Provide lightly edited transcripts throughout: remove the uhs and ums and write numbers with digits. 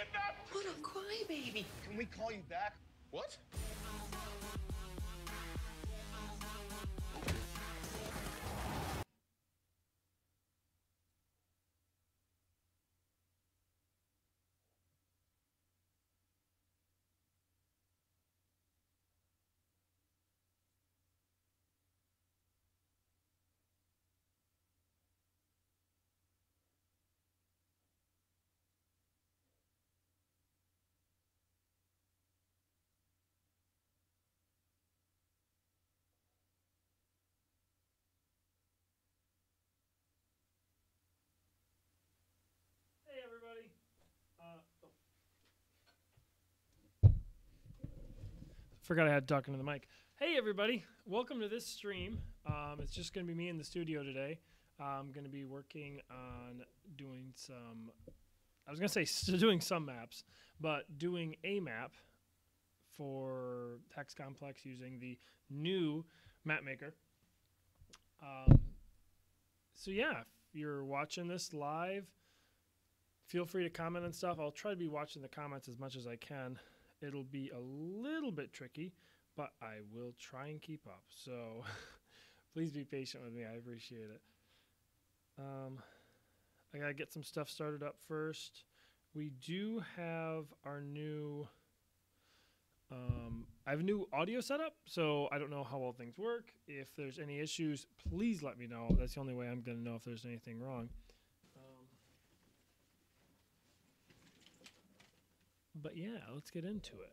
kidnapped? What a crybaby. Can we call you back? What? Hey everybody. Forgot I had talking to the mic. Hey everybody, welcome to this stream. It's just going to be me in the studio today. I'm going to be working on doing some, I was going to say doing some maps, but doing a map for Hex Complex using the new map maker. So yeah, if you're watching this live, feel free to comment and stuff. I'll try to be watching the comments as much as I can. It'll be a little bit tricky, but I will try and keep up. So please be patient with me. I appreciate it. I got to get some stuff started up first. We do have our new... I have a new audio setup, so I don't know how well things work. If there's any issues, please let me know. That's the only way I'm going to know if there's anything wrong. But yeah, let's get into it.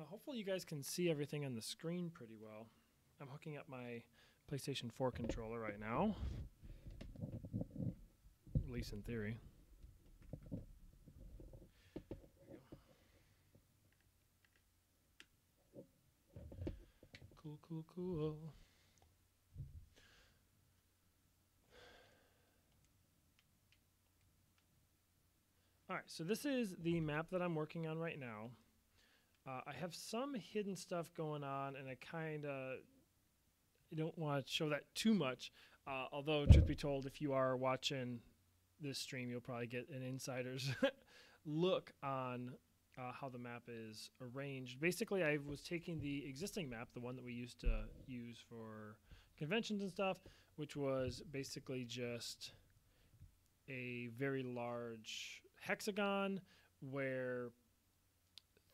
Hopefully you guys can see everything on the screen pretty well. I'm hooking up my PlayStation 4 controller right now. At least in theory. Cool, cool, cool. All right, so this is the map that I'm working on right now. I have some hidden stuff going on, and I don't want to show that too much. Although, truth be told, if you are watching this stream, you'll probably get an insider's look on how the map is arranged. Basically, I was taking the existing map, the one that we used to use for conventions and stuff, which was basically just a very large hexagon where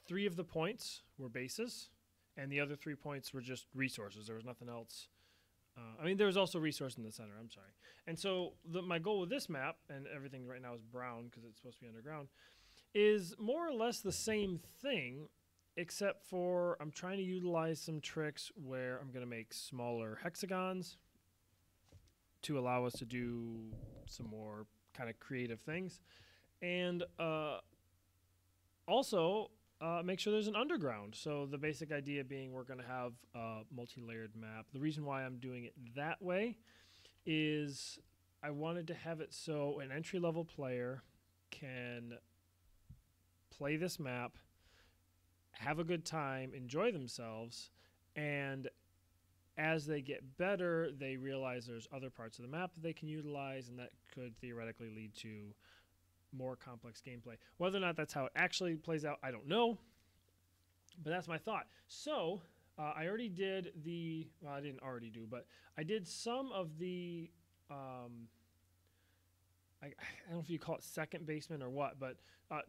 3 of the points were bases, and the other 3 points were just resources. There was nothing else. I mean, there was also resource in the center. I'm sorry. And so my goal with this map, and everything right now is brown because it's supposed to be underground, is more or less the same thing, except for I'm trying to utilize some tricks where I'm going to make smaller hexagons to allow us to do some more kind of creative things. And also make sure there's an underground. So the basic idea being we're going to have a multi-layered map. The reason why I'm doing it that way is I wanted to have it so an entry-level player can play this map, have a good time, enjoy themselves, and as they get better, they realize there's other parts of the map that they can utilize, and that could theoretically lead to more complex gameplay. Whether or not that's how it actually plays out, I don't know, but that's my thought. So I already did the, well, I didn't already do, but I did some of the, I don't know if you call it second basement or what, but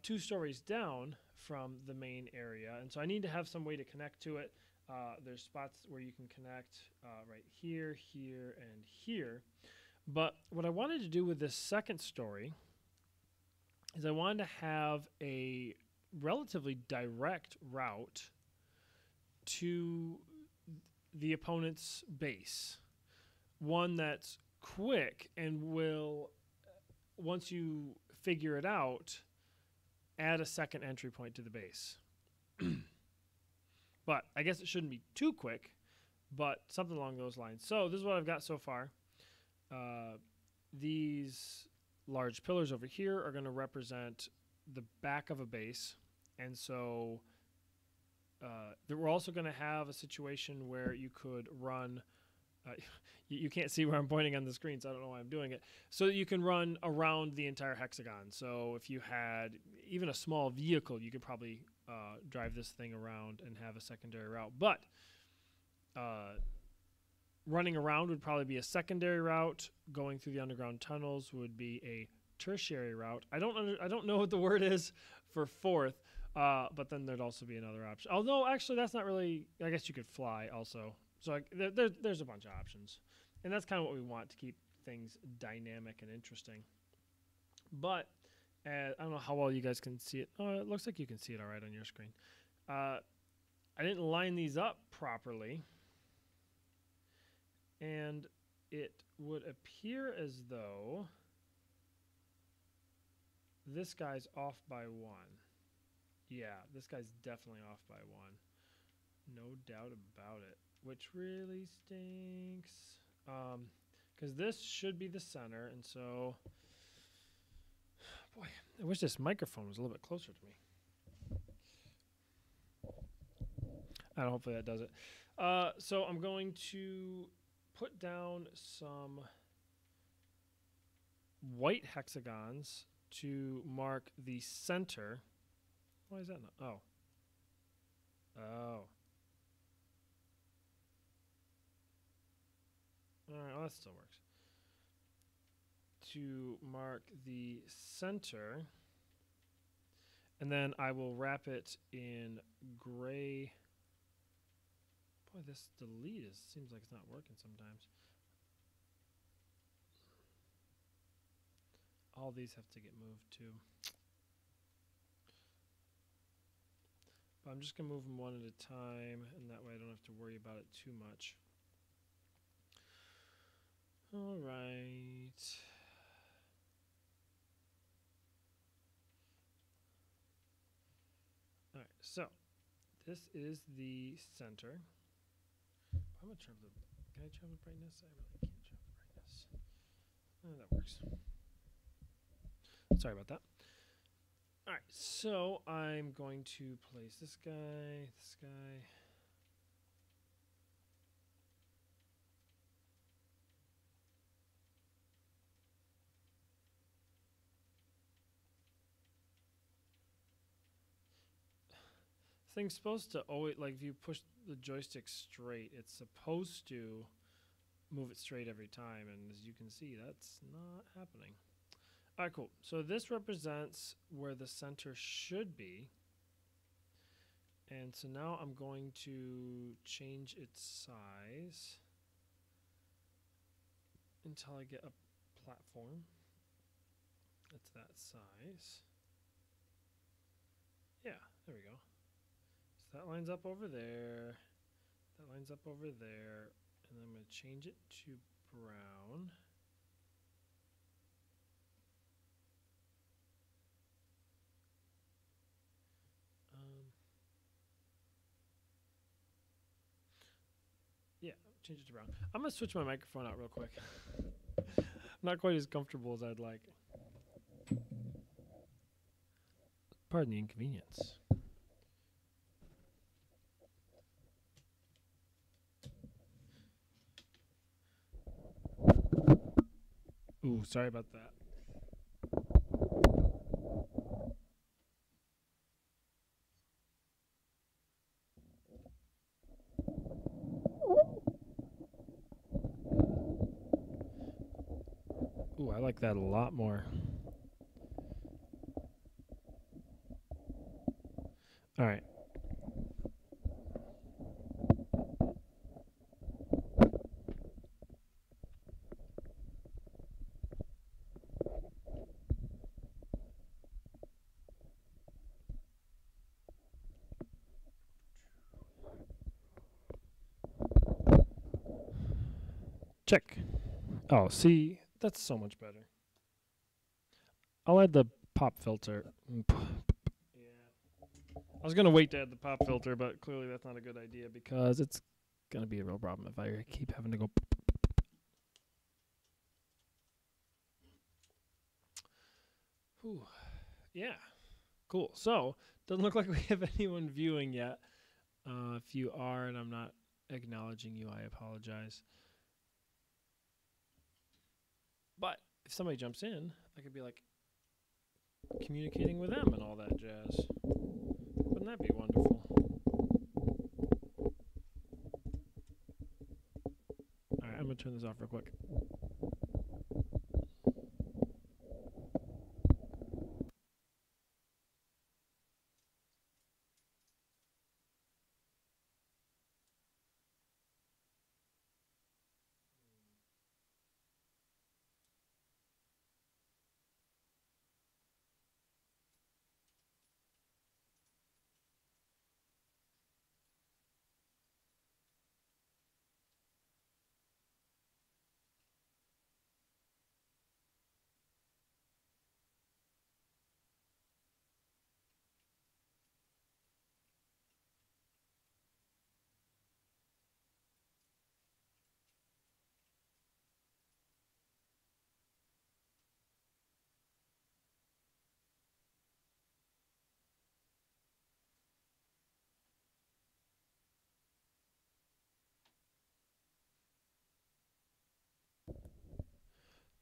2 stories down from the main area. And so I need to have some way to connect to it. There's spots where you can connect right here, here, and here. But what I wanted to do with this second story is I wanted to have a relatively direct route to the opponent's base. One that's quick and will, once you figure it out, add a second entry point to the base. But I guess it shouldn't be too quick, but something along those lines. So this is what I've got so far. These large pillars over here are going to represent the back of a base. And so we're also going to have a situation where you could run Uh, you can't see where I'm pointing on the screen, so I don't know why I'm doing it. So that you can run around the entire hexagon. So if you had even a small vehicle, you could probably drive this thing around and have a secondary route. But running around would probably be a secondary route. Going through the underground tunnels would be a tertiary route. I don't know what the word is for fourth, but then there'd also be another option. Although actually that's not really. I guess you could fly also. So there's a bunch of options, and that's kind of what we want to keep things dynamic and interesting. But I don't know how well you guys can see it. Oh, it looks like you can see it all right on your screen. I didn't line these up properly, and it would appear as though this guy's off by 1. Yeah, this guy's definitely off by 1. No doubt about it. Which really stinks. Because this should be the center, and so... Boy, I wish this microphone was a little bit closer to me. I don't know, hopefully that does it. So I'm going to put down some white hexagons to mark the center. Why is that not? Oh. Oh. All right, well, that still works. To mark the center, and then I will wrap it in gray. Boy, this delete seems like it's not working sometimes. All these have to get moved too. But I'm just going to move them one at a time, and that way I don't have to worry about it too much. All right. All right, so this is the center. I'm going to turn the... Can I turn the brightness? I really can't turn the brightness. That works. Sorry about that. All right, so I'm going to place this guy, this guy. Thing's supposed to always, like, if you push the joystick straight, it's supposed to move it straight every time, and as you can see, that's not happening. All right, cool. So this represents where the center should be, and so now I'm going to change its size until I get a platform that's that size. Yeah, there we go. So that lines up over there. That lines up over there. And I'm going to change it to brown. Yeah, change it to brown. I'm going to switch my microphone out real quick. Not quite as comfortable as I'd like. Pardon the inconvenience. Ooh, sorry about that. Ooh, I like that a lot more. All right. Check. Oh, see, that's so much better. I'll add the pop filter. Yeah. I was going to wait to add the pop filter, but clearly that's not a good idea because it's going to be a real problem if I keep having to go. Whew. Yeah. Cool. So, doesn't look like we have anyone viewing yet. If you are and I'm not acknowledging you, I apologize. But if somebody jumps in, I could be like communicating with them and all that jazz. Wouldn't that be wonderful? All right, I'm gonna turn this off real quick.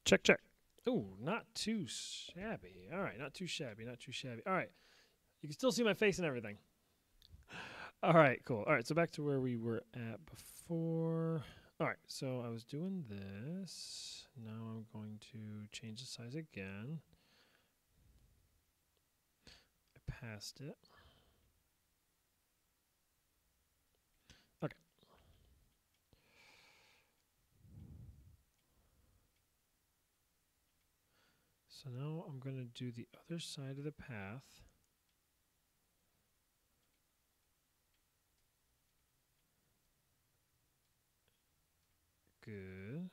Check, check. Ooh, not too shabby. All right, not too shabby, not too shabby. All right, you can still see my face and everything. All right, cool. All right, so back to where we were at before. All right, so I was doing this. Now I'm going to change the size again. I passed it. Okay. So now I'm going to do the other side of the path. Good.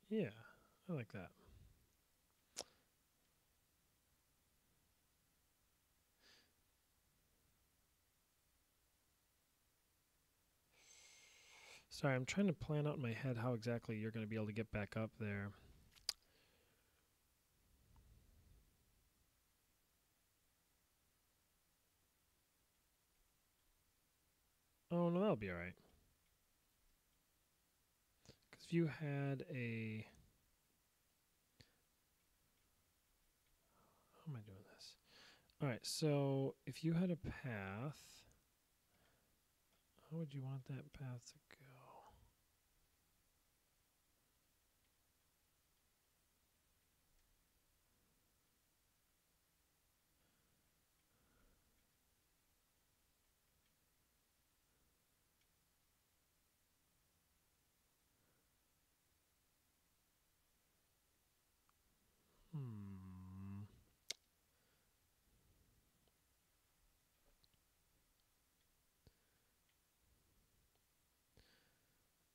Yeah, I like that. Sorry, I'm trying to plan out in my head how exactly you're going to be able to get back up there. Oh, no, that'll be all right. Because if you had a... How am I doing this? All right, so if you had a path, how would you want that path to go?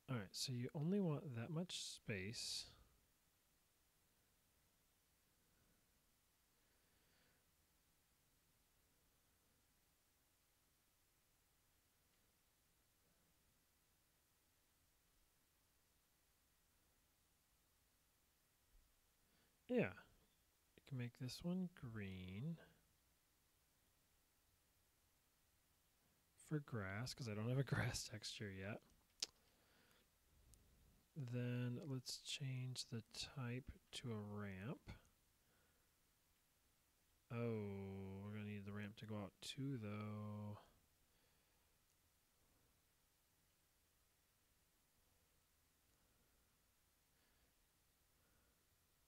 All right, so you only want that much space. Yeah, you can make this one green for grass, because I don't have a grass texture yet. Then let's change the type to a ramp. Oh, we're going to need the ramp to go out too, though.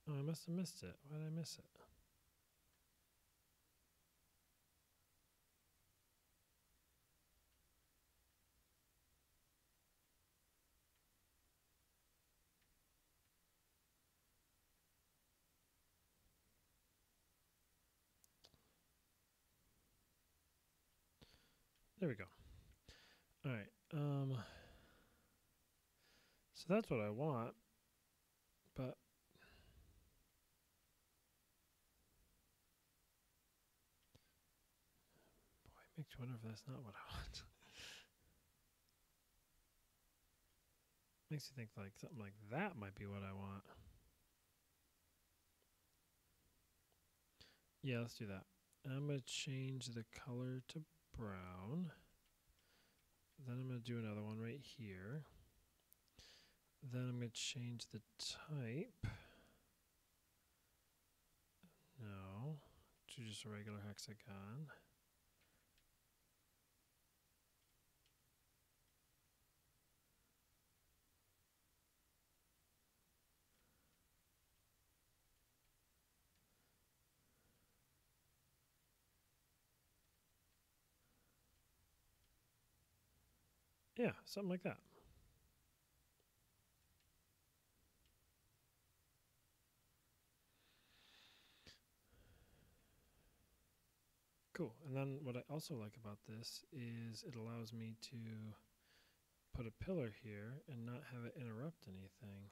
Oh, I must have missed it. Why did I miss it? There we go. All right. So that's what I want, but boy, Makes you wonder if that's not what I want. Makes you think like something like that might be what I want. Yeah, let's do that. I'm going to change the color to brown. Then I'm going to do another one right here. Then I'm going to change the type. No, to just a regular hexagon. Yeah, something like that. Cool. And then what I also like about this is it allows me to put a pillar here and not have it interrupt anything.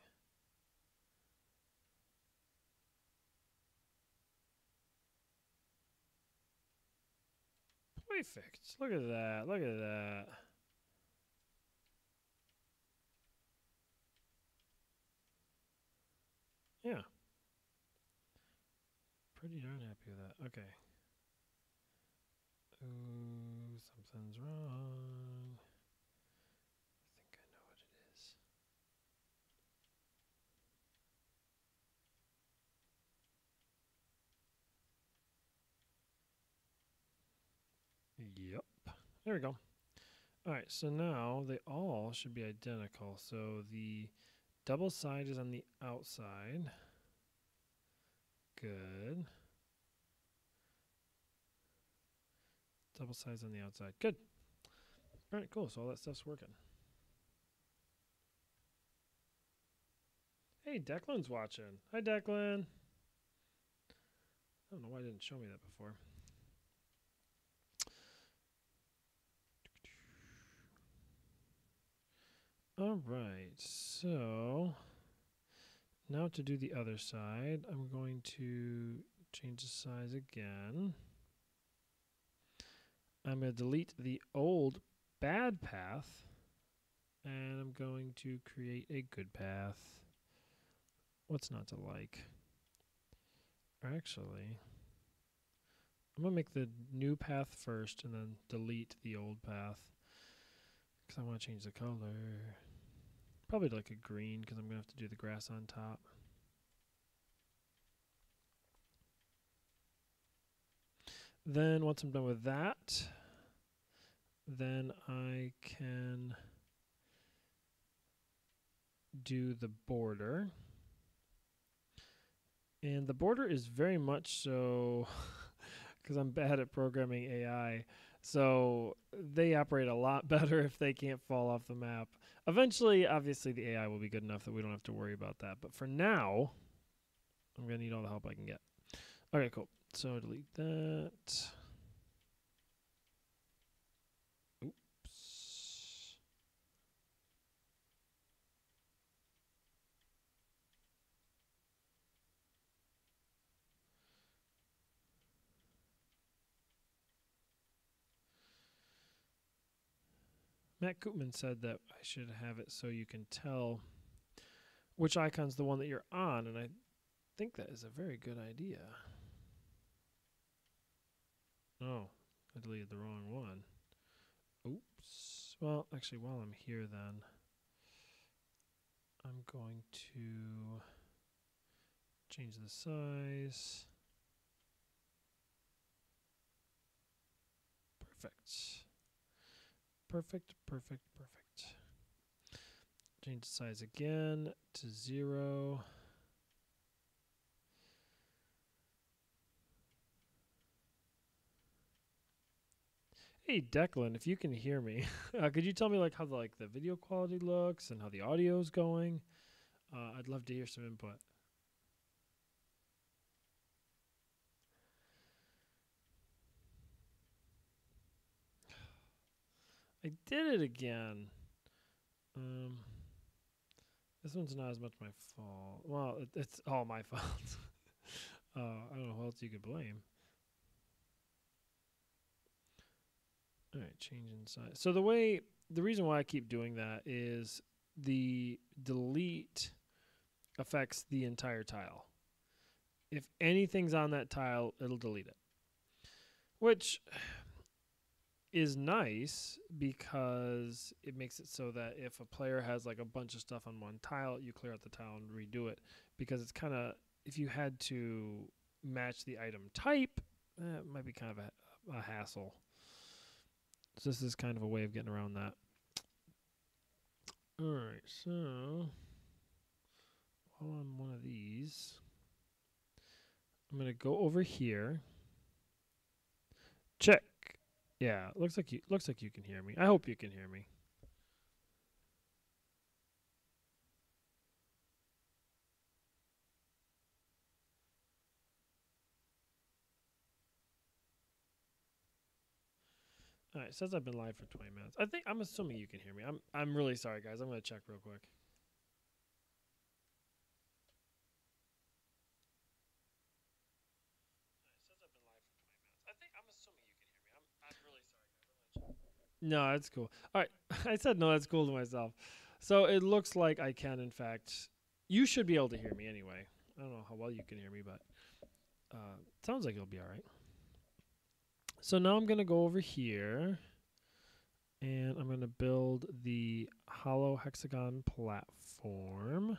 Perfect. Look at that. Look at that. Yeah. Pretty darn happy with that. Okay. Ooh, something's wrong. I think I know what it is. Yep. There we go. All right, so now they all should be identical. So the double side is on the outside. Good. Double sides on the outside. Good. All right, cool. So all that stuff's working. Hey, Declan's watching. Hi, Declan. I don't know why it didn't show me that before. All right, so now to do the other side, I'm going to change the size again. I'm going to delete the old bad path, and I'm going to create a good path. What's not to like? Actually, I'm going to make the new path first and then delete the old path because I want to change the color. Probably like a green because I'm going to have to do the grass on top. Then once I'm done with that, then I can do the border. And the border is very much so, because I'm bad at programming AI, so they operate a lot better if they can't fall off the map. Eventually, obviously, the AI will be good enough that we don't have to worry about that. But for now, I'm going to need all the help I can get. Okay, cool. So delete that. Oops. Matt Koopman said that I should have it so you can tell which icon's the one that you're on, and I think that is a very good idea. Oh, I deleted the wrong one. Oops. Well, actually, while I'm here then, I'm going to change the size. Perfect. Perfect, perfect, perfect. Change the size again to 0. Hey Declan, if you can hear me, could you tell me like how the video quality looks and how the audio's going? I'd love to hear some input. I did it again. This one's not as much my fault. Well, it's all my fault. I don't know who else you could blame. change in size. So the reason why I keep doing that is the delete affects the entire tile. If anything's on that tile, it'll delete it. Which is nice because it makes it so that if a player has like a bunch of stuff on one tile, you clear out the tile and redo it. Because it's kind of, if you had to match the item type, it might be kind of a hassle. So this is kind of a way of getting around that. All right, so while I'm one of these, I'm gonna go over here. Check. Yeah, looks like you can hear me. I hope you can hear me. All right, it says I've been live for 20 minutes. I'm assuming you can hear me. I'm really sorry, guys. I'm gonna check real quick. No, that's cool. All right, I said no, that's cool to myself. So it looks like I can, in fact. You should be able to hear me anyway. I don't know how well you can hear me, but sounds like it'll be all right. So now I'm gonna go over here, and I'm gonna build the hollow hexagon platform.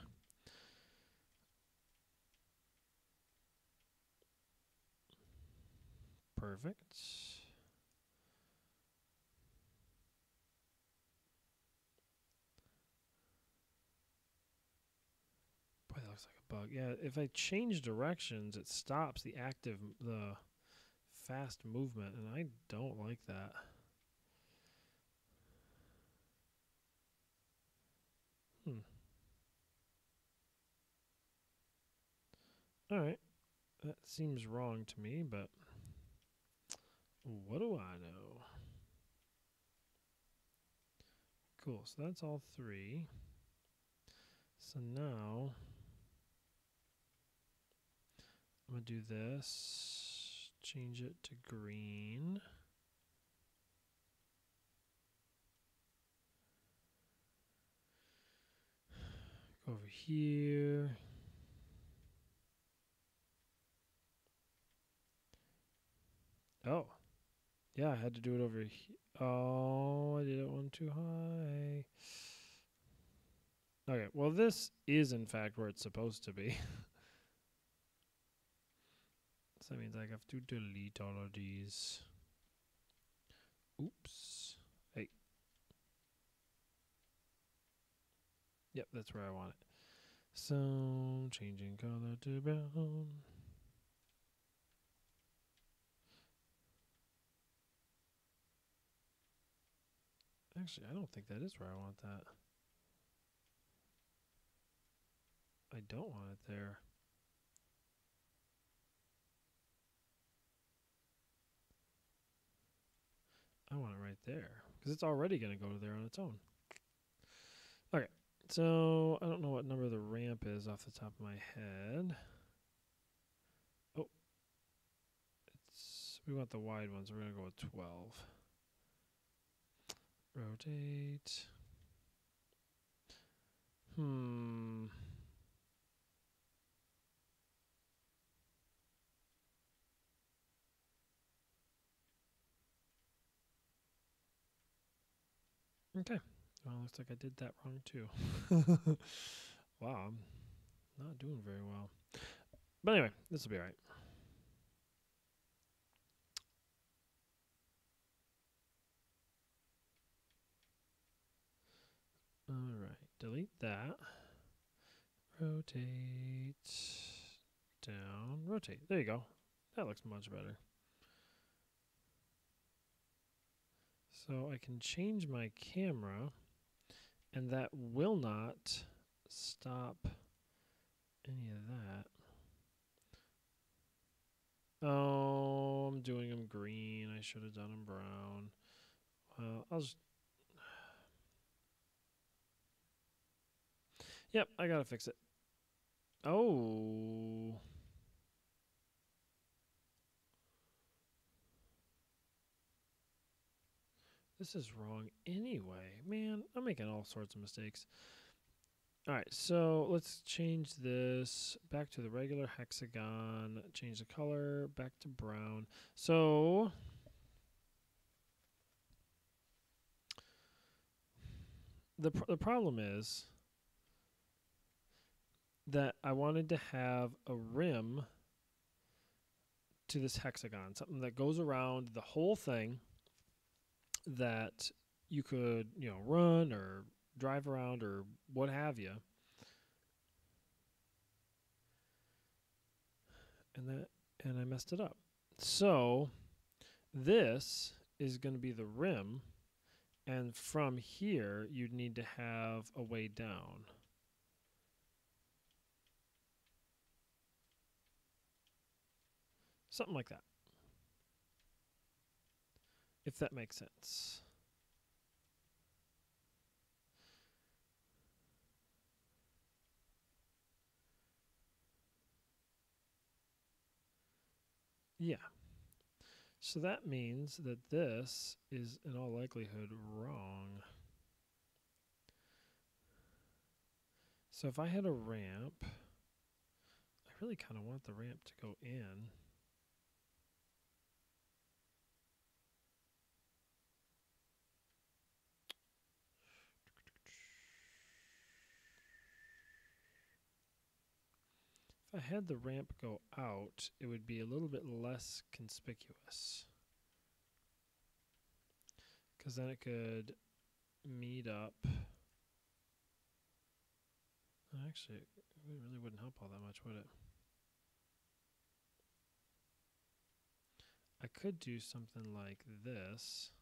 Perfect. Boy, that looks like a bug. Yeah, if I change directions, it stops the fast movement, and I don't like that. All right. That seems wrong to me, but what do I know? Cool, so that's all three. So now I'm going to do this, change it to green. Go over here. Oh, yeah, I had to do it over here. Oh, I did it one too high. Okay, well, this is in fact where it's supposed to be. So that means I have to delete all of these. Oops. Hey. Yep, that's where I want it. So, changing color to brown. Actually, I don't think that is where I want that. I don't want it there. I want it right there, because it's already going to go there on its own. Okay, so I don't know what number the ramp is off the top of my head. Oh, we want the wide one, so we're going to go with 12. Rotate. Okay. Well, looks like I did that wrong too. Wow, I'm not doing very well. But anyway, this will be all right. All right, delete that. Rotate down. Rotate. There you go. That looks much better. So I can change my camera, and that will not stop any of that. Oh, I'm doing them green. I should have done them brown. I'll just... Yep, I gotta fix it. Oh. This is wrong anyway. Man, I'm making all sorts of mistakes. All right, so let's change this back to the regular hexagon. Change the color back to brown. So the problem is that I wanted to have a rim to this hexagon, something that goes around the whole thing that you could, run or drive around or what have you. And I messed it up. So this is going to be the rim, and from here you'd need to have a way down. Something like that. If that makes sense. Yeah. So that means that this is in all likelihood wrong. So if I had a ramp, I really kind of want the ramp to go in. If I had the ramp go out, it would be a little bit less conspicuous. Because then it could meet up. Actually, it really wouldn't help all that much, would it? I could do something like this.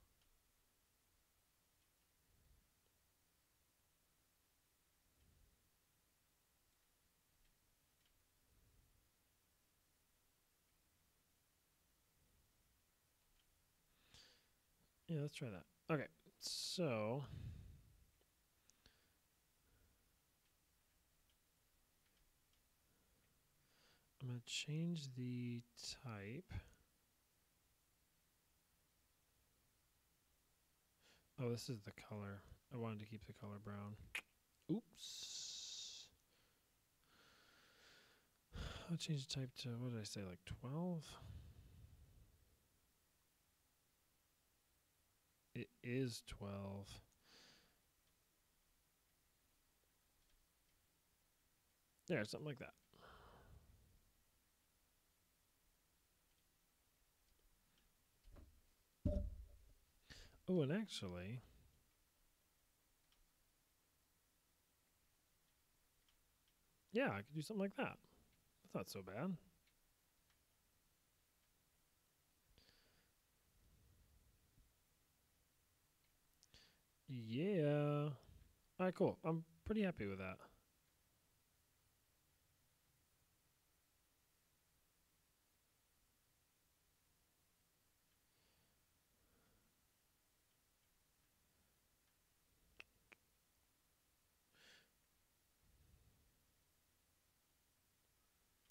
Yeah, let's try that. Okay, so I'm going to change the type. Oh, this is the color. I wanted to keep the color brown. Oops. I'll change the type to, what did I say, like 12? It is 12. There, something like that. Oh, and actually, yeah, I could do something like that. That's not so bad. Yeah. All right, cool. I'm pretty happy with that.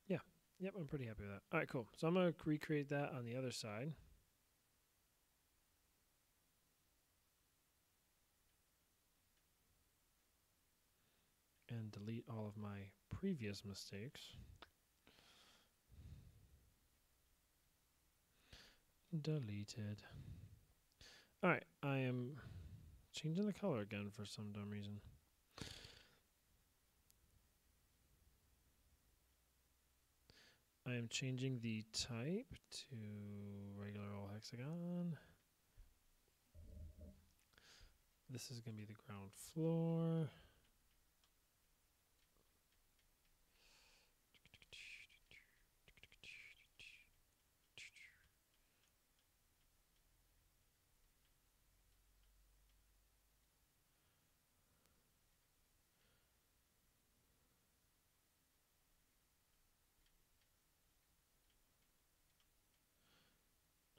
Yeah. Yep, I'm pretty happy with that. All right, cool. So I'm going to recreate that on the other side. And delete all of my previous mistakes. Deleted. All right, I am changing the color again for some dumb reason. I am changing the type to regular old hexagon. This is going to be the ground floor.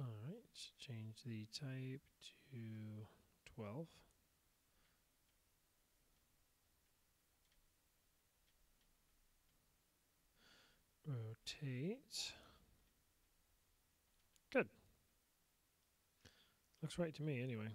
All right, change the type to 12. Rotate. Good. Looks right to me anyway.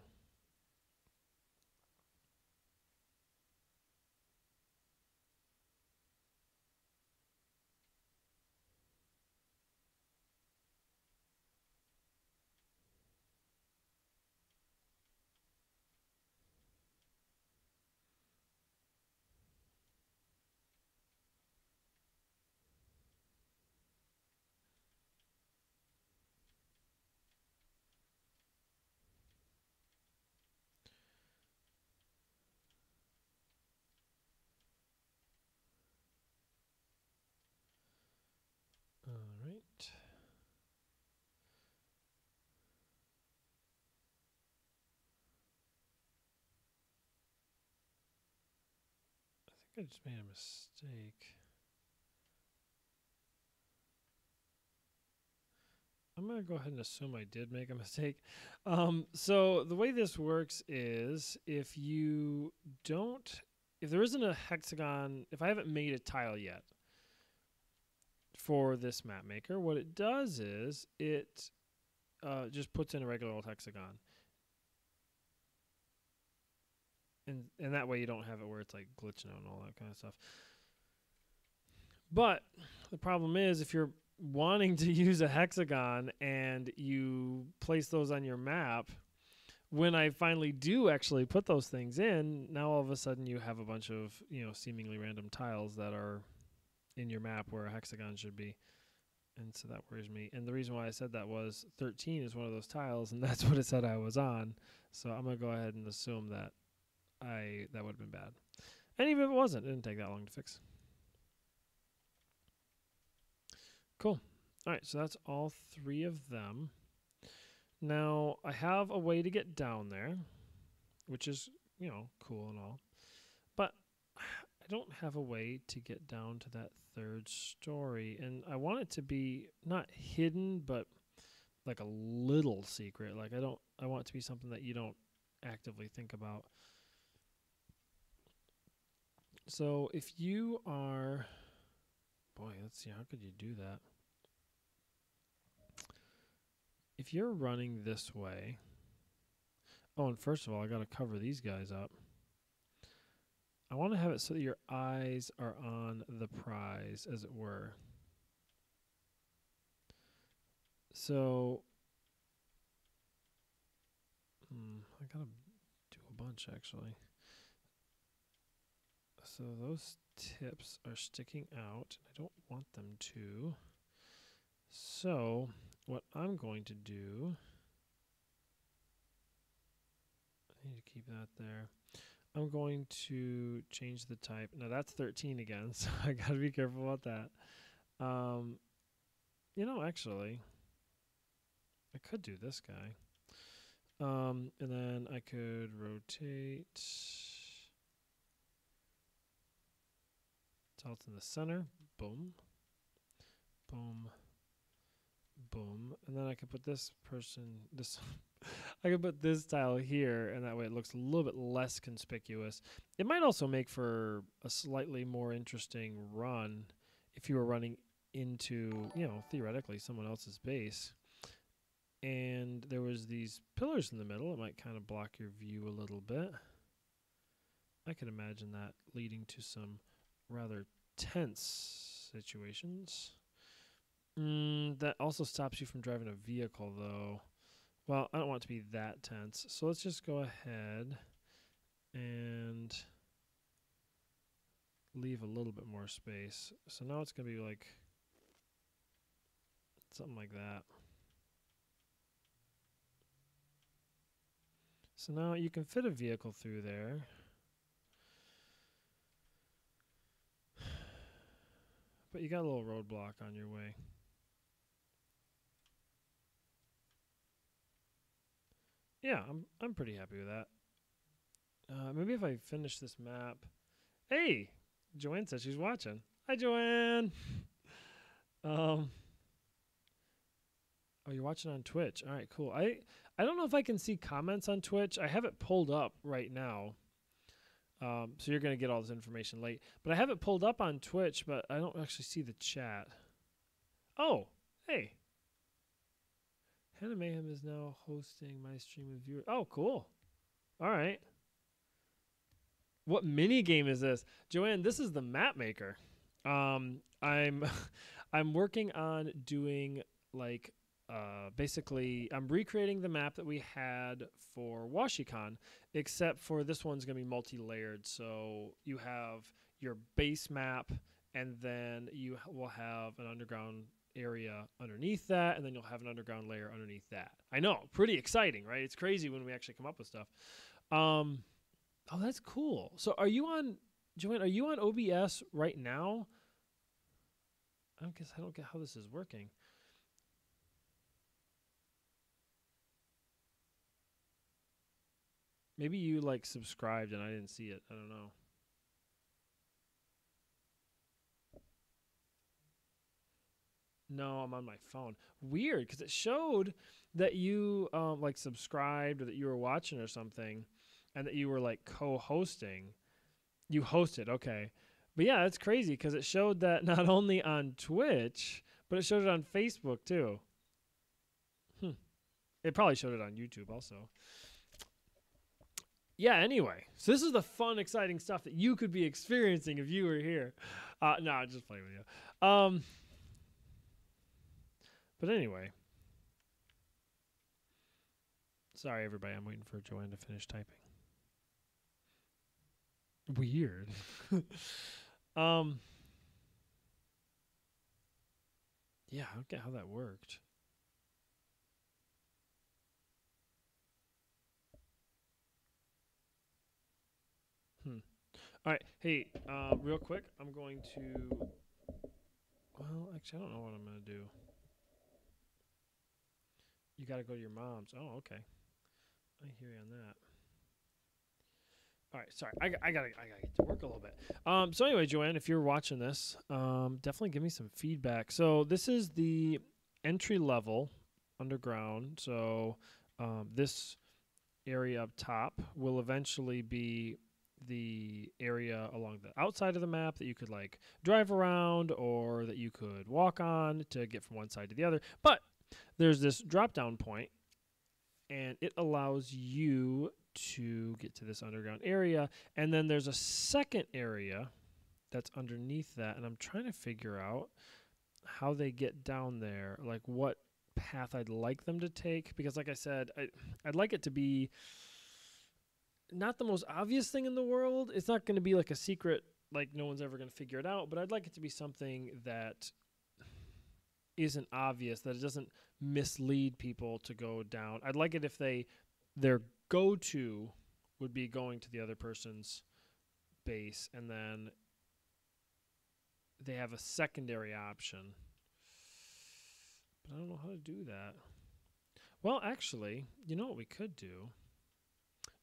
I just made a mistake. I'm going to go ahead and assume I did make a mistake. So the way this works is if there isn't a hexagon, if I haven't made a tile yet for this map maker, what it does is it just puts in a regular old hexagon. And that way you don't have it where it's like glitching out and all that kind of stuff. But the problem is if you're wanting to use a hexagon and you place those on your map, when I finally do actually put those things in, now all of a sudden you have a bunch of, seemingly random tiles that are in your map where a hexagon should be. And so that worries me. And the reason why I said that was 13 is one of those tiles, and that's what it said I was on. So I'm going to go ahead and assume that that would have been bad. And even if it wasn't, it didn't take that long to fix. Cool. All right, so that's all 3 of them. Now, I have a way to get down there, which is, cool and all. But I don't have a way to get down to that 3rd story. And I want it to be not hidden, but like a little secret. Like I want it to be something that you don't actively think about. So if you are, boy, let's see, how could you do that? If you're running this way, oh, and first of all, I got to cover these guys up. I want to have it so that your eyes are on the prize, as it were. So, I got to do a bunch, actually. So those tips are sticking out. I don't want them to. So what I'm going to do, I need to keep that there. I'm going to change the type. Now that's 13 again, so I got to be careful about that. Actually, I could do this guy. And then I could rotate. Tilt in the center. Boom. Boom. Boom. And then I could put this I could put this tile here, and that way it looks a little bit less conspicuous. It might also make for a slightly more interesting run if you were running into, theoretically someone else's base. And there was these pillars in the middle. It might kind of block your view a little bit. I could imagine that leading to some rather tense situations. That also stops you from driving a vehicle, though. Well, I don't want it to be that tense. So let's just go ahead and leave a little bit more space. So now it's going to be like something like that. So now you can fit a vehicle through there. But you got a little roadblock on your way. Yeah, I'm pretty happy with that. Maybe if I finish this map. Hey, Joanne said she's watching. Hi, Joanne. Oh, you're watching on Twitch. All right, cool. I don't know if I can see comments on Twitch. I have it pulled up right now. So you're going to get all this information late. But I have it pulled up on Twitch, but I don't actually see the chat. Oh, hey. Hannah Mayhem is now hosting my stream with viewers. Oh, cool. All right. What mini game is this? Joanne, this is the map maker. I'm I'm working on doing like basically I'm recreating the map that we had for WashiCon, except for this one's going to be multi-layered. So you have your base map, and then you will have an underground area underneath that, and then you'll have an underground layer underneath that. I know, pretty exciting, right? It's crazy when we actually come up with stuff. Oh, that's cool. So are you on, Joanne, are you on OBS right now? I don't get how this is working. Maybe you like subscribed and I didn't see it. I don't know. No, I'm on my phone. Weird, because it showed that you like subscribed or that you were watching or something, and that you were like co-hosting. You hosted, okay. But yeah, that's crazy because it showed that not only on Twitch, but it showed it on Facebook too. Hmm. It probably showed it on YouTube also. Yeah, anyway. So this is the fun, exciting stuff that you could be experiencing if you were here. No, I'm just playing with you. But anyway. Sorry, everybody. I'm waiting for Joanne to finish typing. Weird. um. Yeah, I don't get how that worked. All right. Hey, real quick, I'm going to. Well, actually, I don't know what I'm going to do. You got to go to your mom's. Oh, okay. I hear you on that. All right, sorry. I gotta get to work a little bit. So anyway, Joanne, if you're watching this, definitely give me some feedback. So this is the entry level underground. So this area up top will eventually be the area along the outside of the map that you could like drive around or that you could walk on to get from one side to the other. But there's this drop down point, and it allows you to get to this underground area. And then there's a second area that's underneath that, and I'm trying to figure out how they get down there, like what path I'd like them to take, because like I said, I'd like it to be not the most obvious thing in the world. It's not going to be like a secret, like no one's ever going to figure it out, but I'd like it to be something that isn't obvious, that it doesn't mislead people to go down. I'd like it if their go-to would be going to the other person's base, and then they have a secondary option. But I don't know how to do that. Well, actually, you know what we could do,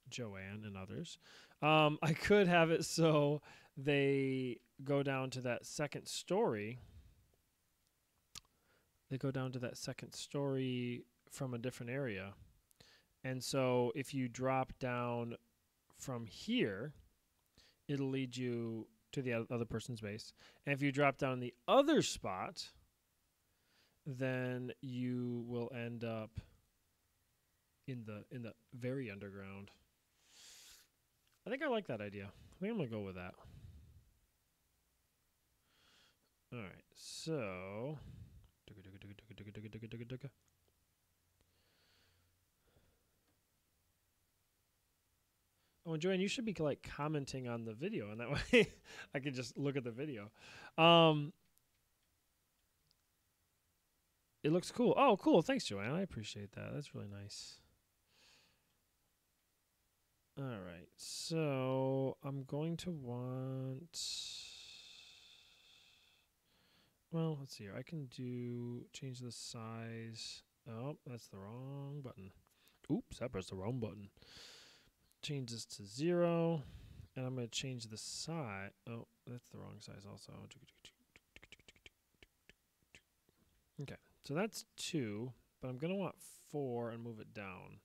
Joanne and others? I could have it so they go down to that second story. They go down to that second story from a different area. And so if you drop down from here, it'll lead you to the other person's base. And if you drop down the other spot, then you will end up in the very underground. I think I like that idea. I think I'm going to go with that. All right. So oh, and Joanne, you should be like commenting on the video, and that way I can just look at the video. It looks cool. Oh, cool. Thanks, Joanne. I appreciate that. That's really nice. All right. So I'm going to want. Well, let's see here. I can change the size. Oh, that's the wrong button. Oops, I pressed the wrong button. Change this to 0. And I'm going to change the size. Oh, that's the wrong size also. Okay, so that's 2. But I'm going to want 4 and move it down.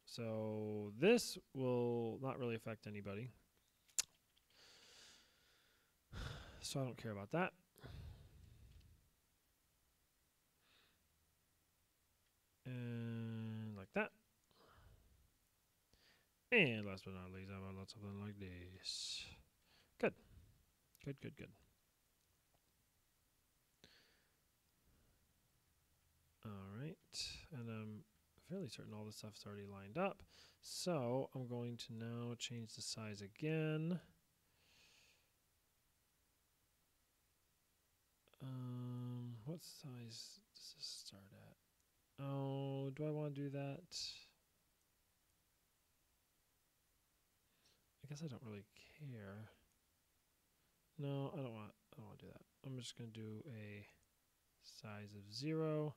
So this will not really affect anybody. So I don't care about that. And like that. And last but not least, how about something like this? Good. Good, good, good. All right. And I'm fairly certain all this stuff's already lined up. So I'm going to now change the size again. What size does this start at? Oh, do I want to do that? I guess I don't really care. No, I don't want to do that. I'm just going to do a size of 0.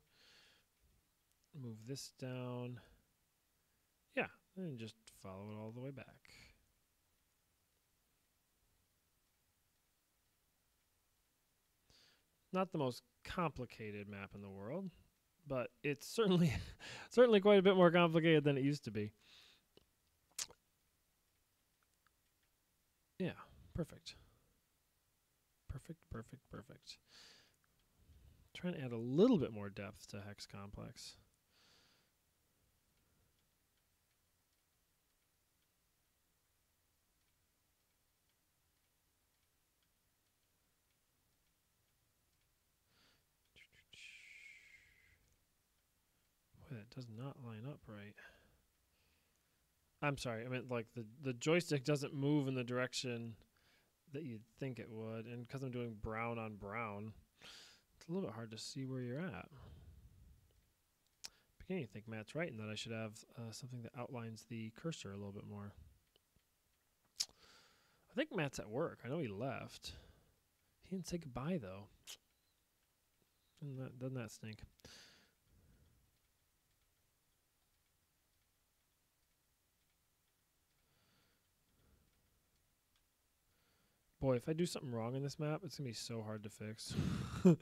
Move this down. Yeah, and just follow it all the way back. Not the most complicated map in the world, but it's certainly certainly quite a bit more complicated than it used to be. Yeah, perfect. Perfect, perfect, perfect. Trying to add a little bit more depth to Hex Complex. Boy, that does not line up right. I'm sorry, I meant like the joystick doesn't move in the direction that you'd think it would, and because I'm doing brown on brown, it's a little bit hard to see where you're at. Beginning to think Matt's right in that I should have something that outlines the cursor a little bit more. I think Matt's at work. I know he left. He didn't say goodbye though. Doesn't that stink? Boy, if I do something wrong in this map, it's gonna be so hard to fix. I'm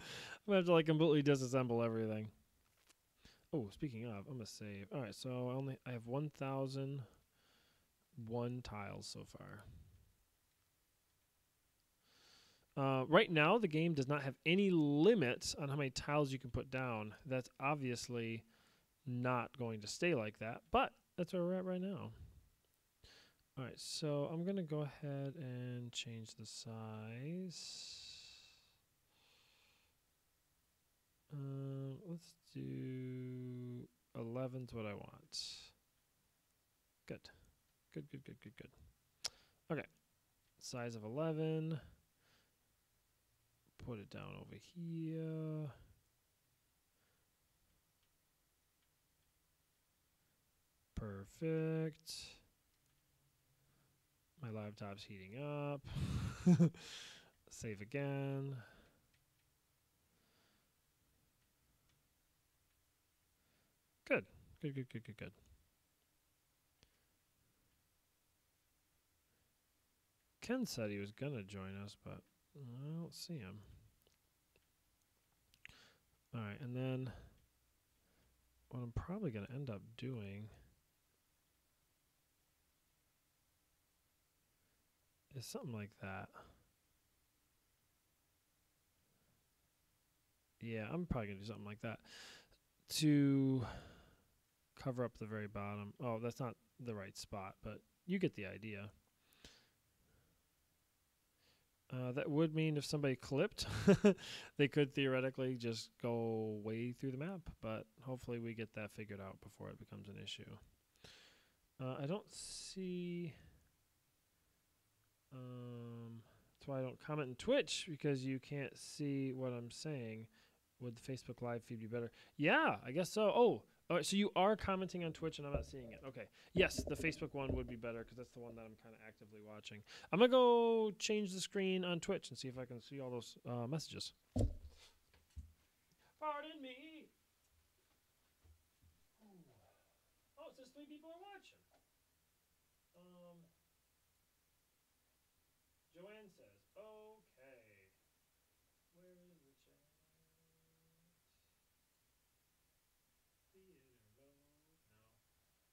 gonna have to like completely disassemble everything. Oh, speaking of, I'm gonna save. All right, so I have 1,001 tiles so far. Right now, the game does not have any limit on how many tiles you can put down. That's obviously not going to stay like that, but that's where we're at right now. All right, so I'm going to go ahead and change the size. Let's do 11's what I want. Good. Good, good, good, good, good. Okay, size of 11. Put it down over here. Perfect. My laptop's heating up. Save again. Good. Good, good, good, good, good. Ken said he was going to join us, but I don't see him. All right, and then what I'm probably going to end up doing is something like that. Yeah, I'm probably going to do something like that to cover up the very bottom. Oh, that's not the right spot, but you get the idea. That would mean if somebody clipped, they could theoretically just go way through the map, but hopefully we get that figured out before it becomes an issue. I don't see... that's why I don't comment in Twitch, because you can't see what I'm saying. Would the Facebook Live feed be better? Yeah, I guess so. Oh, all right, so you are commenting on Twitch and I'm not seeing it. Okay. Yes, the Facebook one would be better because that's the one that I'm kind of actively watching. I'm going to go change the screen on Twitch and see if I can see all those messages. Pardon me. Oh, it says 3 people are watching. Joanne says, okay. Where is the chat? Theater mode.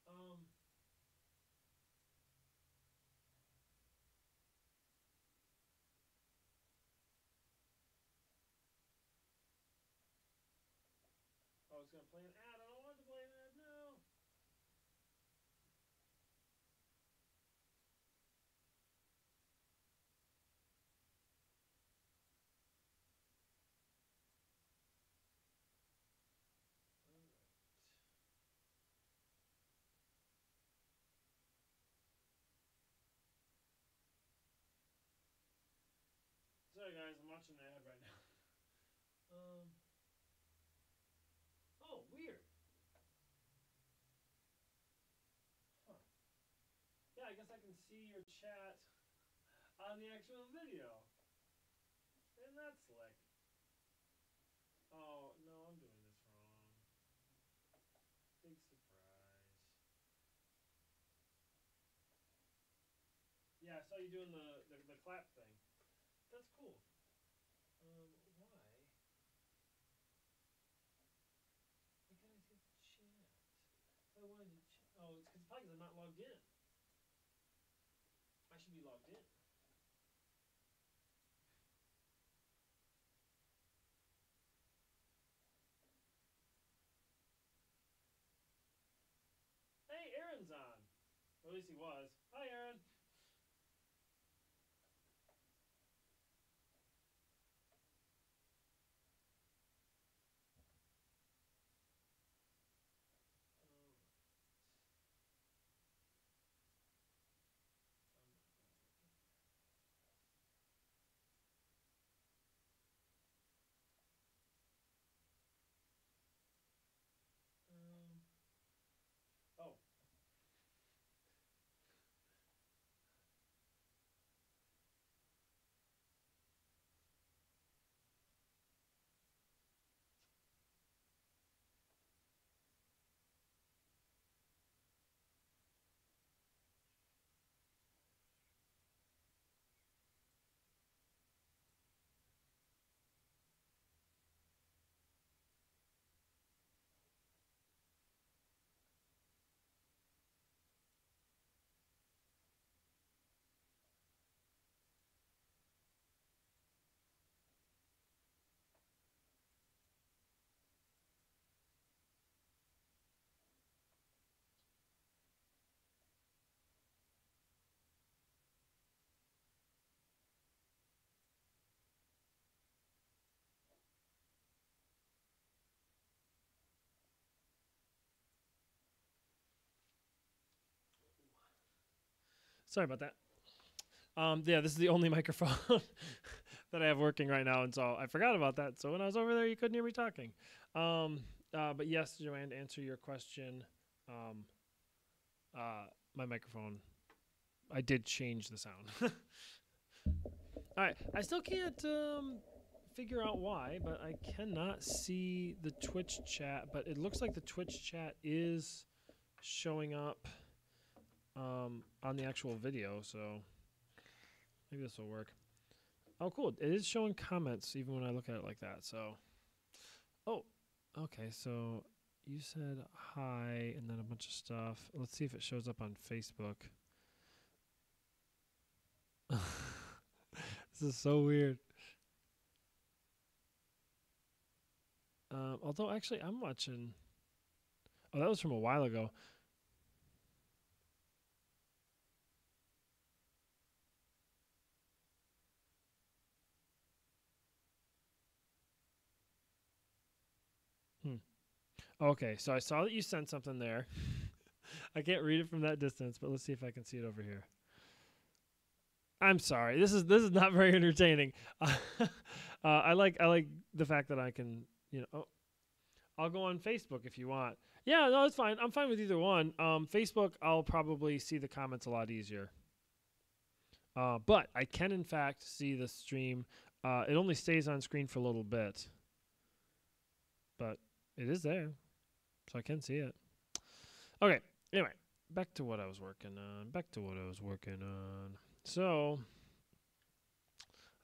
No. I was going to play an ad. I don't want to play an ad. No. Sorry guys, I'm watching an ad right now. Oh, weird. Huh. Yeah, I guess I can see your chat on the actual video. Isn't that slick? Oh, no, I'm doing this wrong. Big surprise. Yeah, I saw you doing the clap thing. That's cool. Why? not logged in. I should be logged in. Hey, Aaron's on. Or at least he was. Hi, Aaron. Oh. Sorry about that. Yeah, this is the only microphone that I have working right now, and so I forgot about that. So when I was over there, you couldn't hear me talking. But yes, Joanne, to answer your question, my microphone, I did change the sound. All right, I still can't figure out why, but I cannot see the Twitch chat. But it looks like the Twitch chat is showing up on the actual video, so maybe this will work. Oh, cool. It is showing comments even when I look at it like that. So, oh, okay. So you said hi and then a bunch of stuff. Let's see if it shows up on Facebook. This is so weird. Although, actually, I'm watching. Oh, that was from a while ago. Okay, so I saw that you sent something there. I can't read it from that distance, but let's see if I can see it over here. I'm sorry. This is not very entertaining. I like the fact that I can, Oh, I'll go on Facebook if you want. Yeah, no, it's fine. I'm fine with either one. Facebook, I'll probably see the comments a lot easier. But I can in fact see the stream. It only stays on screen for a little bit, but it is there, so I can see it. Okay. Anyway, back to what I was working on. So,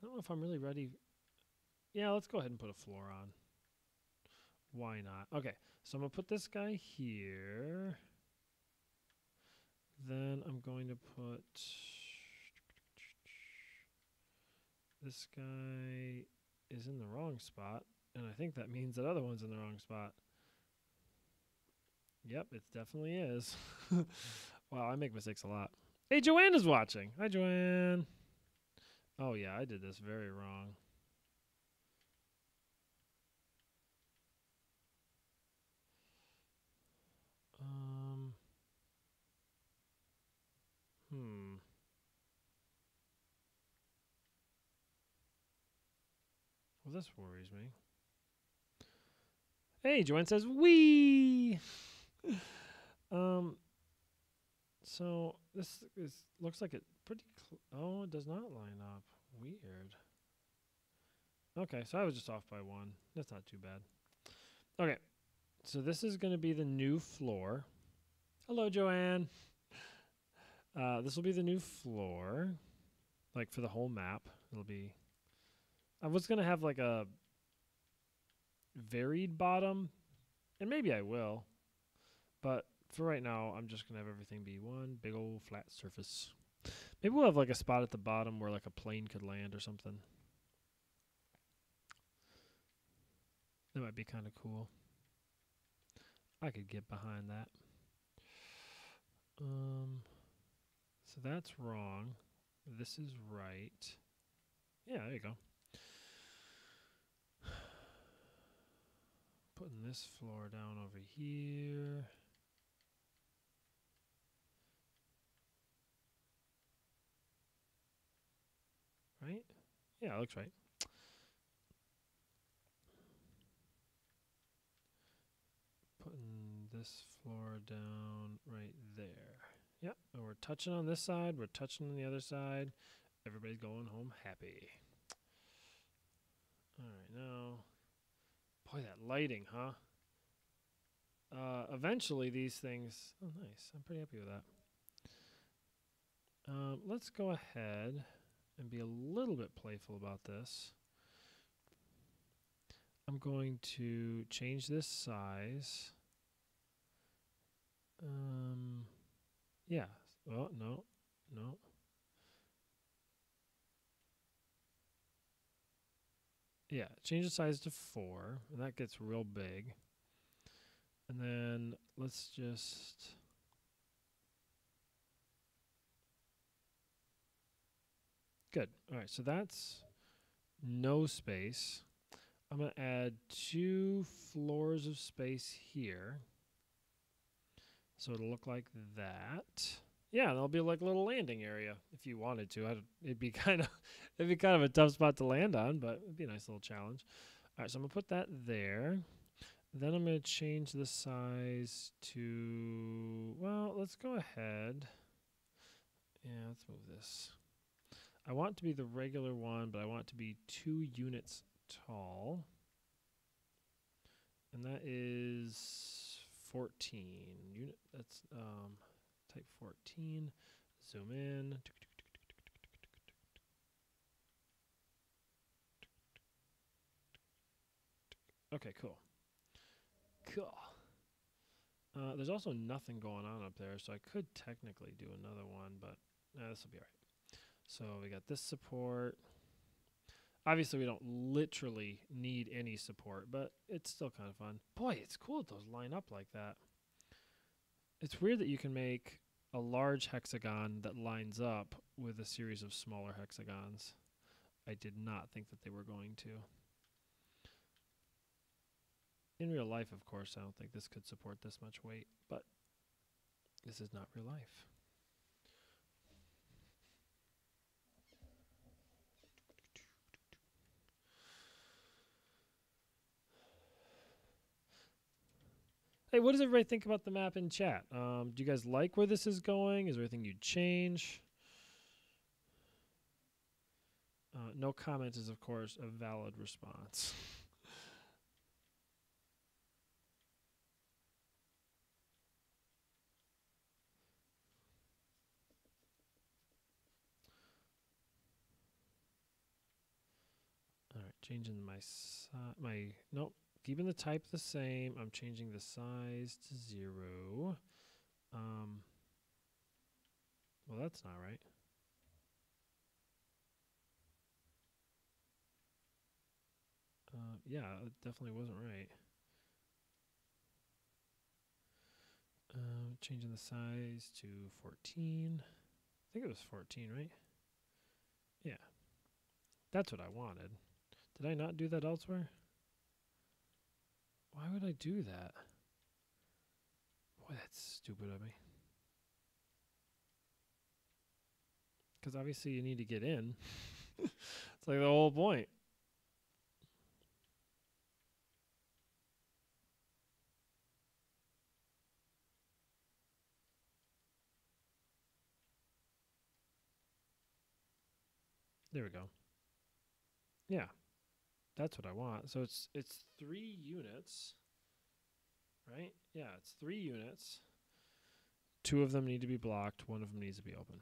I don't know if I'm really ready. Yeah, let's go ahead and put a floor on. Why not? Okay, so I'm going to put this guy here. Then I'm going to put... This guy is in the wrong spot, and I think that means that other one's in the wrong spot. Yep, it definitely is. Wow, I make mistakes a lot. Hey, Joanne is watching. Hi, Joanne. Oh, yeah, I did this very wrong. Well, this worries me. Hey, Joanne says, wee! So this looks like it pretty. Oh, it does not line up. Weird. Okay, so I was just off by one. That's not too bad. Okay, so this is going to be the new floor. Hello, Joanne. This will be the new floor, like for the whole map. It'll be. I was going to have like a varied bottom, and maybe I will, but for right now, I'm just going to have everything be one big old flat surface. Maybe we'll have like a spot at the bottom where like a plane could land or something. That might be kind of cool. I could get behind that. So that's wrong. This is right. Yeah, there you go. Putting this floor down over here. Right? Yeah, it looks right. Putting this floor down right there. Yep, and we're touching on this side, we're touching on the other side. Everybody's going home happy. Alright, now. Boy, that lighting, huh? Eventually these things... Oh, nice. I'm pretty happy with that. Let's go ahead and be a little bit playful about this. I'm going to change this size. Yeah. Oh, no. No. Yeah, change the size to 4, and that gets real big. And then let's just... Good. All right, so that's no space. I'm going to add 2 floors of space here. So it'll look like that. Yeah, there'll be like a little landing area if you wanted to. It'd be kind of a tough spot to land on, but it'd be a nice little challenge. All right, so I'm going to put that there. Then I'm going to change the size to, well, let's go ahead. Yeah, let's move this. I want it to be the regular one, but I want it to be 2 units tall. And that is 14. That's type 14. Zoom in. Okay, cool. Cool. There's also nothing going on up there, so I could technically do another one, but this will be all right. So we got this support. Obviously, we don't literally need any support, but it's still kind of fun. Boy, it's cool that those line up like that. It's weird that you can make a large hexagon that lines up with a series of smaller hexagons. I did not think that they were going to. In real life, of course, I don't think this could support this much weight, but this is not real life. Hey, what does everybody think about the map in chat? Do you guys like where this is going? Is there anything you'd change? No comment is, of course, a valid response. All right, changing nope, keeping the type the same. I'm changing the size to 0. Well, that's not right. Yeah, it definitely wasn't right. Changing the size to 14. I think it was 14, right? Yeah. That's what I wanted. Did I not do that elsewhere? Why would I do that? Boy, that's stupid of me. Because obviously you need to get in. It's like the whole point. There we go. Yeah. That's what I want. So it's 3 units. Right? Yeah, it's 3 units. 2 of them need to be blocked. 1 of them needs to be open.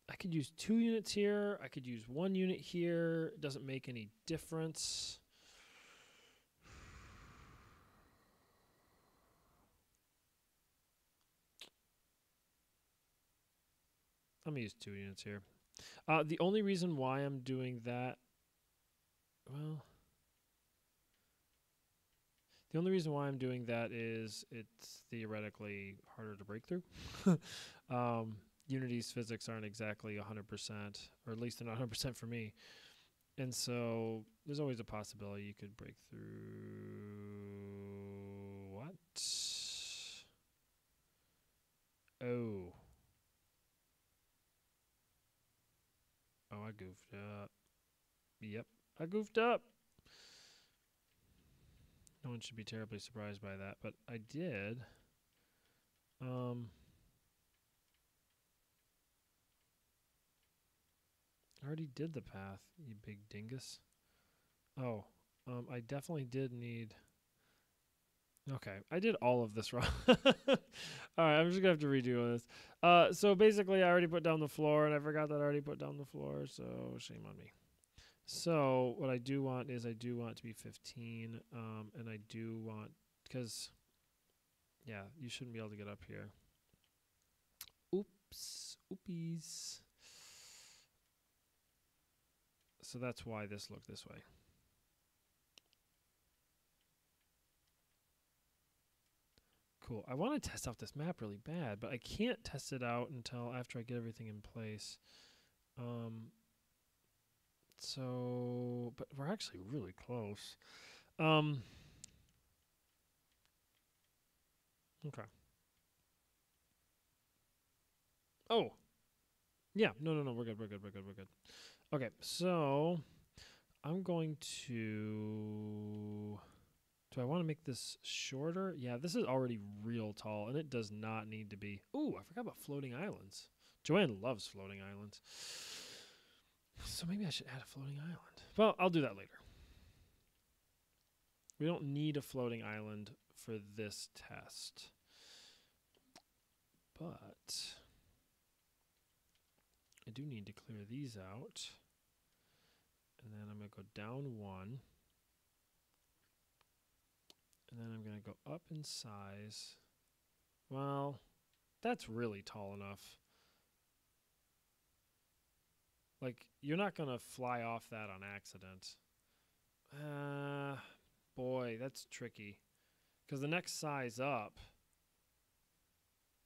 I could use 2 units here. I could use 1 unit here. It doesn't make any difference. I'm going to use 2 units here. The only reason why I'm doing that, well, the only reason why I'm doing that is it's theoretically harder to break through. Unity's physics aren't exactly 100%, or at least they're not 100% for me. And so there's always a possibility you could break through. What? Oh. Oh, I goofed up. Yep, I goofed up. No one should be terribly surprised by that, but I did. I already did the path, you big dingus. Oh, I definitely did need... Okay, I did all of this wrong. Alright, I'm just gonna have to redo this. So basically I already put down the floor, and I forgot that I already put down the floor, so shame on me. So what I do want is I do want it to be 15, and I do want, because, yeah, you shouldn't be able to get up here. Oops, oopies. So that's why this looked this way. Cool. I want to test out this map really bad, but I can't test it out until after I get everything in place. So, but we're actually really close. Okay. Oh. Yeah. No, we're good. Okay, so I'm going to... Do I want to make this shorter? Yeah, this is already real tall, and it does not need to be. Ooh, I forgot about floating islands. Joanne loves floating islands. So maybe I should add a floating island. Well, I'll do that later. We don't need a floating island for this test. But I do need to clear these out. And then I'm going to go down 1. And then I'm going to go up in size. Well, that's really tall enough. Like, you're not going to fly off that on accident. Boy, that's tricky. Because the next size up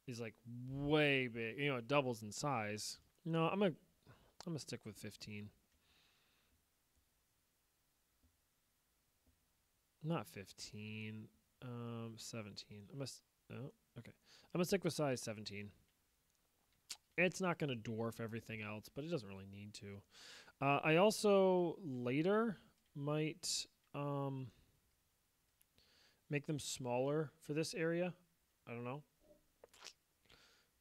is like way big. You know, it doubles in size. No, I'm gonna stick with 15. Not 15. 17. Oh, okay. I'm gonna stick with size 17. It's not gonna dwarf everything else, but it doesn't really need to. I also later might make them smaller for this area. I don't know.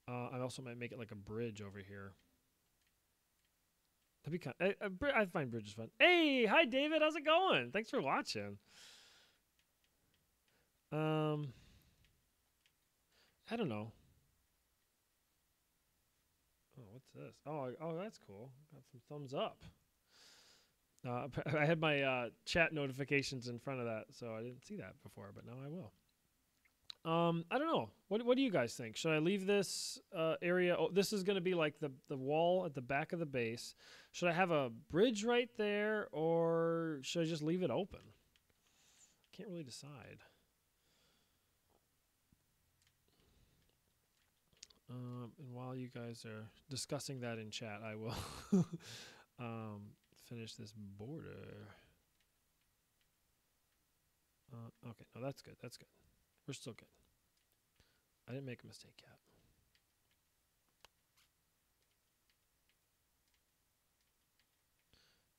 I also might make it like a bridge over here. That'd be kind of, I find bridges fun. Hey, hi David, how's it going? Thanks for watching. I don't know. Oh, what's this? Oh, that's cool. Got some thumbs up. I had my chat notifications in front of that, so I didn't see that before, but now I will. I don't know. What do you guys think? Should I leave this area? Oh, this is going to be like the wall at the back of the base. Should I have a bridge right there, or should I just leave it open? Can't really decide. And while you guys are discussing that in chat, I will finish this border. Okay, no, that's good. That's good. We're still good. I didn't make a mistake yet.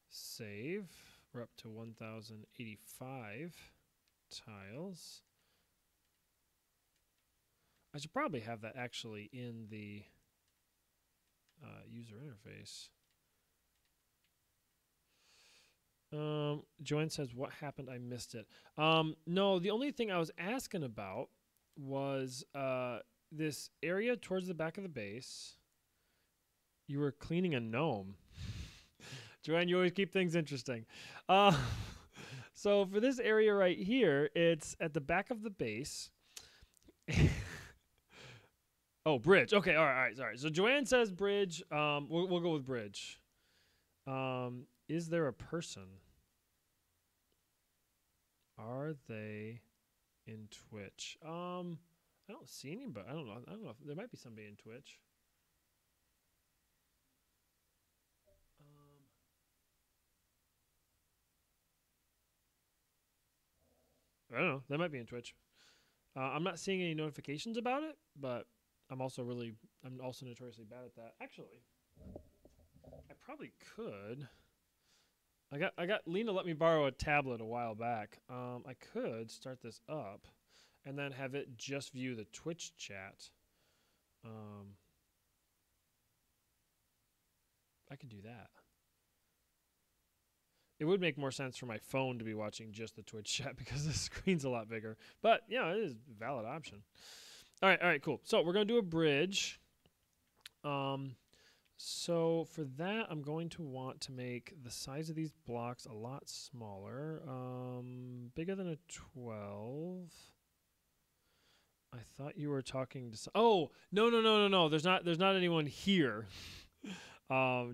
Save. We're up to 1,085 tiles. I should probably have that actually in the user interface. Joanne says, what happened? I missed it. No, the only thing I was asking about was this area towards the back of the base. You were cleaning a gnome. Joanne, you always keep things interesting. So for this area right here, it's at the back of the base. Oh, bridge. Okay, all right, all right. So Joanne says bridge. We'll go with bridge. Is there a person? Are they in Twitch? I don't see anybody. I don't know. If there might be somebody in Twitch. I don't know. They might be in Twitch. I'm not seeing any notifications about it, but I'm also notoriously bad at that. Actually, I probably could. I got Lena let me borrow a tablet a while back. I could start this up, and then have it just view the Twitch chat. I could do that. It would make more sense for my phone to be watching just the Twitch chat because the screen's a lot bigger. But, yeah, it is a valid option. All right, cool. So we're going to do a bridge. So for that, I'm going to want to make the size of these blocks a lot smaller. Bigger than a 12. I thought you were talking to... Oh, no. There's not anyone here.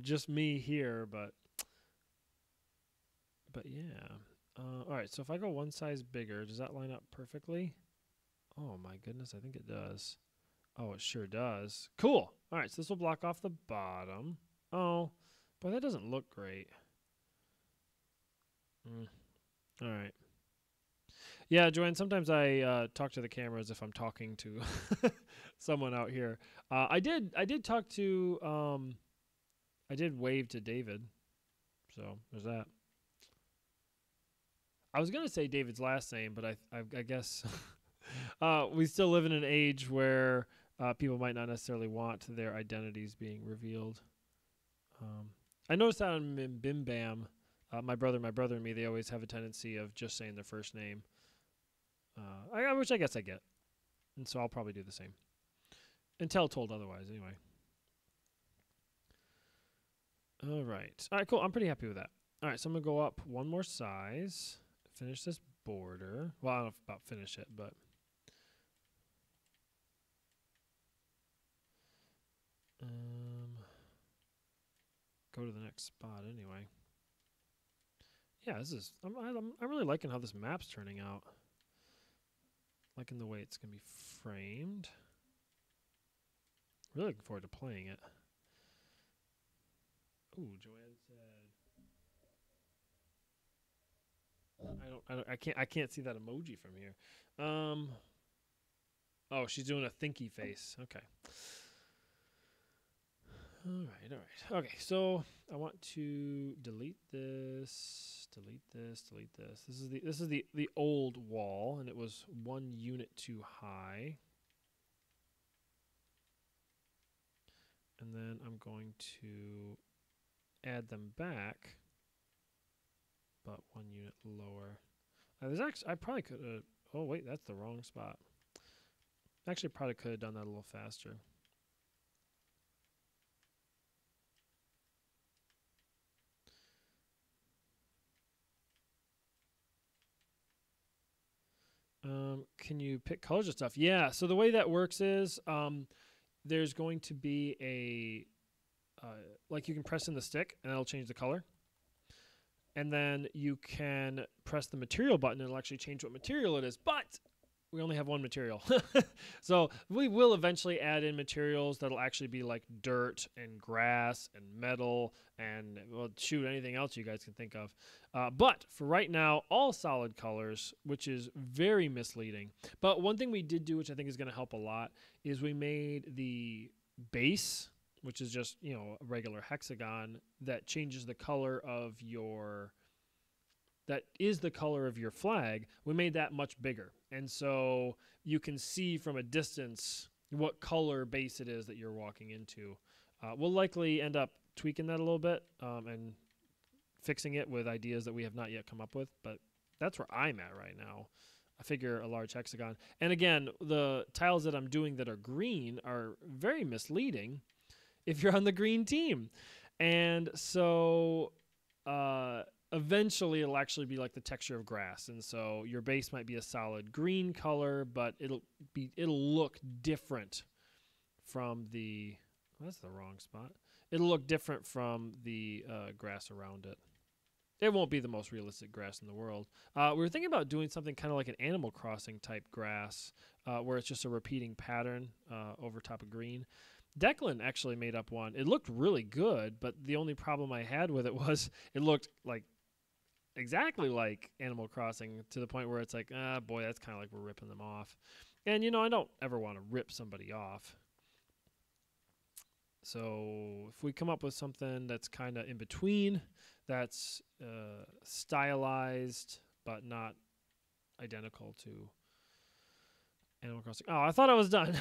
Just me here, but yeah. All right, so if I go one size bigger, does that line up perfectly? Oh my goodness, I think it does. Oh, it sure does. Cool. All right, so this will block off the bottom. Oh, boy, that doesn't look great. All right. Yeah, Joanne, sometimes I talk to the camera as if I'm talking to someone out here. I did talk to... I did wave to David, so there's that. I was going to say David's last name, but I guess we still live in an age where people might not necessarily want their identities being revealed. I noticed that on Bim Bam, my brother and me, they always have a tendency of just saying their first name, which I guess I get. And so I'll probably do the same. Until told otherwise, anyway. All right, cool. I'm pretty happy with that. All right, so I'm going to go up one more size. Finish this border. Well, I don't know about finish it, but go to the next spot anyway. Yeah, this is. I'm really liking how this map's turning out. Liking the way it's gonna be framed. Really looking forward to playing it. Ooh, Joanne said. I can't see that emoji from here. Oh, she's doing a thinky face. Okay. All right. Okay, so I want to delete this. This is the old wall, and it was 1 unit too high. And then I'm going to add them back, but 1 unit lower. There's actually, I probably could have, oh wait, that's the wrong spot. Actually, probably could have done that a little faster. Can you pick colors and stuff? Yeah, so the way that works is there's going to be a, like you can press in the stick and it'll change the color. And then you can press the material button and it'll actually change what material it is. But we only have one material. So we will eventually add in materials that'll actually be like dirt and grass and metal and, well, shoot, anything else you guys can think of. But for right now, all solid colors, which is very misleading. But one thing we did do, which I think is going to help a lot, is we made the base, which is just, you know, a regular hexagon that changes the color of your... that is the color of your flag. We made that much bigger. And so you can see from a distance what color base it is that you're walking into. We'll likely end up tweaking that a little bit and fixing it with ideas that we have not yet come up with. But that's where I'm at right now. I figure a large hexagon. And again, the tiles that I'm doing that are green are very misleading if you're on the green team. And so... eventually it'll actually be like the texture of grass, and so your base might be a solid green color, but it'll look different from the... That's the wrong spot. It'll look different from the grass around it. It won't be the most realistic grass in the world. We were thinking about doing something kind of like an Animal Crossing type grass, where it's just a repeating pattern over top of green. Declan actually made up one. It looked really good, but the only problem I had with it was it looked like exactly like Animal Crossing, to the point where it's like, boy, that's kind of like we're ripping them off. And, I don't ever want to rip somebody off. So if we come up with something that's kind of in between, that's stylized but not identical to Animal Crossing. Oh, I thought I was done.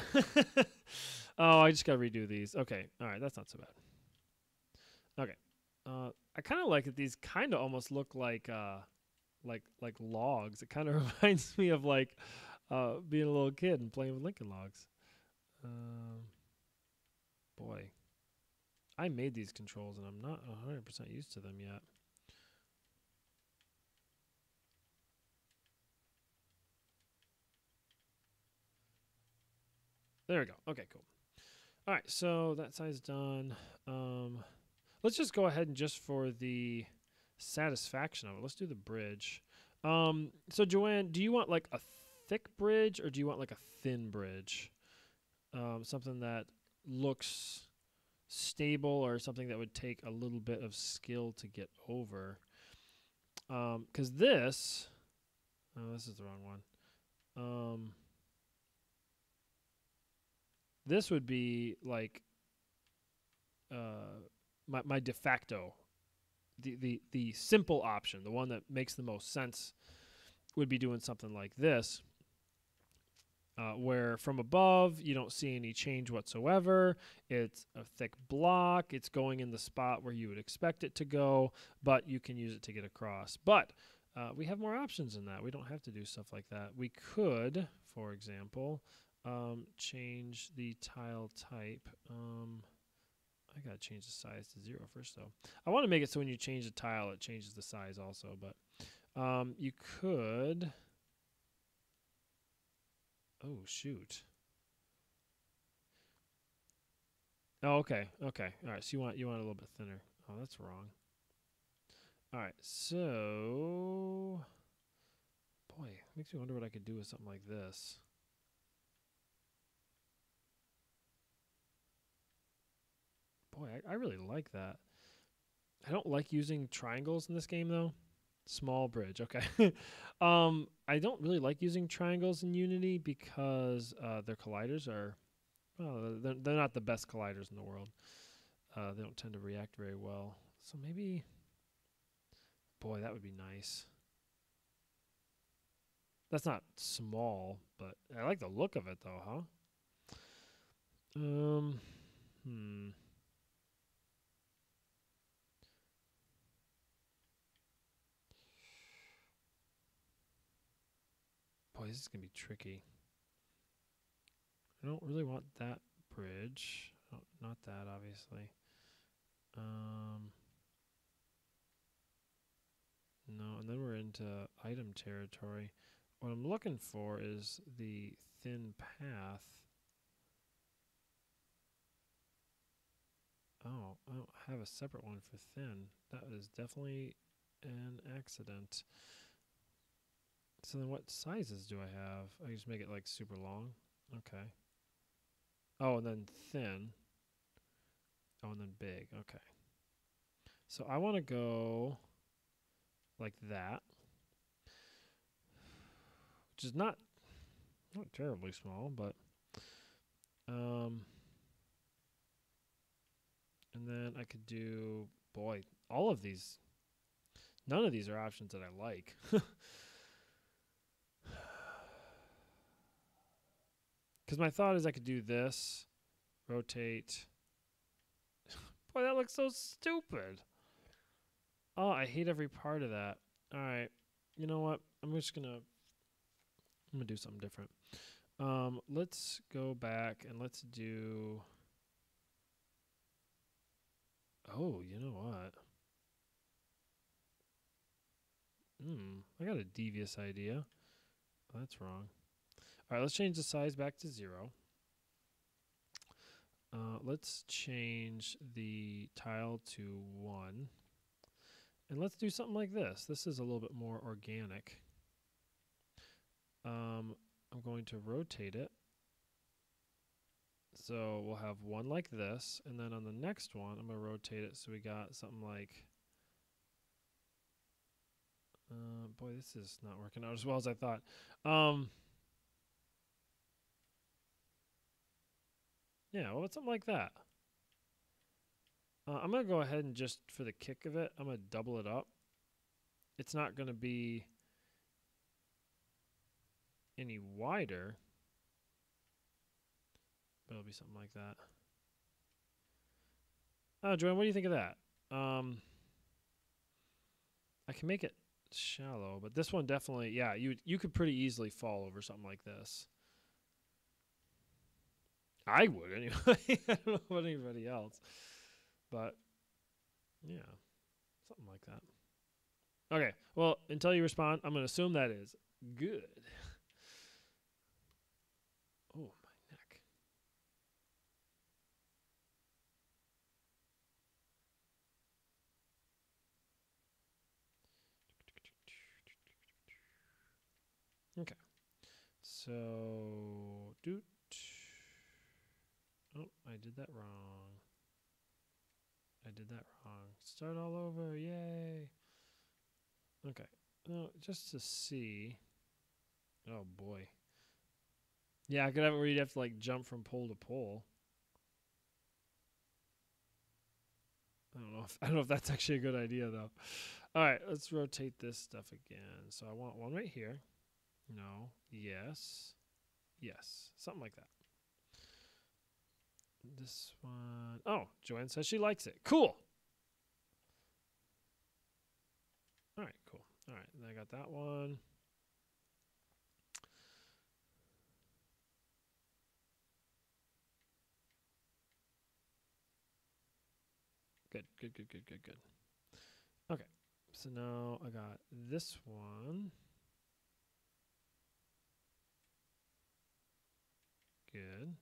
Oh, I just got to redo these. Okay. All right. That's not so bad. Okay. I kind of like that these kind of almost look like logs. It kind of reminds me of like being a little kid and playing with Lincoln Logs. Boy, I made these controls and I'm not 100% used to them yet. There we go. Okay, cool. All right, so that side's done. Let's just go ahead and just for the satisfaction of it, let's do the bridge. So Joanne, do you want like a thick bridge or do you want like a thin bridge? Something that looks stable or something that would take a little bit of skill to get over. Because this is the wrong one. This would be like my de facto, the simple option, the one that makes the most sense would be doing something like this. Where from above you don't see any change whatsoever. It's a thick block. It's going in the spot where you would expect it to go, but you can use it to get across. But we have more options than that. We don't have to do stuff like that. We could, for example, change the tile type. I got to change the size to 0 first, though. I want to make it so when you change the tile, it changes the size also. But you could... Oh, shoot. Oh, okay. Okay. All right. So you want a little bit thinner. Oh, that's wrong. All right. So, boy, makes me wonder what I could do with something like this. Boy, I really like that. I don't like using triangles in this game, though. Small bridge. Okay. I don't really like using triangles in Unity because their colliders are... Well, they're not the best colliders in the world. They don't tend to react very well. So maybe... Boy, that would be nice. That's not small, but I like the look of it, though, huh? Boy, this is going to be tricky. I don't really want that bridge. Oh, not that, obviously. No, and then we're into item territory. What I'm looking for is the thin path. Oh, I don't have a separate one for thin. That is definitely an accident. So then what sizes do I have? I just make it like super long. Okay. Oh, and then thin. Oh, and then big. Okay. So I want to go like that, which is not terribly small, but and then I could do, boy, all of these. None of these are options that I like. Because my thought is I could do this, rotate. Boy, that looks so stupid. Oh, I hate every part of that. All right. You know what? I'm gonna do something different. Let's go back and let's do... Oh, you know what? I got a devious idea. Oh, that's wrong. All right, let's change the size back to 0. Let's change the tile to 1. And let's do something like this. This is a little bit more organic. I'm going to rotate it. So we'll have one like this, and then on the next one, I'm going to rotate it so we got something like, boy, this is not working out as well as I thought. Yeah, well, it's something like that. I'm going to go ahead and just, for the kick of it, I'm going to double it up. It's not going to be any wider, but it'll be something like that. Oh, Joanne, what do you think of that? I can make it shallow, but this one definitely, yeah, you could pretty easily fall over something like this. I would anyway. I don't know about anybody else, but yeah, something like that. Okay, well, until you respond, I'm going to assume that is good. Oh, my neck. Okay, so, doot. Oh, I did that wrong. I did that wrong. Start all over, yay. Okay, just to see. Oh, boy. Yeah, I could have it where you'd have to, like, jump from pole to pole. I don't know if that's actually a good idea, though. All right, let's rotate this stuff again. So I want one right here. No. Yes. Yes. Something like that. This one. Oh, Joanne says she likes it. Cool. All right, cool. All right, then I got that one. Good, good, good, good, good, good. Okay, so now I got this one. Good.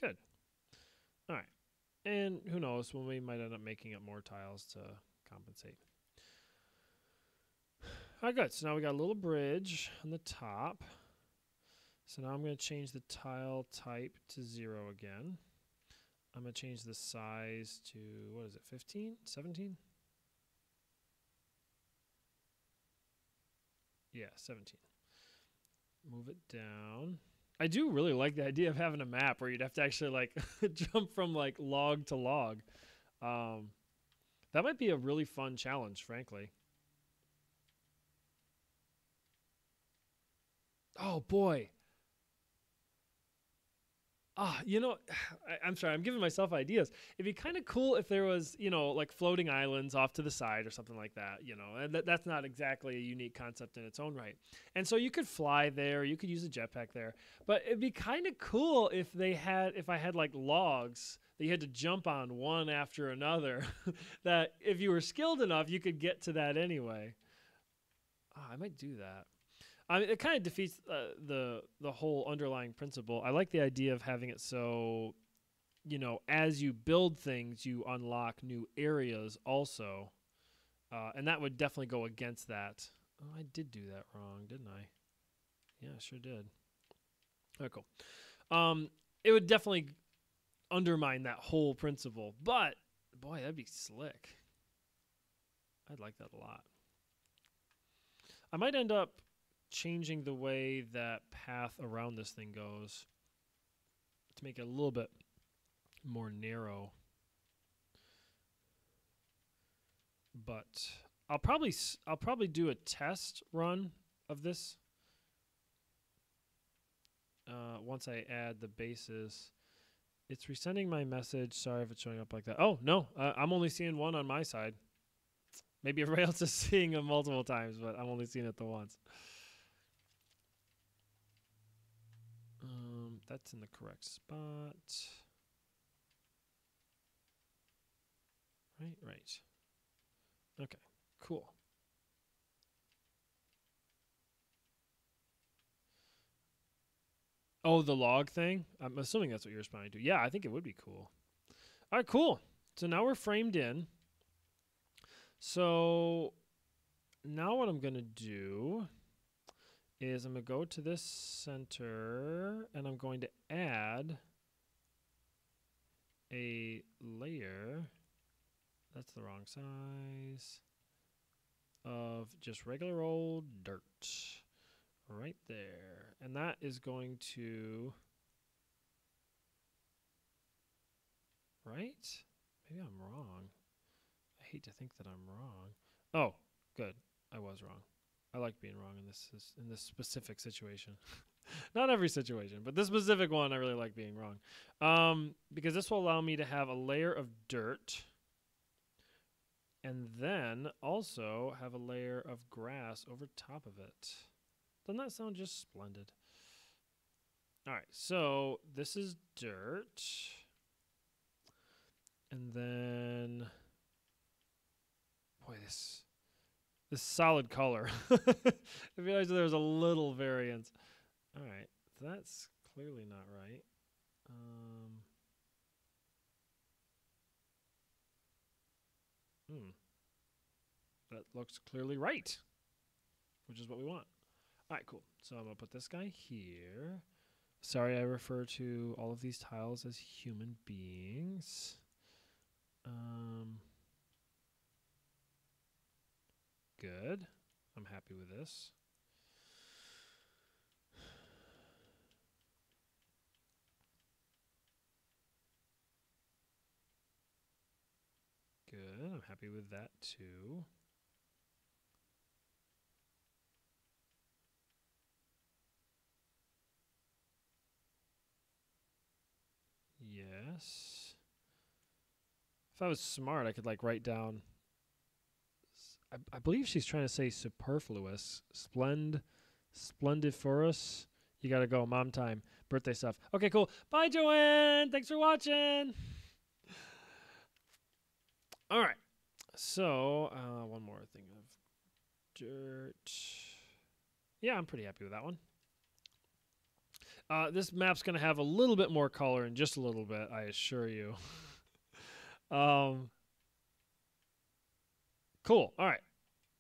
Good. All right. And who knows, when we might end up making up more tiles to compensate. All right, good. So now we got a little bridge on the top. So now I'm going to change the tile type to 0 again. I'm going to change the size to, what is it, 15? 17? Yeah, 17. Move it down. I do really like the idea of having a map where you'd have to actually like jump from like log to log. That might be a really fun challenge, frankly. Oh boy. You know, I'm sorry, I'm giving myself ideas. It'd be kind of cool if there was, you know, like floating islands off to the side or something like that, you know, and that's not exactly a unique concept in its own right. And so you could fly there, you could use a jetpack there, but it'd be kind of cool if I had like logs that you had to jump on one after another, that if you were skilled enough, you could get to that anyway. I might do that. I mean, it kind of defeats the whole underlying principle. I like the idea of having it so, you know, as you build things, you unlock new areas also, and that would definitely go against that. Oh, I did do that wrong, didn't I? Yeah, I sure did. All right, cool. It would definitely undermine that whole principle, but boy, that'd be slick. I'd like that a lot. I might end up changing the way that path around this thing goes to make it a little bit more narrow. But I'll probably do a test run of this once I add the bases. It's resending my message. Sorry if it's showing up like that. Oh, no, I'm only seeing one on my side. Maybe everybody else is seeing it multiple times, but I'm only seeing it the once. That's in the correct spot. Right. Okay, cool. Oh, the log thing? I'm assuming that's what you're responding to. Yeah, I think it would be cool. All right, cool. So now we're framed in. So now what I'm going to do is I'm going to go to this center and I'm going to add a layer. That's the wrong size. Of just regular old dirt. Right there. And that is going to... Right? Maybe I'm wrong. I hate to think that I'm wrong. Oh, good. I was wrong. I like being wrong in this specific situation. Not every situation, but this specific one I really like being wrong. Because this will allow me to have a layer of dirt and then also have a layer of grass over top of it. Doesn't that sound just splendid? All right, so this is dirt. And then, boy, this solid color. I realized there was a little variance. All right, that's clearly not right. That looks clearly right, which is what we want. All right, cool. So I'm going to put this guy here. Sorry, I refer to all of these tiles as human beings. Good. I'm happy with this. Good. I'm happy with that too. Yes. If I was smart, I could like write down. I believe she's trying to say superfluous. Splendiferous. You gotta go. Mom time. Birthday stuff. Okay, cool. Bye, Joanne. Thanks for watching. All right. So, one more thing of dirt. Yeah, I'm pretty happy with that one. This map's going to have a little bit more color in just a little bit, I assure you. Cool. All right.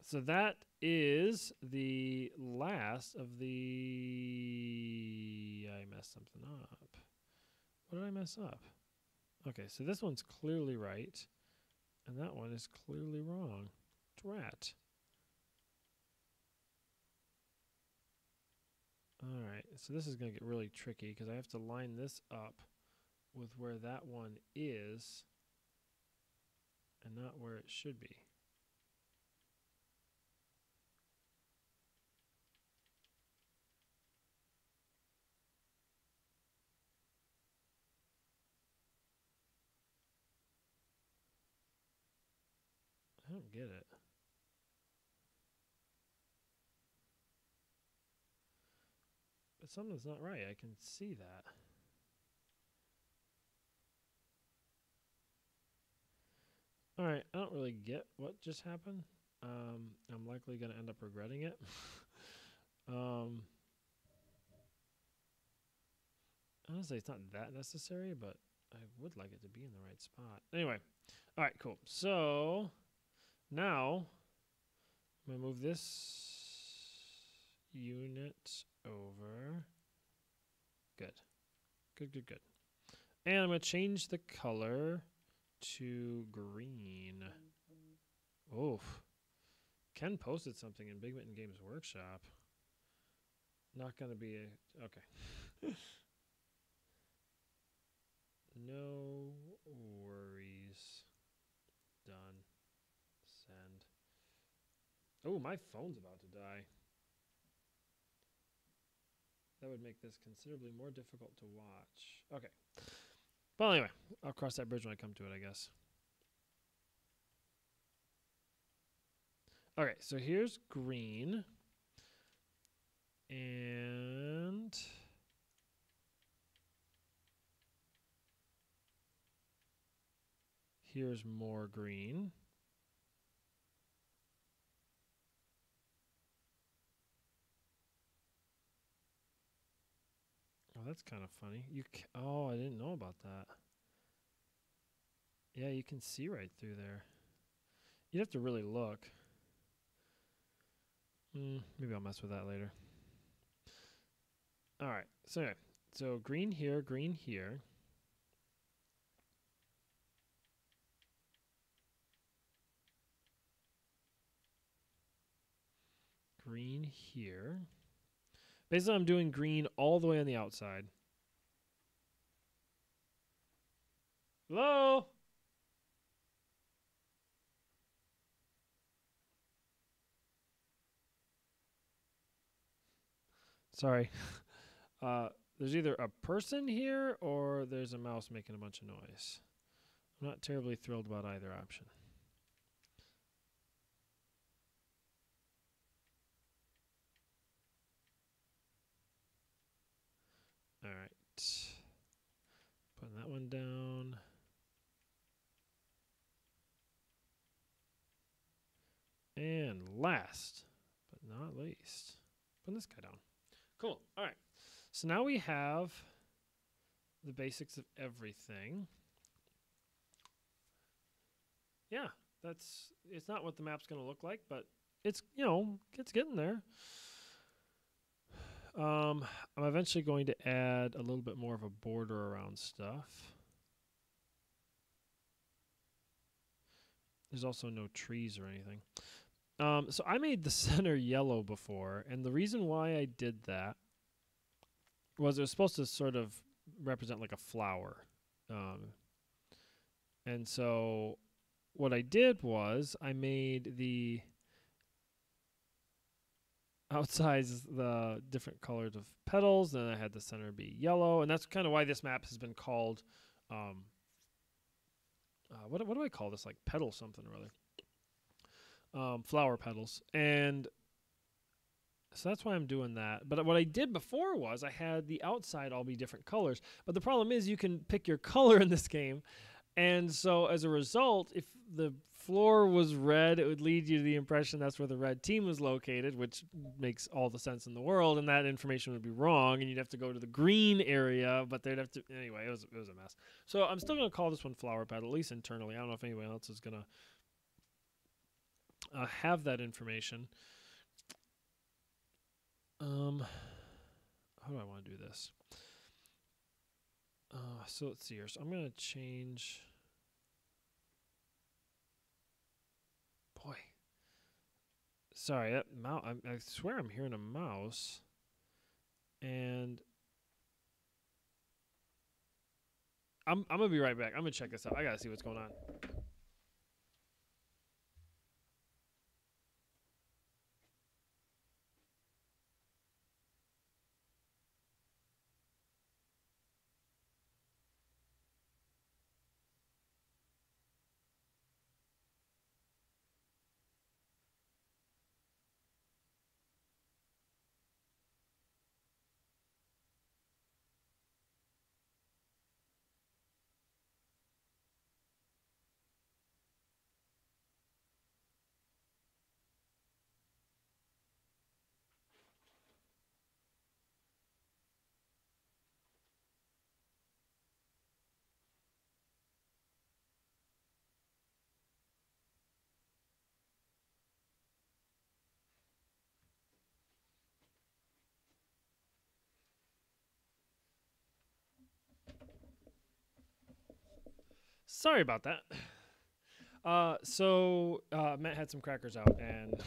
So that is the last of the... I messed something up. What did I mess up? Okay, so this one's clearly right, and that one is clearly wrong. Drat. All right, so this is going to get really tricky because I have to line this up with where that one is and not where it should be. I don't get it. But something's not right. I can see that. All right, I don't really get what just happened. I'm likely going to end up regretting it. Honestly, it's not that necessary, but I would like it to be in the right spot. Anyway, all right, cool. So now I'm going to move this unit over. Good. Good, good, good. And I'm going to change the color to green. Oof. Ken posted something in Big Mitten Games Workshop. Not going to be a... Okay. No worries. Done. Send. Oh, my phone's about to die. That would make this considerably more difficult to watch. Okay. Well, anyway, I'll cross that bridge when I come to it, I guess. Okay, so here's green. And here's more green. Oh, that's kind of funny. Oh, I didn't know about that. Yeah, you can see right through there. You'd have to really look. Maybe I'll mess with that later. All right. So anyway, so green here, green here. Green here. Basically, I'm doing green all the way on the outside. Hello? Sorry. There's either a person here or there's a mouse making a bunch of noise. I'm not terribly thrilled about either option. All right. Putting that one down. And last, but not least, putting this guy down. Cool. All right. So now we have the basics of everything. Yeah, it's not what the map's going to look like, but it's, it's getting there. I'm eventually going to add a little bit more of a border around stuff. There's also no trees or anything. So I made the center yellow before, and the reason why I did that was it was supposed to sort of represent like a flower. And so what I did was I made the outsides the different colors of petals, and I had the center be yellow, and that's kind of why this map has been called what do I call this, like petal something or other, flower petals. And so that's why I'm doing that. But what I did before was I had the outside all be different colors, but the problem is you can pick your color in this game. And so as a result, if the floor was red, it would lead you to the impression that's where the red team was located, which makes all the sense in the world, and that information would be wrong, and you'd have to go to the green area, but they'd have to... Anyway, it was a mess. So I'm still going to call this one flower petal, at least internally. I don't know if anyone else is going to have that information. How do I want to do this? So let's see here. So I'm going to change... Boy. Sorry, that mouse. I swear I'm hearing a mouse. And I'm going to be right back. I'm going to check this out. I got to see what's going on. Sorry about that. So Matt had some crackers out, and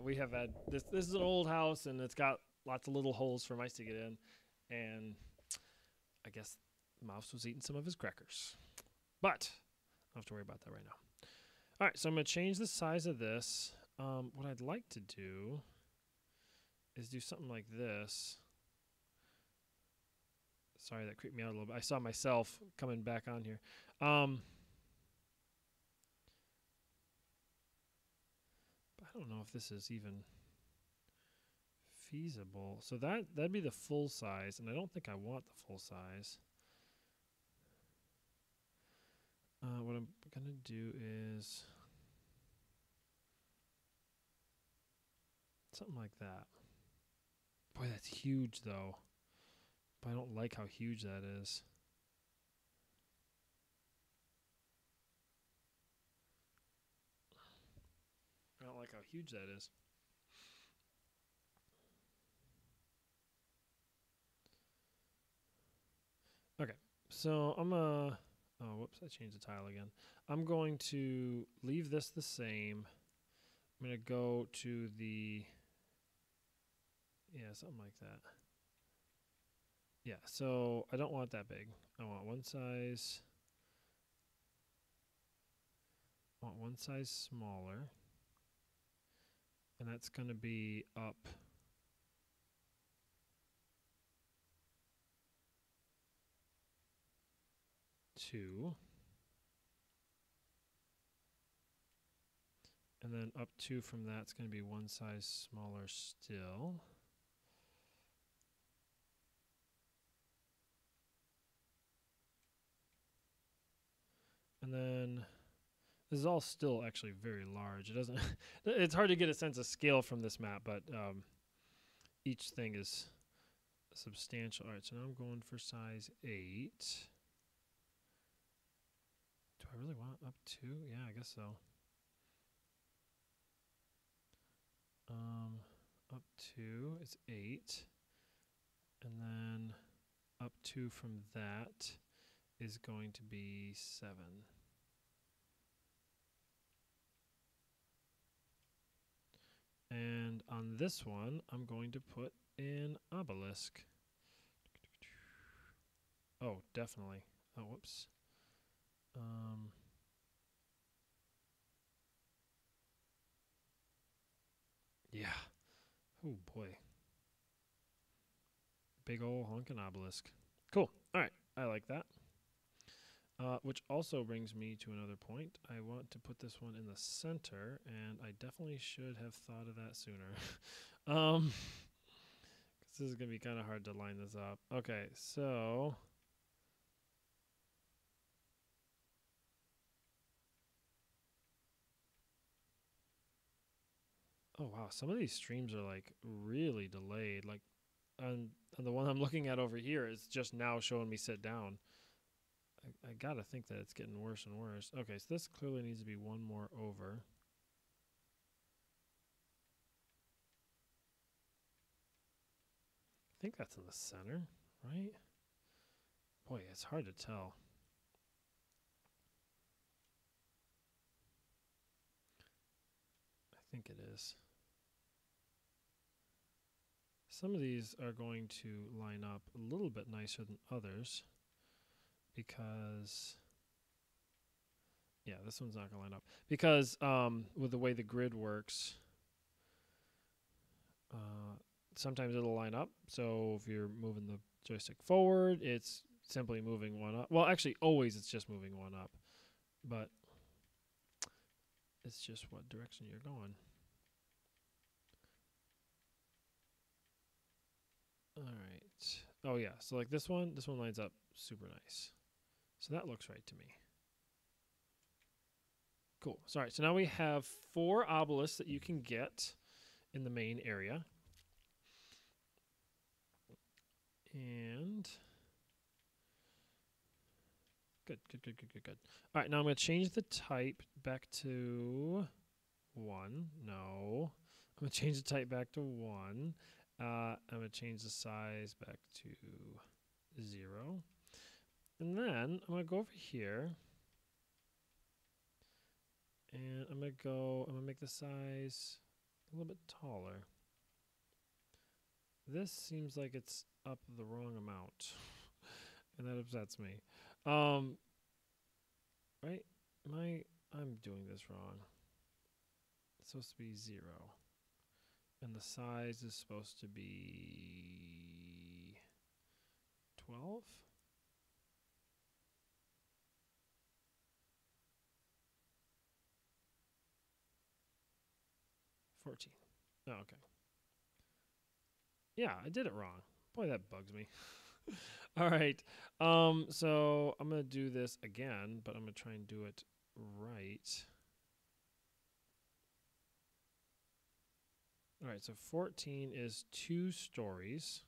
we have had this. This is an old house, and it's got lots of little holes for mice to get in, and I guess the mouse was eating some of his crackers. But I don't have to worry about that right now. All right, so I'm going to change the size of this. What I'd like to do is do something like this. Sorry, that creeped me out a little bit. I saw myself coming back on here. But I don't know if this is even feasible. So that'd be the full size, and I don't think I want the full size. What I'm going to do is something like that. Boy, that's huge, though. But I don't like how huge that is. I don't like how huge that is. Okay, so I'm oh, whoops, I changed the tile again. I'm going to leave this the same. I'm going to go to the, yeah, something like that. Yeah, so I don't want that big. I want one size smaller. And that's going to be up 2. And then up 2 from that's going to be one size smaller still. And then this is all still actually very large. It doesn't it's hard to get a sense of scale from this map, but each thing is substantial. All right, so now I'm going for size 8. Do I really want up 2? Yeah, I guess so. Up 2 is 8. And then up 2 from that is going to be 7. And on this one, I'm going to put an obelisk. Oh, definitely. Oh, whoops. Yeah. Oh, boy. Big ol' honkin' obelisk. Cool. All right. I like that. Which also brings me to another point. I want to put this one in the center, and I definitely should have thought of that sooner. 'Cause this is going to be kind of hard to line this up. Okay, so... Oh, wow. Some of these streams are, like, really delayed. Like, on the one I'm looking at over here, it's just now showing me sit down. I gotta think that it's getting worse and worse. Okay, so this clearly needs to be one more over. I think that's in the center, right? Boy, it's hard to tell. I think it is. Some of these are going to line up a little bit nicer than others because... Yeah, this one's not going to line up. Because with the way the grid works, sometimes it'll line up. So if you're moving the joystick forward, it's simply moving one up. Well, actually, always it's just moving one up. But it's just what direction you're going. All right. Oh, yeah. So like this one lines up super nice. So that looks right to me. Cool. Sorry. So now we have 4 obelisks that you can get in the main area. And good. All right. Now I'm going to change the type back to 1. No. I'm going to change the type back to 1. I'm going to change the size back to 0. And then I'm going to go over here. And I'm going to make the size a little bit taller. This seems like it's up the wrong amount. And that upsets me. Right? I'm doing this wrong. It's supposed to be 0. And the size is supposed to be 12? 14. Oh, okay. Yeah, I did it wrong. Boy, that bugs me. All right. So I'm going to do this again, but I'm going to try and do it right. All right, so 14 is 2 stories.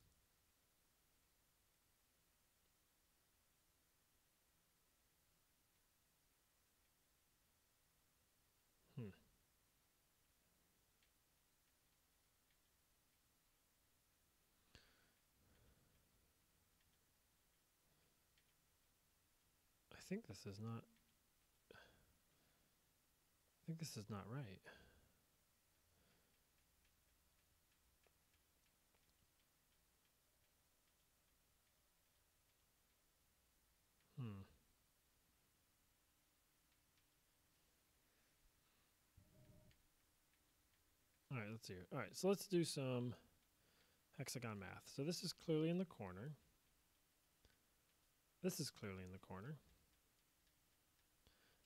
think this is not. I think this is not right. All right, let's see here. All right, so let's do some hexagon math. So this is clearly in the corner. This is clearly in the corner.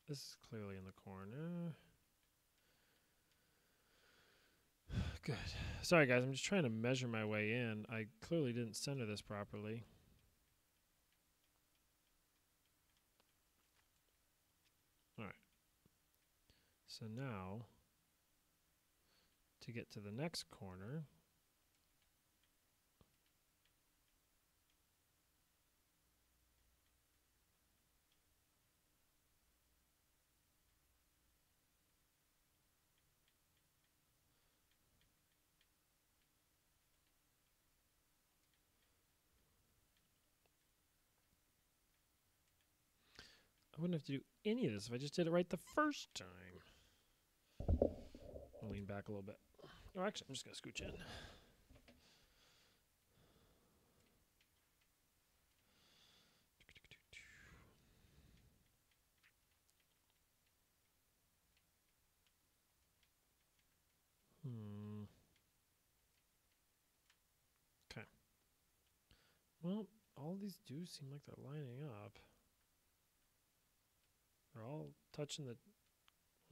This is clearly in the corner. Good. Sorry, guys. I'm just trying to measure my way in. I clearly didn't center this properly. All right. So now, to get to the next corner, I wouldn't have to do any of this if I just did it right the first time. I'll lean back a little bit. Oh, actually, I'm just going to scooch in. Okay. Well, all these do seem like they're lining up. They're all touching the...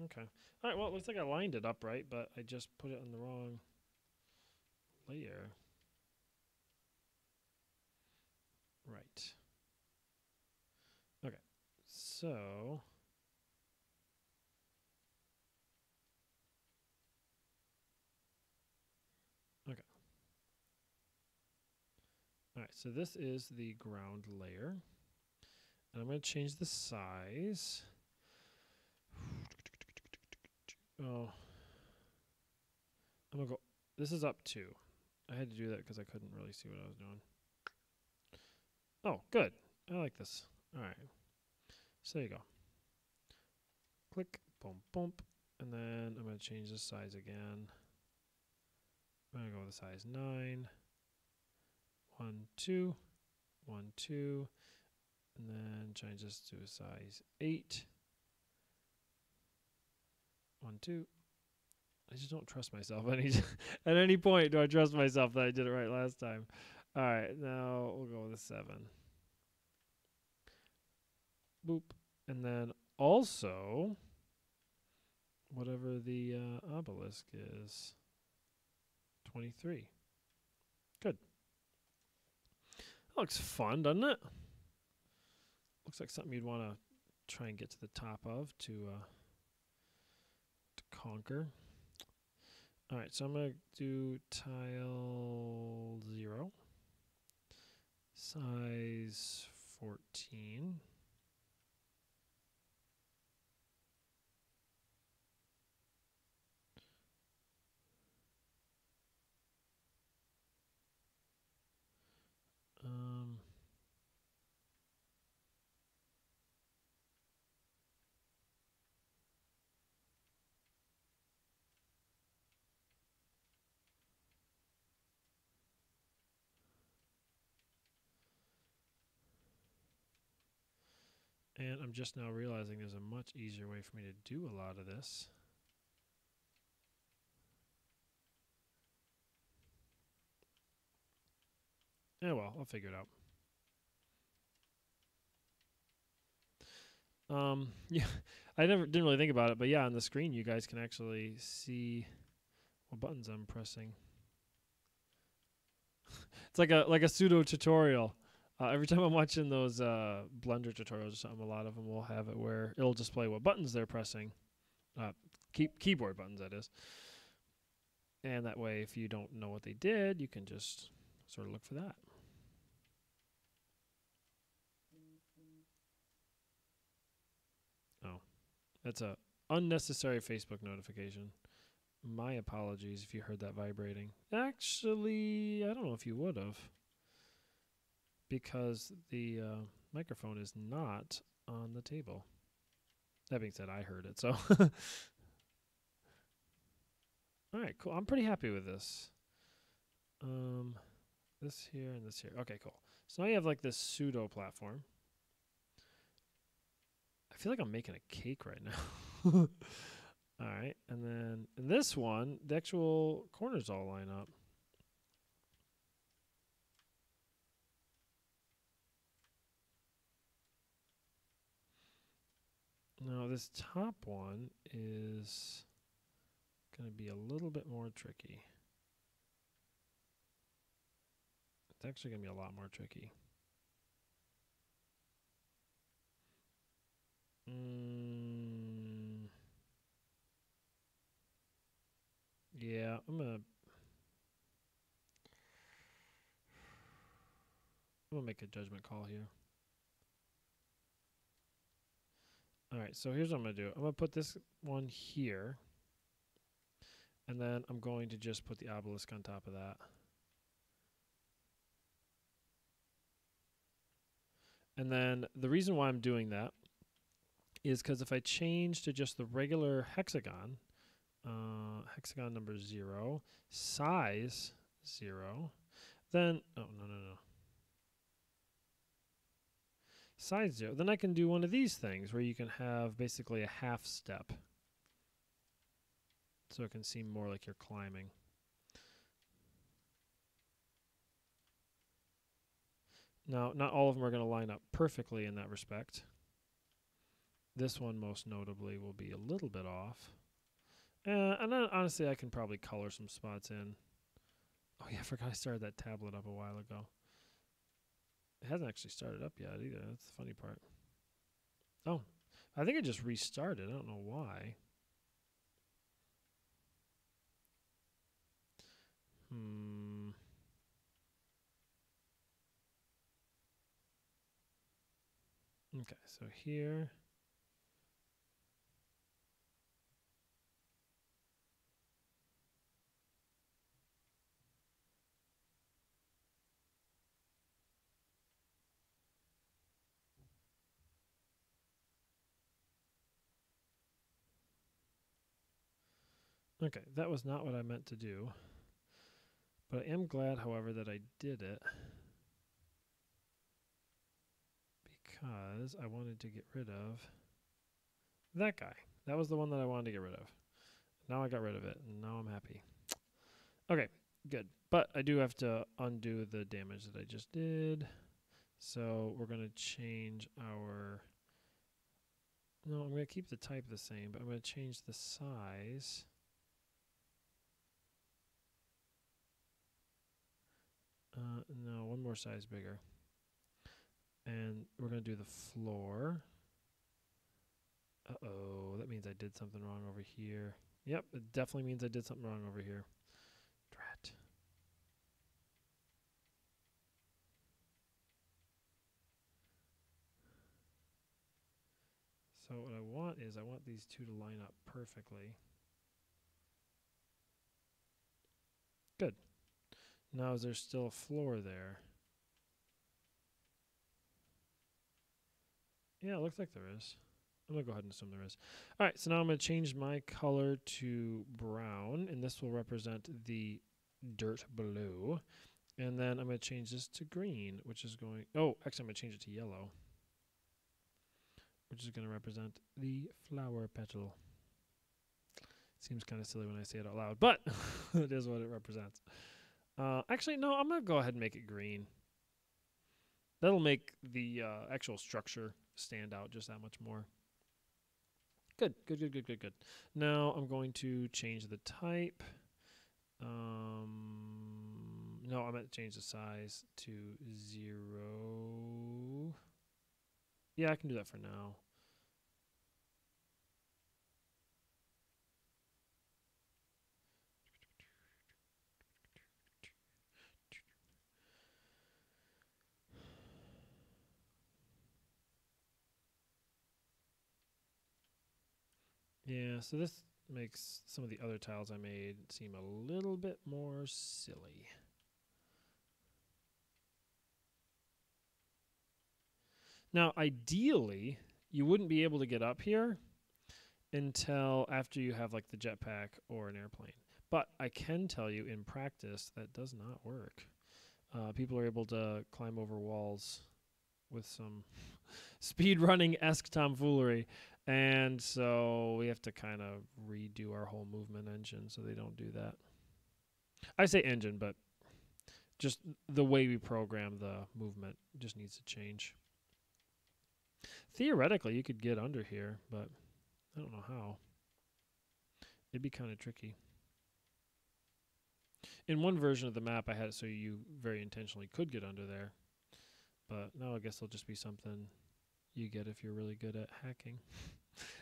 Okay. All right, well, it looks like I lined it up right, but I just put it on the wrong layer. Right. Okay. So... Okay. All right, so this is the ground layer. And I'm going to change the size. Oh. I'm going to go... This is up 2. I had to do that because I couldn't really see what I was doing. Oh, good. I like this. All right. So there you go. Click, boom, bump. And then I'm going to change the size again. I'm going to go with a size 9. 1, 2. 1, 2. And then change this to a size 8. 1, 2. I just don't trust myself. At any point do I trust myself that I did it right last time. All right, now we'll go with a 7. Boop. And then also, whatever the obelisk is, 23. Good. That looks fun, doesn't it? Looks like something you'd want to try and get to the top of to conquer. All right, so I'm going to do tile 0, size 14. And I'm just now realizing there's a much easier way for me to do a lot of this. Yeah, well, I'll figure it out. Yeah, I didn't really think about it, but yeah, on the screen you guys can actually see what buttons I'm pressing. It's like a pseudo tutorial. Every time I'm watching those Blender tutorials or something, a lot of them will have it where it'll display what buttons they're pressing. Keyboard buttons, that is. And that way, if you don't know what they did, you can just sort of look for that. Oh, that's a unnecessary Facebook notification. My apologies if you heard that vibrating. Actually, I don't know if you would have, because the microphone is not on the table. That being said, I heard it, so. All right, cool. I'm pretty happy with this. This here and this here. Okay, cool. So now you have like this pseudo platform. I feel like I'm making a cake right now. All right, and then in this one, the actual corners all line up. Now this top one is going to be a little bit more tricky. It's actually going to be a lot more tricky. Yeah, I'm gonna make a judgment call here. All right, so here's what I'm gonna do. I'm gonna put this one here, and then I'm going to just put the obelisk on top of that. And then the reason why I'm doing that is because if I change to just the regular hexagon, hexagon number 0, size 0, then, oh, no. Size 0, then I can do one of these things where you can have basically a half step. So it can seem more like you're climbing. Now, not all of them are going to line up perfectly in that respect. This one, most notably, will be a little bit off. And then, honestly, I can probably color some spots in. Oh, yeah, I forgot I started that tablet up a while ago. It hasn't actually started up yet either. That's the funny part. Oh, I think it just restarted. I don't know why. Okay, so here. Okay, that was not what I meant to do. But I am glad, however, that I did it. Because I wanted to get rid of that guy. That was the one that I wanted to get rid of. Now I got rid of it, and now I'm happy. Okay, good. But I do have to undo the damage that I just did. So we're going to change our... No, I'm going to keep the type the same, but I'm going to change the size. No, one more size bigger. And we're going to do the floor. Uh-oh, that means I did something wrong over here. Yep, it definitely means I did something wrong over here. Drat. So what I want is I want these two to line up perfectly. Good. Now is there still a floor there? Yeah, it looks like there is. I'm going to go ahead and assume there is. All right, so now I'm going to change my color to brown, and this will represent the dirt below. And then I'm going to change this to green, which is going... Oh, actually, I'm going to change it to yellow, which is going to represent the flower petal. Seems kind of silly when I say it out loud, but it is what it represents. Actually, no, I'm going to go ahead and make it green. That'll make the actual structure stand out just that much more. Good. Now I'm going to change the type. No, I'm going to change the size to 0. Yeah, I can do that for now. Yeah, so this makes some of the other tiles I made seem a little bit more silly. Now, ideally, you wouldn't be able to get up here until after you have like the jetpack or an airplane. But I can tell you in practice that does not work. People are able to climb over walls with some speed running-esque tomfoolery. And so we have to kind of redo our whole movement engine so they don't do that. I say engine, but just the way we program the movement just needs to change. Theoretically, you could get under here, but I don't know how. It'd be kind of tricky. In one version of the map, I had it so you very intentionally could get under there. But now I guess it'll just be something you get if you're really good at hacking.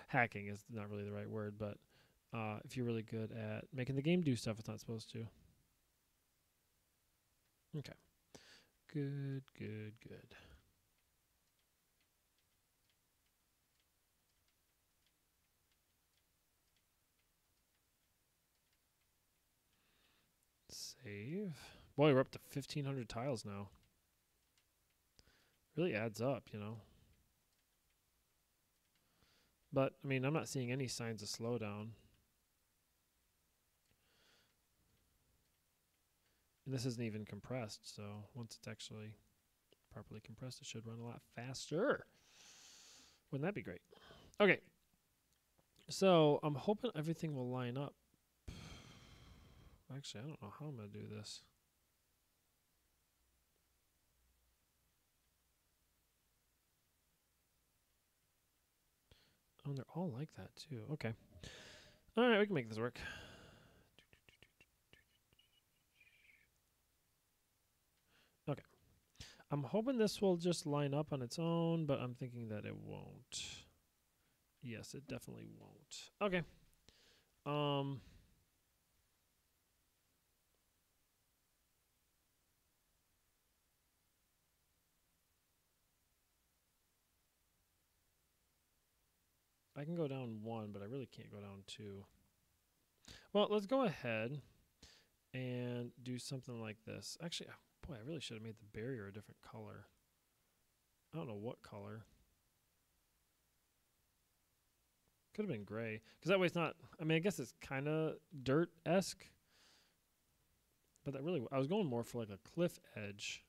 Hacking is not really the right word, but if you're really good at making the game do stuff it's not supposed to. Okay. Good, good, good. Save. Boy, we're up to 1,500 tiles now. Really adds up, you know. But, I mean, I'm not seeing any signs of slowdown. And this isn't even compressed, so once it's actually properly compressed, it should run a lot faster. Wouldn't that be great? Okay. So, I'm hoping everything will line up. Actually, I don't know how I'm going to do this. Oh, they're all like that, too. Okay. All right, we can make this work. Okay. I'm hoping this will just line up on its own, but I'm thinking that it won't. Yes, it definitely won't. Okay. I can go down 1, but I really can't go down 2. Well, let's go ahead and do something like this. Actually, boy, I really should have made the barrier a different color. I don't know what color. Could have been gray. Because that way it's not... I mean, I guess it's kind of dirt-esque. But that really... I was going more for like a cliff edge.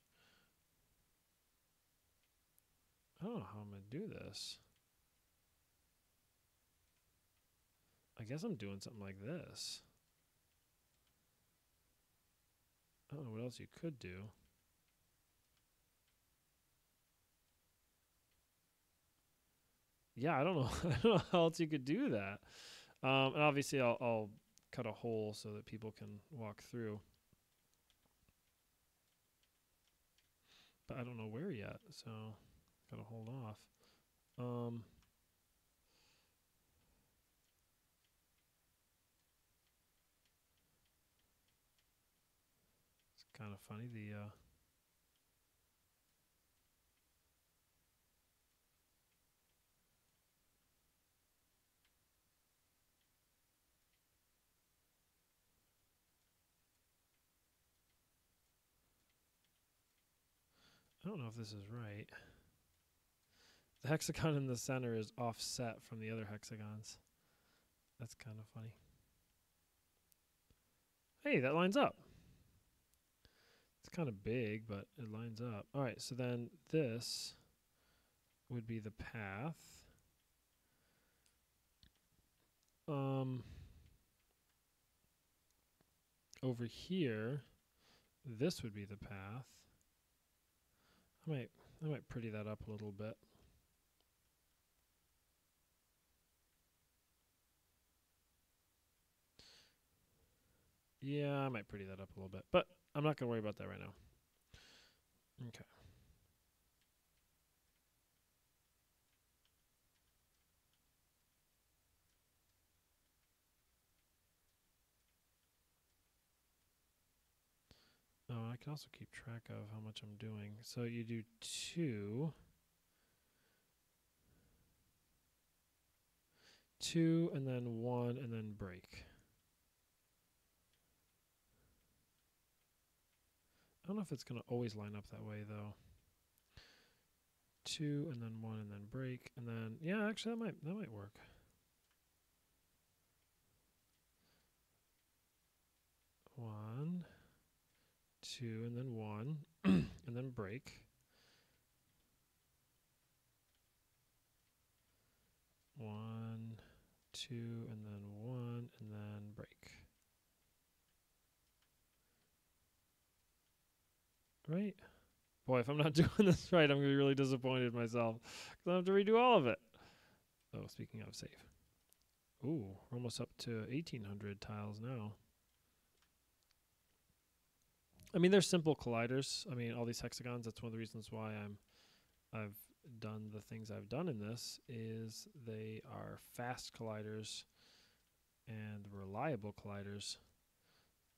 I don't know how I'm going to do this. I guess I'm doing something like this. I don't know what else you could do. Yeah, I don't know. I don't know how else you could do that. And obviously, I'll cut a hole so that people can walk through. But I don't know where yet, so gotta hold off. It's kind of funny. I don't know if this is right. The hexagon in the center is offset from the other hexagons. That's kind of funny. Hey, that lines up. It's kind of big, but it lines up. All right, so then this would be the path. Over here, this would be the path. I might pretty that up a little bit. Yeah, I might pretty that up a little bit, but I'm not going to worry about that right now. Okay. Oh, I can also keep track of how much I'm doing. So you do 2. 2 and then 1 and then break. I don't know if it's going to always line up that way, though. 2 and then 1 and then break and then yeah, actually that might work. One, 2 and then 1 and then break. 1, 2 and then 1 and then break. Right? Boy, if I'm not doing this right, I'm going to be really disappointed in myself because I have to redo all of it. Oh, speaking of save. Ooh, we're almost up to 1,800 tiles now. I mean, they're simple colliders. I mean, all these hexagons, that's one of the reasons why I've done the things I've done in this, is they are fast colliders and reliable colliders.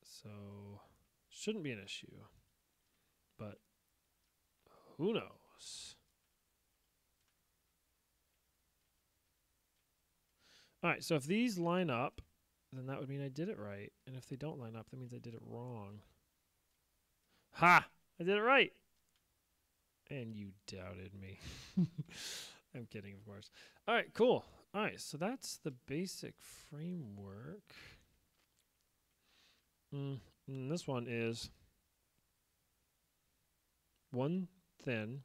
So, shouldn't be an issue. But who knows? All right, so if these line up, then that would mean I did it right. And if they don't line up, that means I did it wrong. Ha! I did it right! And you doubted me. I'm kidding, of course. All right, cool. All right, so that's the basic framework. And this one is one thin.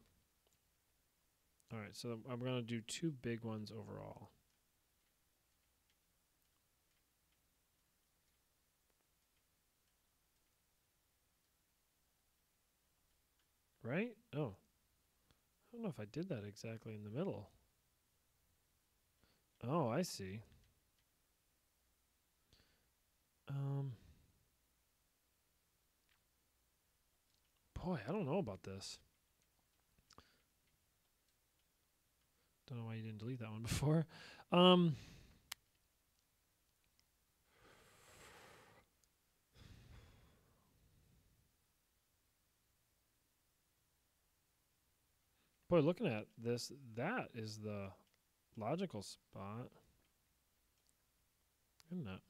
All right, so I'm going to do 2 big ones overall. Right? Oh. I don't know if I did that exactly in the middle. Oh, I see. Boy, I don't know about this. Don't know why you didn't delete that one before. Boy, looking at this, that is the logical spot. Isn't it?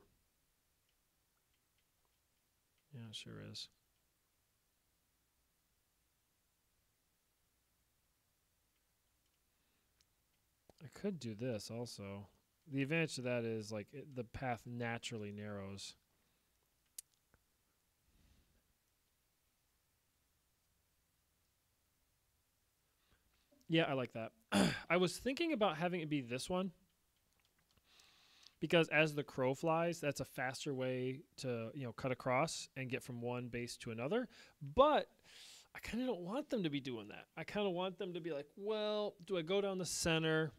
Yeah, it sure is. I could do this also. The advantage to that is like the path naturally narrows. Yeah, I like that. I was thinking about having it be this one because as the crow flies, that's a faster way to, cut across and get from one base to another. But I kind of don't want them to be doing that. I kind of want them to be like, well, do I go down the center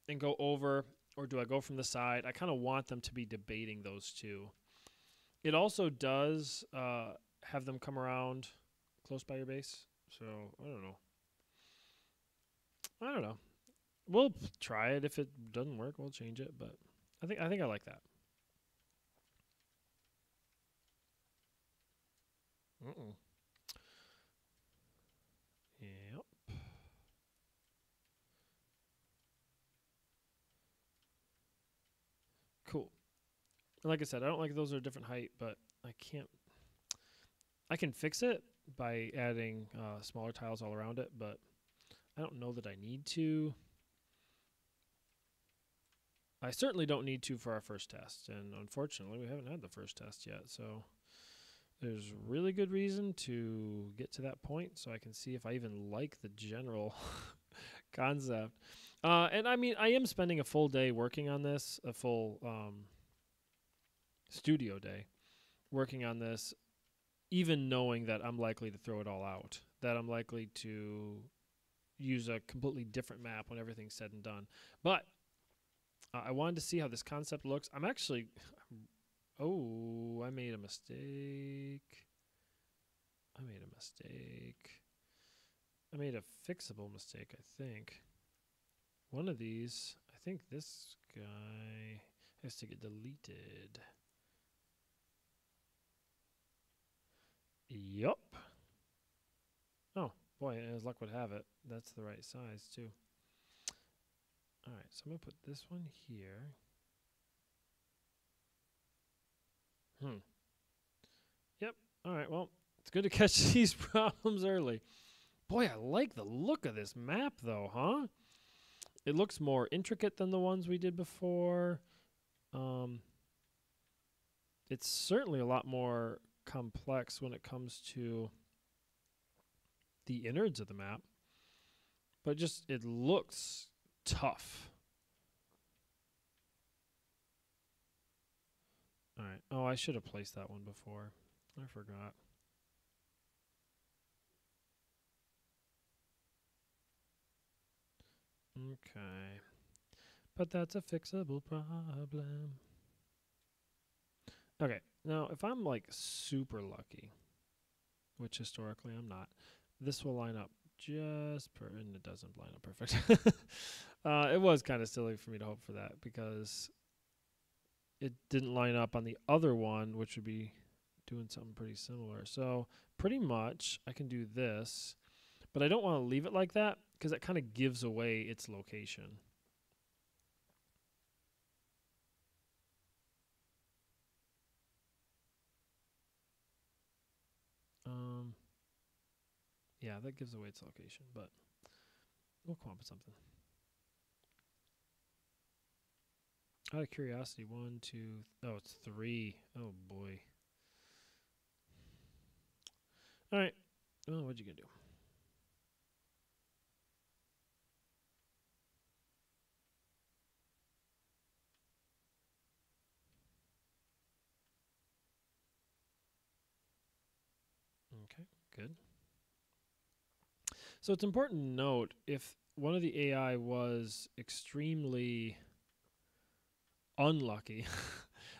and go over, or do I go from the side? I kind of want them to be debating those two. It also does have them come around close by your base. So, I don't know. We'll try it. If it doesn't work, we'll change it. But I think I like that. Yep. Cool. And like I said, I don't like those are a different height, but I can fix it by adding smaller tiles all around it, but I don't know that I need to. I certainly don't need to for our first test, and unfortunately, we haven't had the first test yet, so there's really good reason to get to that point so I can see if I even like the general concept. And I mean, I am spending a full day working on this, a full studio day working on this, even knowing that I'm likely to throw it all out, that I'm likely to use a completely different map when everything's said and done. But I wanted to see how this concept looks. I made a mistake. I made a fixable mistake, I think. One of these, I think this guy has to get deleted. Yup. Oh, boy, as luck would have it, that's the right size, too. All right, so I'm going to put this one here. Yep. All right, well, it's good to catch these problems early. Boy, I like the look of this map, though, huh? It looks more intricate than the ones we did before. It's certainly a lot more complex when it comes to the innards of the map. But just, it looks tough. All right. Oh, I should have placed that one before. I forgot. Okay. But that's a fixable problem. Okay. Now, if I'm like super lucky, which historically I'm not, this will line up and it doesn't line up perfect. It was kind of silly for me to hope for that because it didn't line up on the other one, which would be doing something pretty similar. So pretty much I can do this, but I don't want to leave it like that because that kind of gives away its location. Yeah, that gives away its location, but we'll come up with something. Out of curiosity, 1, 2, oh, it's 3. Oh boy. All right. Oh, what you gonna do? Okay, good. So it's important to note if one of the AI was extremely unlucky,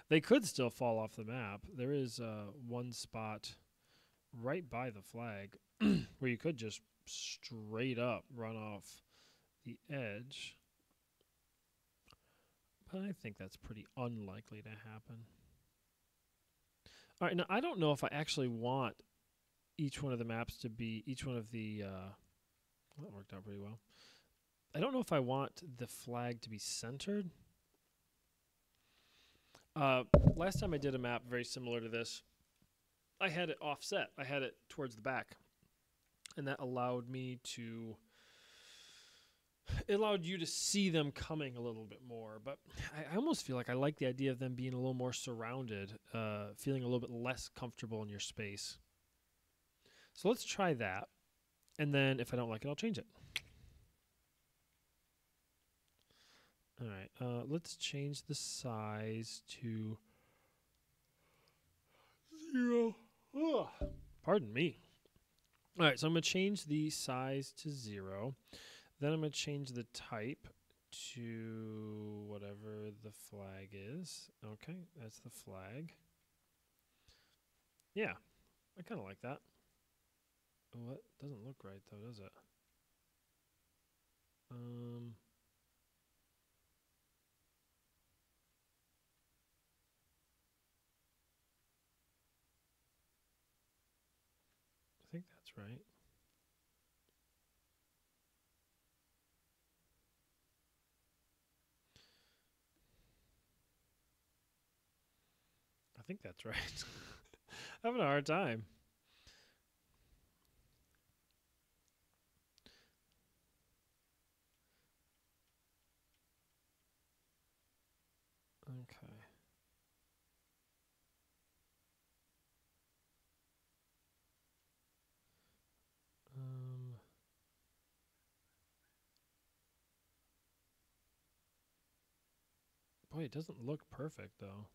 they could still fall off the map. There is one spot right by the flag where you could just straight up run off the edge. But I think that's pretty unlikely to happen. All right, now I don't know if I actually want each one of the maps to be, each one of the, well, that worked out pretty well. I don't know if I want the flag to be centered. Last time I did a map very similar to this, I had it offset. I had it towards the back. And that allowed me to, it allowed you to see them coming a little bit more. But I almost feel like I like the idea of them being a little more surrounded, feeling a little bit less comfortable in your space. So let's try that. And then if I don't like it, I'll change it. All right, let's change the size to 0. Ugh. Pardon me. All right, so I'm going to change the size to 0. Then I'm going to change the type to whatever the flag is. Okay, that's the flag. Yeah, I kind of like that. Oh, that doesn't look right, though, does it? I think that's right. I think that's right. Having a hard time. Okay. Boy, it doesn't look perfect, though.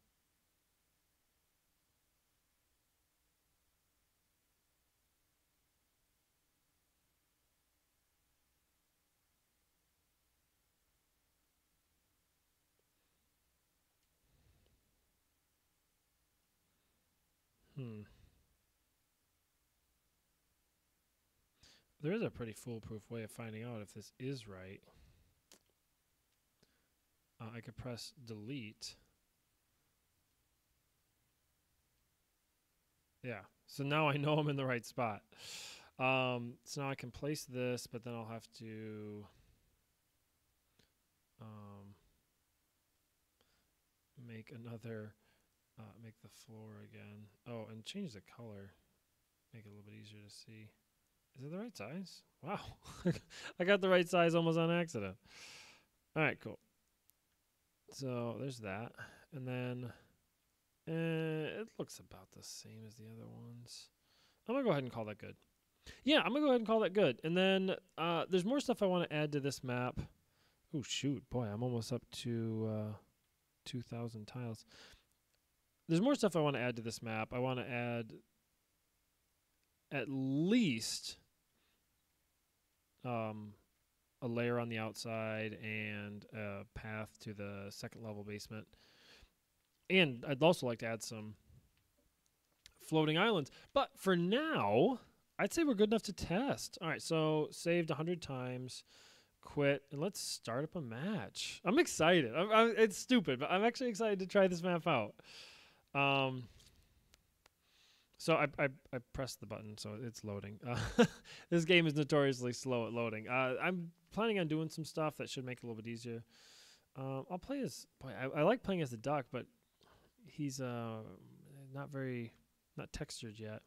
There is a pretty foolproof way of finding out if this is right. I could press delete. Yeah, so now I know I'm in the right spot. So now I can place this, but then I'll have to make another, make the floor again. Oh, and change the color. Make it a little bit easier to see. Is it the right size? Wow. I got the right size almost on accident. All right, cool. So there's that. And then it looks about the same as the other ones. I'm going to go ahead and call that good. Yeah, I'm going to go ahead and call that good. And then there's more stuff I want to add to this map. Oh, shoot. Boy, I'm almost up to 2,000 tiles. There's more stuff I want to add to this map. I want to add at least a layer on the outside and a path to the second level basement. And I'd also like to add some floating islands. But for now, I'd say we're good enough to test. All right, so saved 100 times, quit, and let's start up a match. I'm excited. It's stupid, but I'm actually excited to try this map out. So I pressed the button, so it's loading. This game is notoriously slow at loading. I'm planning on doing some stuff that should make it a little bit easier. I'll play as... Boy, I like playing as the duck, but he's not textured yet.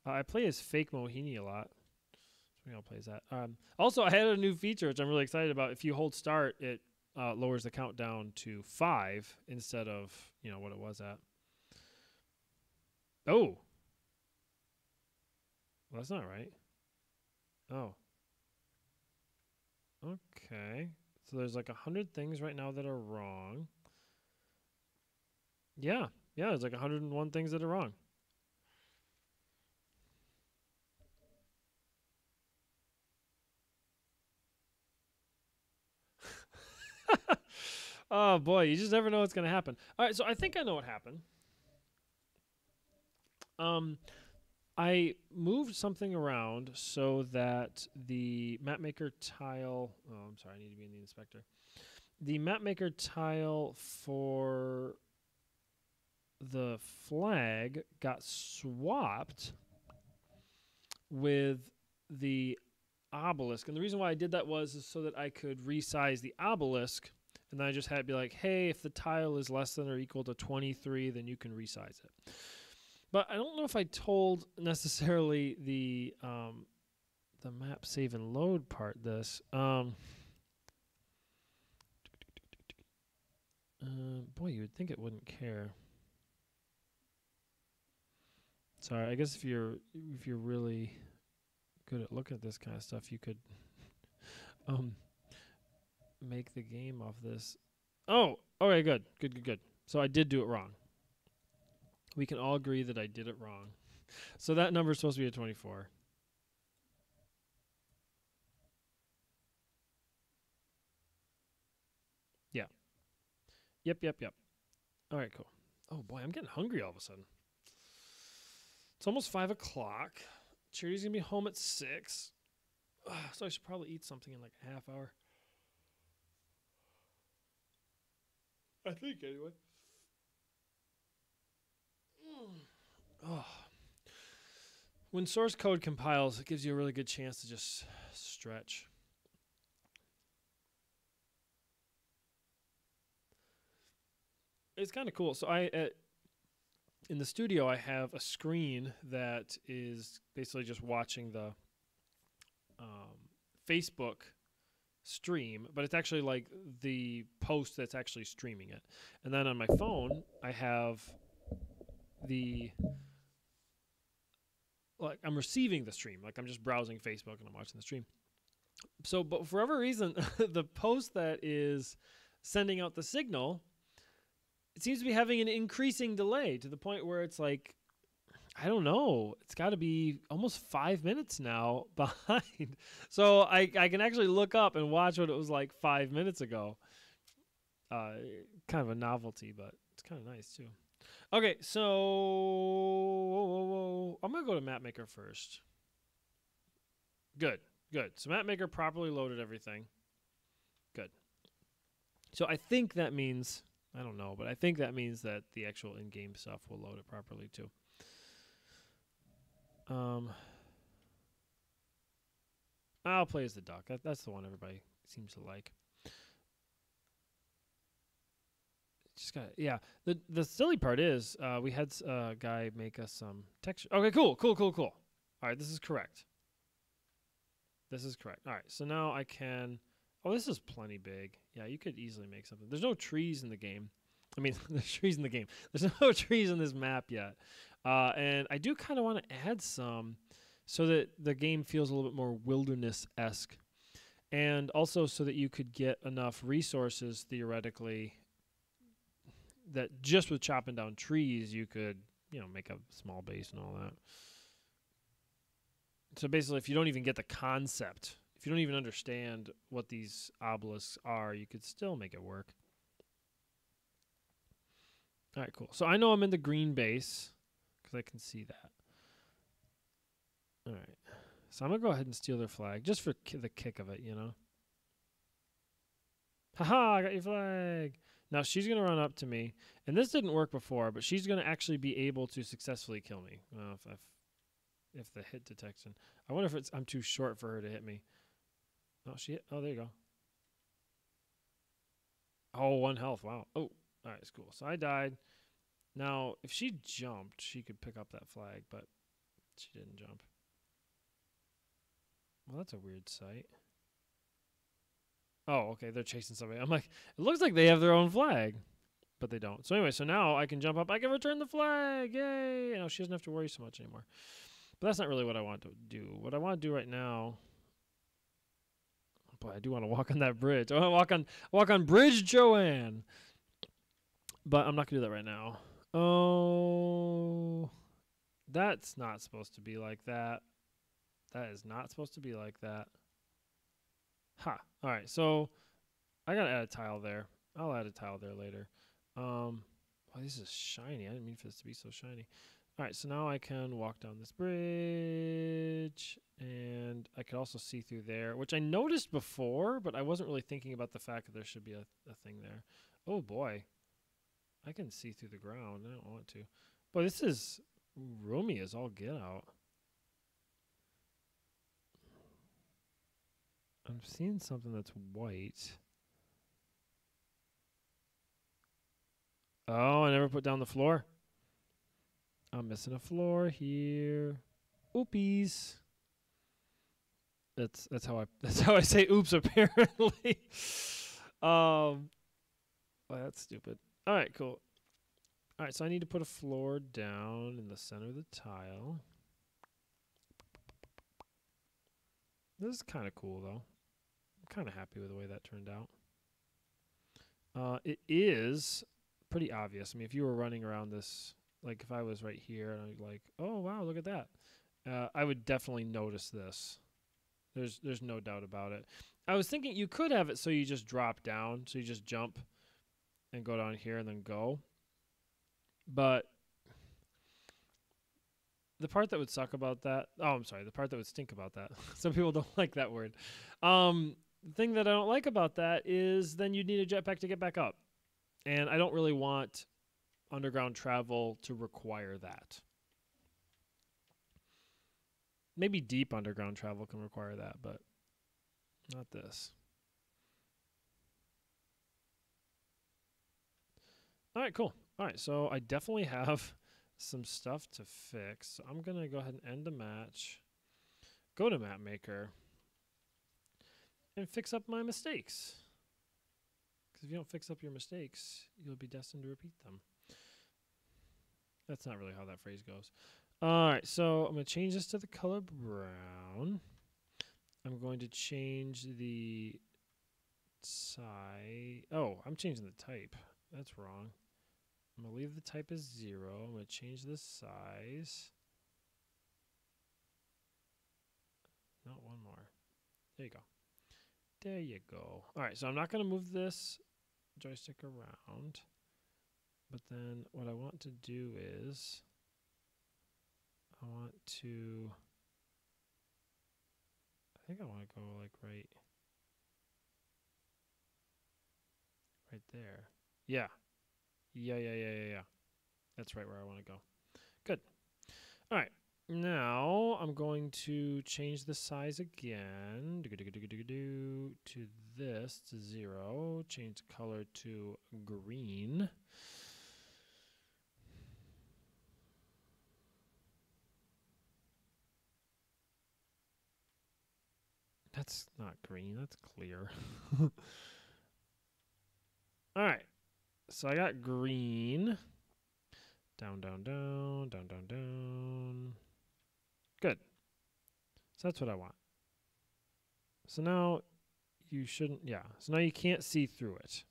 I play as Fake Mohini a lot. So I'll play as that. Also, I had a new feature, which I'm really excited about. If you hold start, it lowers the countdown to 5 instead of, what it was at. Oh. Well, that's not right. Oh. Okay. So there's like 100 things right now that are wrong. Yeah. Yeah, there's like 101 things that are wrong. Oh, boy. You just never know what's going to happen. All right, so I think I know what happened. I moved something around so that the mapmaker tile... Oh, I'm sorry. I need to be in the inspector. The mapmaker tile for the flag got swapped with the obelisk. And the reason why I did that was so that I could resize the obelisk. And then I just had to be like, hey, if the tile is less than or equal to 23, then you can resize it. But I don't know if I told necessarily the map save and load part this. Boy, you would think it wouldn't care. Sorry, I guess if you're really good at looking at this kind of stuff, you could make the game off this. Oh, okay, good. So I did do it wrong. We can all agree that I did it wrong. So that number is supposed to be a 24. Yeah. Yep. All right, cool. Oh, boy, I'm getting hungry all of a sudden. It's almost 5 o'clock. Charity's going to be home at 6. So I should probably eat something in like a half hour. I think, anyway. Oh. When source code compiles, it gives you a really good chance to just stretch. It's kind of cool. So in the studio, I have a screen that is basically just watching the Facebook stream, but it's actually like the post that's actually streaming it. And then on my phone, I have I'm receiving the stream. Like I'm just browsing Facebook and I'm watching the stream. So, but for whatever reason, the post that is sending out the signal, it seems to be having an increasing delay to the point where it's like, I don't know, it's got to be almost 5 minutes now behind. So I can actually look up and watch what it was like 5 minutes ago. Kind of a novelty, but it's kind of nice too. Okay, so I'm going to go to MapMaker first. Good. So MapMaker properly loaded everything. Good. So I think that means, I don't know, but I think that means that the actual in-game stuff will load it properly too. I'll play as the duck. That's the one everybody seems to like. Just got yeah. The silly part is we had a guy make us some texture. Okay, cool. All right, this is correct. This is correct. All right, so now I can. Oh, this is plenty big. Yeah, you could easily make something. There's no trees in the game. I mean, there's trees in the game. There's no trees in this map yet. And I do kind of want to add some so that the game feels a little bit more wilderness-esque. And also so that you could get enough resources, theoretically, that just with chopping down trees, you could, make a small base and all that. So basically, if you don't even get the concept, if you don't even understand what these obelisks are, you could still make it work. All right, cool. So I know I'm in the green base because I can see that. All right. So I'm going to go ahead and steal their flag just for the kick of it, Haha, I got your flag. Now she's going to run up to me. And this didn't work before, but she's going to actually be able to successfully kill me. Well, if the hit detection. I wonder if I'm too short for her to hit me. Oh, oh, there you go. Oh, 1 health. Wow. Oh, all right, it's cool. So I died. Now, if she jumped, she could pick up that flag, but she didn't jump. Well, that's a weird sight. Oh, okay, they're chasing somebody. I'm like, it looks like they have their own flag, but they don't. So anyway, so now I can jump up. I can return the flag. Yay! Now she doesn't have to worry so much anymore. But that's not really what I want to do. What I want to do right now... Boy, I do want to walk on that bridge. I want to walk on Bridge Joanne. But I'm not going to do that right now. Oh, that's not supposed to be like that. That is not supposed to be like that. Ha. All right, so I got to add a tile there. I'll add a tile there later. Oh, this is shiny. I didn't mean for this to be so shiny. All right, so now I can walk down this bridge, and I could also see through there, which I noticed before, but I wasn't really thinking about the fact that there should be a thing there. Oh, boy. I can see through the ground. I don't want to. Boy, this is roomy as all get out. I'm seeing something that's white. Oh, I never put down the floor. I'm missing a floor here. Oopies. That's how I say oops apparently. Well, that's stupid. All right, cool. All right, so I need to put a floor down in the center of the tile. This is kind of cool though. I'm kind of happy with the way that turned out. It is pretty obvious. I mean, if you were running around this, like if I was right here and I was like, oh, wow, look at that. I would definitely notice this. There's no doubt about it. I was thinking you could have it so you just drop down. So you just jump and go down here and then go. But the part that would suck about that, the part that would stink about that. Some people don't like that word. The thing that I don't like about that is then you'd need a jetpack to get back up. And I don't really want underground travel to require that. Maybe deep underground travel can require that, but not this. All right, cool. All right, so I definitely have some stuff to fix. So I'm going to go ahead and end the match, go to Map Maker, and fix up my mistakes. Because if you don't fix up your mistakes, you'll be destined to repeat them. That's not really how that phrase goes. All right, so I'm going to change this to the color brown. I'm going to change the size. Oh, I'm changing the type. That's wrong. I'm going to leave the type as 0. I'm going to change the size. Not one more. There you go. There you go. All right, so I'm not going to move this joystick around. But then what I want to do is I think I want to go like right there. Yeah. Yeah. That's right where I want to go. Good. All right. Now I'm going to change the size again to this to 0. Change the color to green. that's not green. That's clear. All right. So I got green. Down, down, down, down, down, down. Good. So that's what I want. So now you shouldn't, yeah. So now you can't see through it,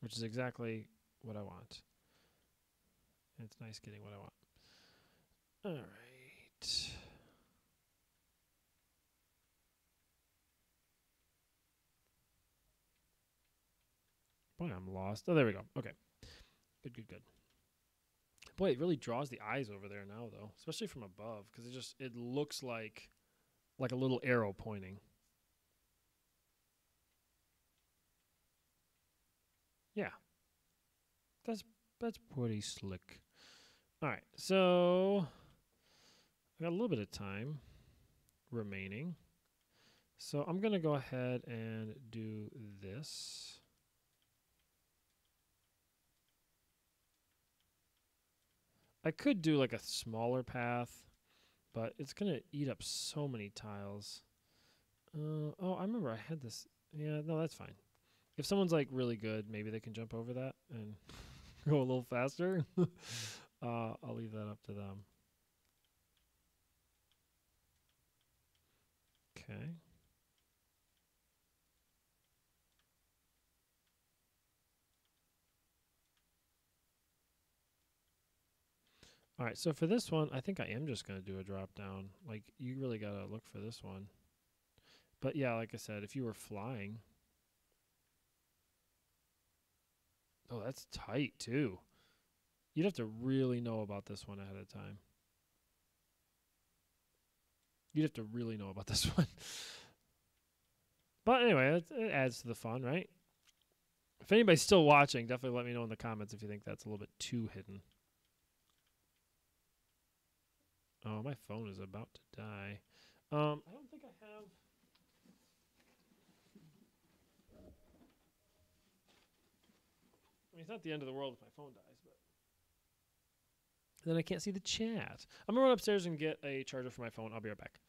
which is exactly what I want. And it's nice getting what I want. All right. Boy, I'm lost. Oh, there we go. Okay. Good, good, good. Boy, it really draws the eyes over there now, though, especially from above, because it looks like a little arrow pointing. Yeah, that's pretty slick. All right, so I got a little bit of time remaining, so I'm gonna go ahead and do this. I could do like a smaller path, but it's going to eat up so many tiles. Oh, I remember I had this. Yeah, no, that's fine. If someone's like really good, maybe they can jump over that and go a little faster. I'll leave that up to them. Okay. All right, so for this one, I think I am just going to do a drop down. Like, you really got to look for this one. But yeah, like I said, if you were flying. Oh, that's tight, too. You'd have to really know about this one ahead of time. You'd have to really know about this one. But anyway, it adds to the fun, right? If anybody's still watching, definitely let me know in the comments if you think that's a little bit too hidden. Oh, my phone is about to die. I don't think I have... I mean, it's not the end of the world if my phone dies, but... Then I can't see the chat. I'm going to run upstairs and get a charger for my phone. I'll be right back.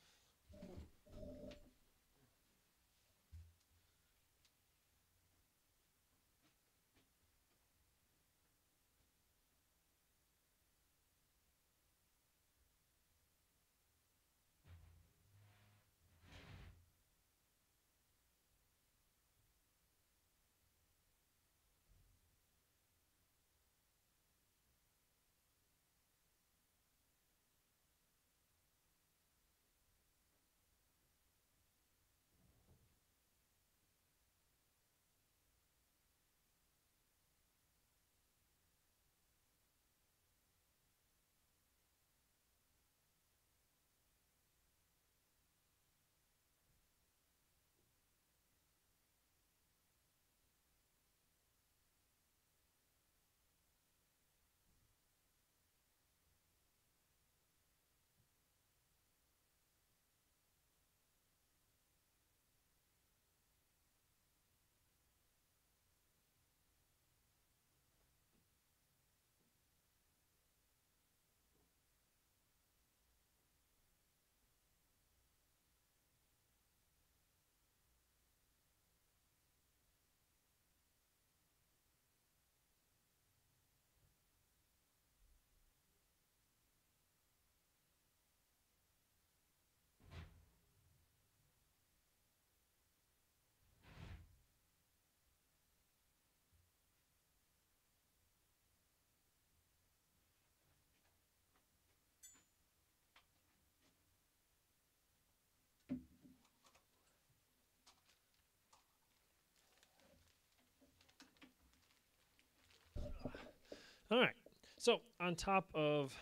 All right. So on top of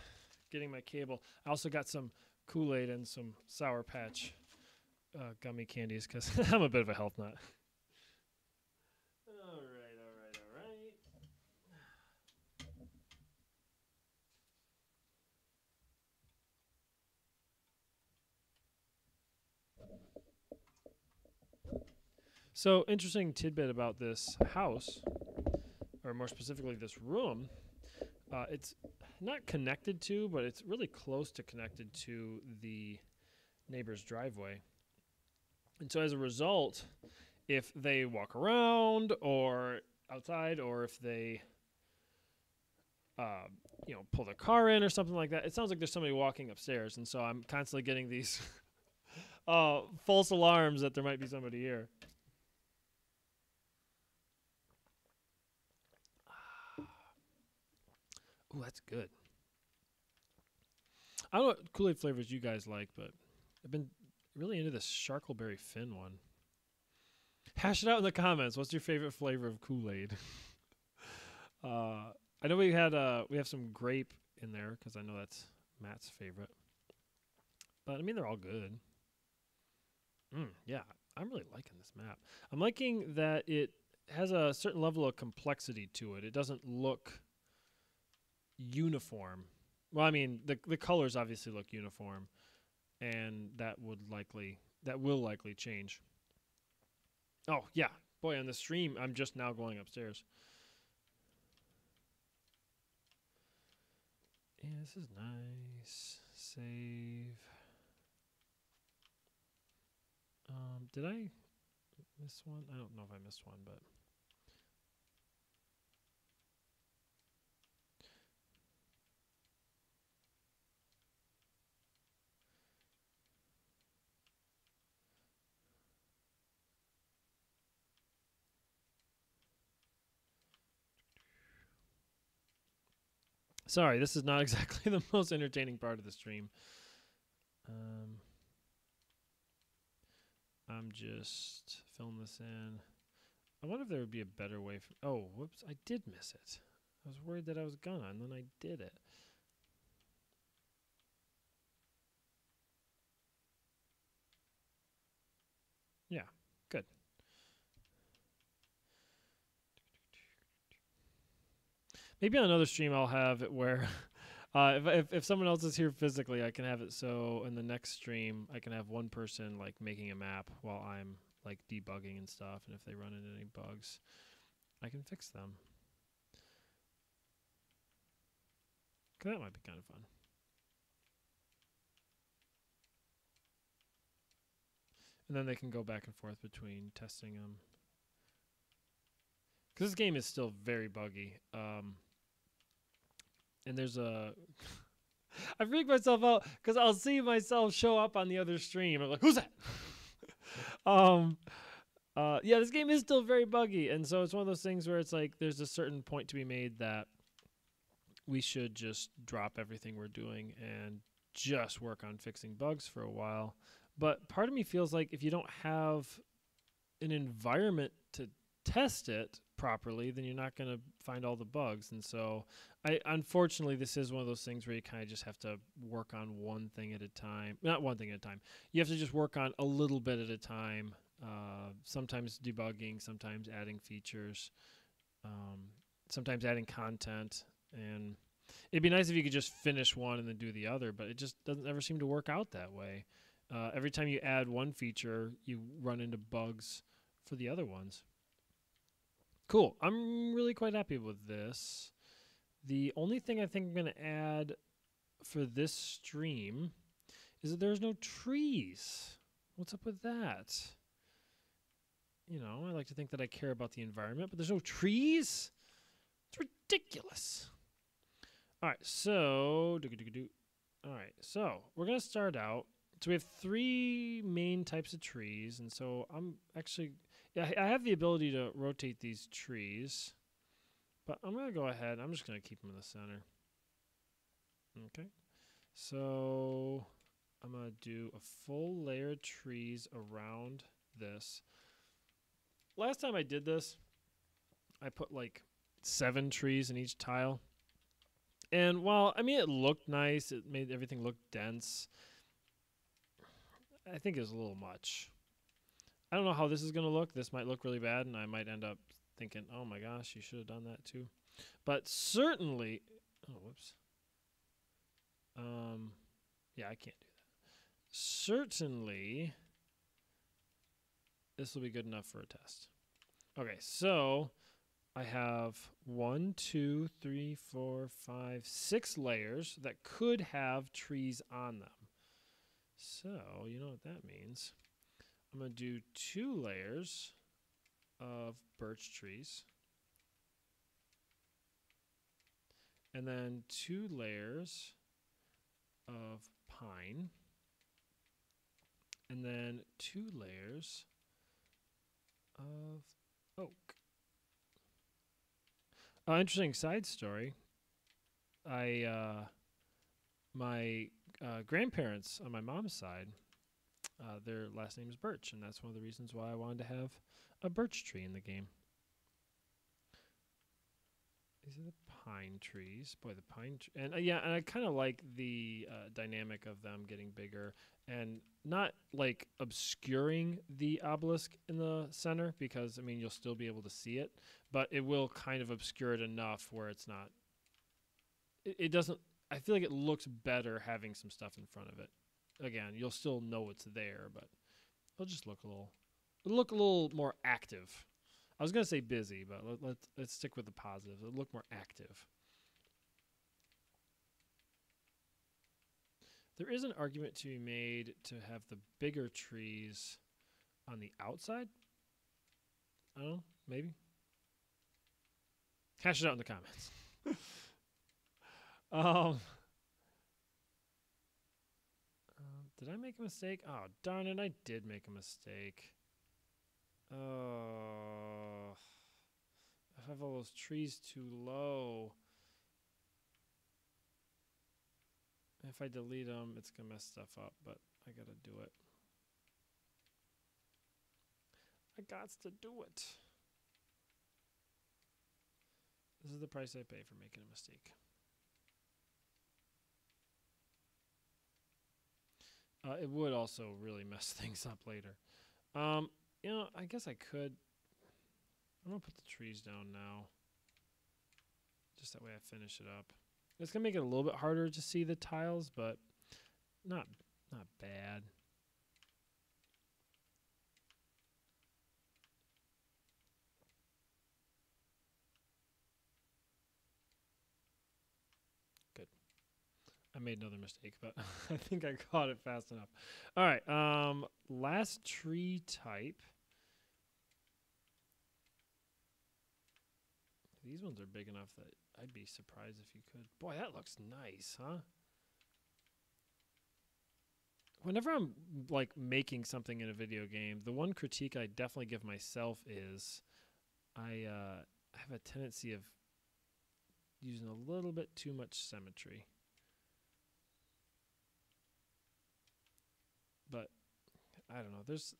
getting my cable, I also got some Kool-Aid and some Sour Patch gummy candies because I'm a bit of a health nut. All right, all right, all right. So, interesting tidbit about this house, or more specifically this room, it's not connected to, but it's really close to connected to the neighbor's driveway. And so as a result, if they walk around or outside, or if they, uh, pull their car in or something like that, it sounds like there's somebody walking upstairs. And so I'm constantly getting these false alarms that there might be somebody here. Ooh, that's good. I don't know what Kool-Aid flavors you guys like, but I've been really into this Sharkleberry Fin one. Hash it out in the comments. What's your favorite flavor of Kool-Aid? I know we have some grape in there because I know that's Matt's favorite. But I mean, they're all good. Yeah, I'm really liking this map. I'm liking that it has a certain level of complexity to it. It doesn't look uniform. Well, I mean, the colors obviously look uniform, and that will likely change. Oh, yeah. Boy, on the stream, I'm just now going upstairs. Yeah, this is nice. Save. Did I miss one? I don't know if I missed one, but... Sorry, this is not exactly the most entertaining part of the stream. I'm just filling this in. I wonder if there would be a better way. Oh, whoops, I did miss it. I was worried that I was gonna, and then I did it. Yeah, good. Maybe on another stream I'll have it where if someone else is here physically, I can have it so in the next stream I can have one person like making a map while I'm like debugging and stuff, and if they run into any bugs, I can fix them. That might be kind of fun. And then they can go back and forth between testing them. Because this game is still very buggy. And there's a... I freak myself out because I'll see myself show up on the other stream. I'm like, who's that? Yeah, this game is still very buggy. And so it's one of those things where it's like there's a certain point to be made that we should just drop everything we're doing and just work on fixing bugs for a while. But part of me feels like if you don't have an environment to test it properly, then you're not going to find all the bugs. And so unfortunately, this is one of those things where you kind of just have to work on one thing at a time. Not one thing at a time. You have to just work on a little bit at a time. Sometimes debugging, sometimes adding features, sometimes adding content. And it'd be nice if you could just finish one and then do the other, but it just doesn't ever seem to work out that way. Every time you add one feature, you run into bugs for the other ones. Cool. I'm really quite happy with this. The only thing I think I'm going to add for this stream is that there's no trees. What's up with that? You know, I like to think that I care about the environment, but there's no trees? It's ridiculous. All right, so... All right, so we're going to start out. So we have 3 main types of trees, and so I'm actually... Yeah, I have the ability to rotate these trees, but I'm going to go ahead. I'm just going to keep them in the center. Okay. So I'm going to do a full layer of trees around this. Last time I did this, I put like 7 trees in each tile. And while, I mean, it looked nice, it made everything look dense, I think it was a little much. I don't know how this is going to look. This might look really bad, and I might end up thinking, oh my gosh, you should have done that too. But certainly, oh, whoops. Yeah, I can't do that. Certainly, this will be good enough for a test. Okay, so I have 1, 2, 3, 4, 5, 6 layers that could have trees on them. So, you know what that means. I'm going to do 2 layers of birch trees. And then 2 layers of pine. And then 2 layers of oak. Interesting side story. My grandparents on my mom's side, their last name is Birch, and that's one of the reasons why I wanted to have a birch tree in the game. These are the pine trees. Boy, the pine and yeah, and I kind of like the dynamic of them getting bigger and not like obscuring the obelisk in the center, because I mean you'll still be able to see it, but it will kind of obscure it enough where it's not. It doesn't. I feel like it looks better having some stuff in front of it. Again, you'll still know it's there, but it'll just look a little more active. I was gonna say busy, but let's stick with the positive. It'll look more active. There is an argument to be made to have the bigger trees on the outside. I don't know, maybe. Hash it out in the comments. Did I make a mistake? Oh, darn it, I did make a mistake. Oh, I have all those trees too low. If I delete them, it's going to mess stuff up, but I got to do it. I got to do it. This is the price I pay for making a mistake. It would also really mess things up later. You know, I guess I could. I'm going to put the trees down now. Just that way I finish it up. It's going to make it a little bit harder to see the tiles, but not bad. Good. I made another mistake, but I think I caught it fast enough. All right, last tree type. These ones are big enough that I'd be surprised if you could. Boy, that looks nice, huh? Whenever I'm like making something in a video game, the one critique I definitely give myself is I have a tendency of using a little bit too much symmetry. But I don't know. There's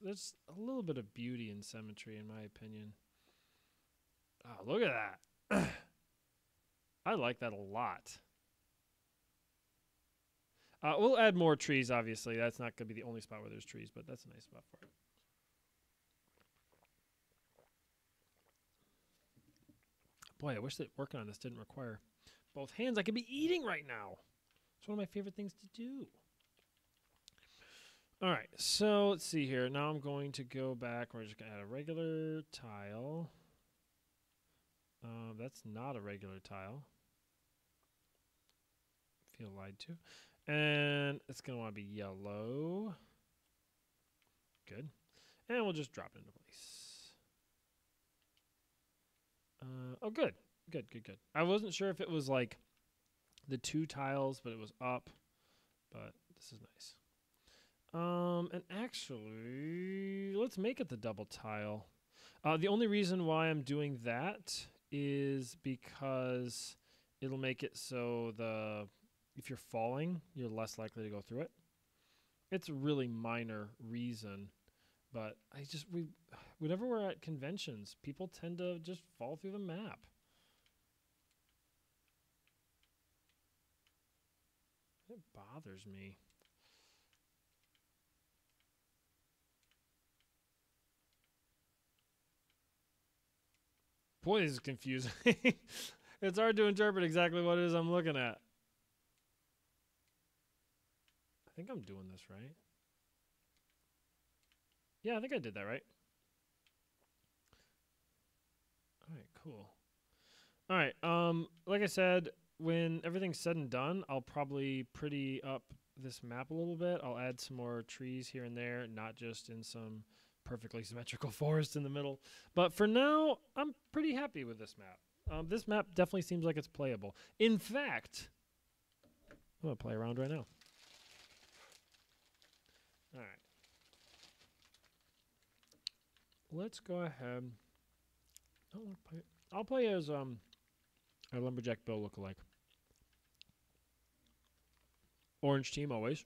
a little bit of beauty in symmetry, in my opinion. Oh, look at that. I like that a lot. We'll add more trees, obviously. That's not going to be the only spot where there's trees, but that's a nice spot for it. Boy, I wish that working on this didn't require both hands. I could be eating right now. It's one of my favorite things to do. All right, so let's see here. Now I'm going to go back. We're just going to add a regular tile. That's not a regular tile. Feel lied to. And it's going to want to be yellow. Good. And we'll just drop it into place. Oh, good. Good. I wasn't sure if it was like the 2 tiles, but it was up. But this is nice. And actually, let's make it the double tile. The only reason why I'm doing that is because it'll make it so if you're falling, you're less likely to go through it. It's a really minor reason, but whenever we're at conventions, people tend to just fall through the map. It bothers me. Boy, this is confusing. It's hard to interpret exactly what it is I'm looking at. I think I'm doing this right. Yeah, I think I did that right. All right, cool. All right, like I said, when everything's said and done, I'll probably pretty up this map a little bit. I'll add some more trees here and there, not just in some perfectly symmetrical forest in the middle. But for now, I'm pretty happy with this map. This map definitely seems like it's playable. In fact, I'm going to play around right now. All right. Let's go ahead. I'll play as a Lumberjack Bill lookalike. Orange team always.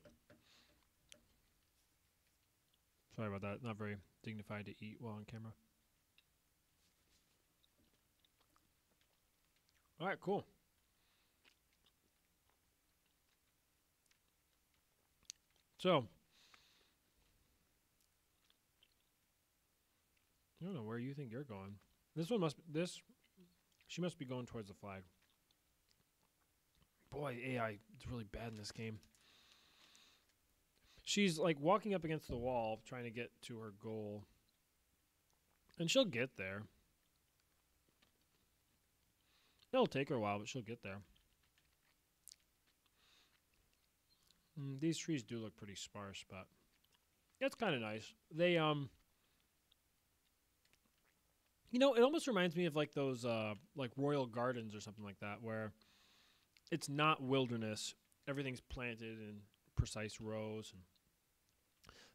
Sorry about that. Not very dignified to eat while on camera. All right, cool. So, I don't know where you think you're going. She must be going towards the flag. Boy, AI is really bad in this game. She's like walking up against the wall trying to get to her goal. And she'll get there. It'll take her a while, but she'll get there. These trees do look pretty sparse, but it's kind of nice. They, you know, it almost reminds me of like those, like royal gardens or something like that, where it's not wilderness. Everything's planted in precise rows. And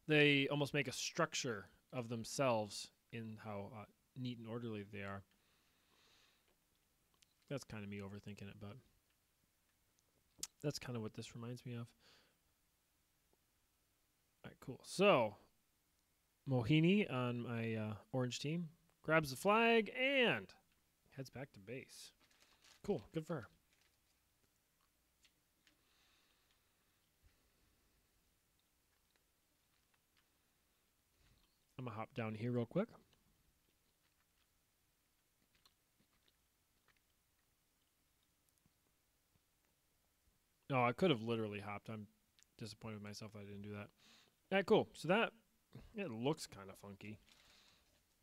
they almost make a structure of themselves in how neat and orderly they are. That's kind of me overthinking it, but that's kind of what this reminds me of. All right, cool. So, Mohini on my orange team grabs the flag and heads back to base. Cool. Good for her. I'm going to hop down here real quick. Oh, I could have literally hopped. I'm disappointed with myself that I didn't do that. All right, cool. So that, it looks kind of funky.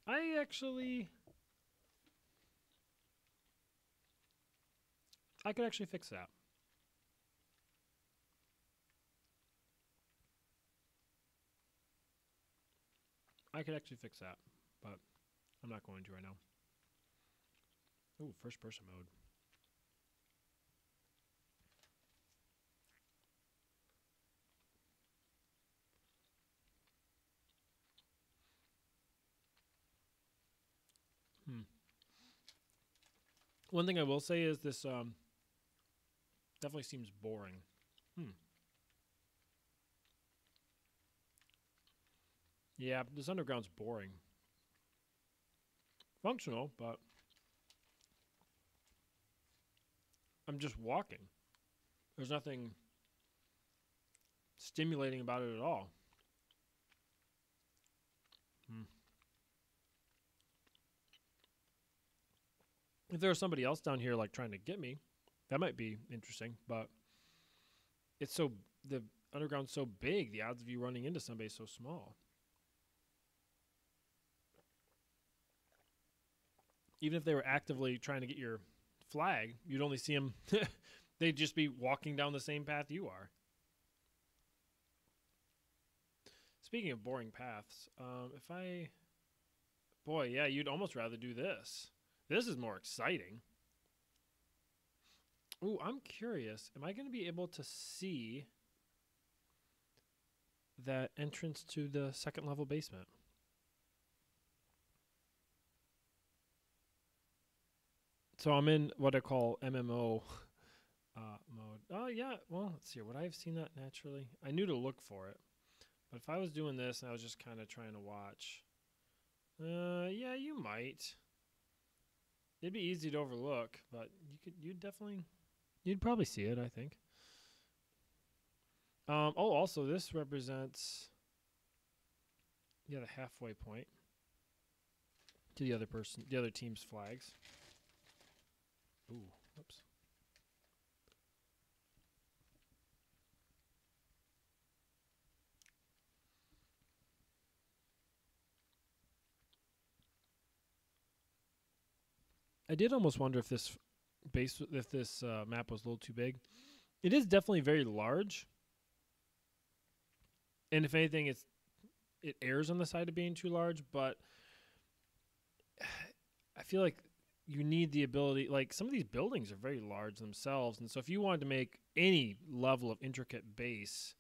I could actually fix that. I could actually fix that, but I'm not going to right now. Ooh, first person mode. One thing I will say is this definitely seems boring. Yeah, this underground's boring. Functional, but I'm just walking. There's nothing stimulating about it at all. If there was somebody else down here like trying to get me, that might be interesting, but it's so, the underground's so big, the odds of you running into somebody is so small. Even if they were actively trying to get your flag, you'd only see them, they'd just be walking down the same path you are. Speaking of boring paths, boy, yeah, you'd almost rather do this. This is more exciting. Ooh, I'm curious. Am I going to be able to see that entrance to the second level basement? So I'm in what I call MMO mode. Oh, yeah. Well, let's see. Would I have seen that naturally? I knew to look for it. But if I was doing this and I was just kind of trying to watch, yeah, you might. It'd be easy to overlook, but you'd probably see it, I think. Oh, also this represents, yeah, the halfway point to the other team's flags. Ooh, whoops. I did almost wonder if this map was a little too big. It is definitely very large, and if anything, it's it errs on the side of being too large, but I feel like you need the ability. Like some of these buildings are very large themselves, and so if you wanted to make any level of intricate base,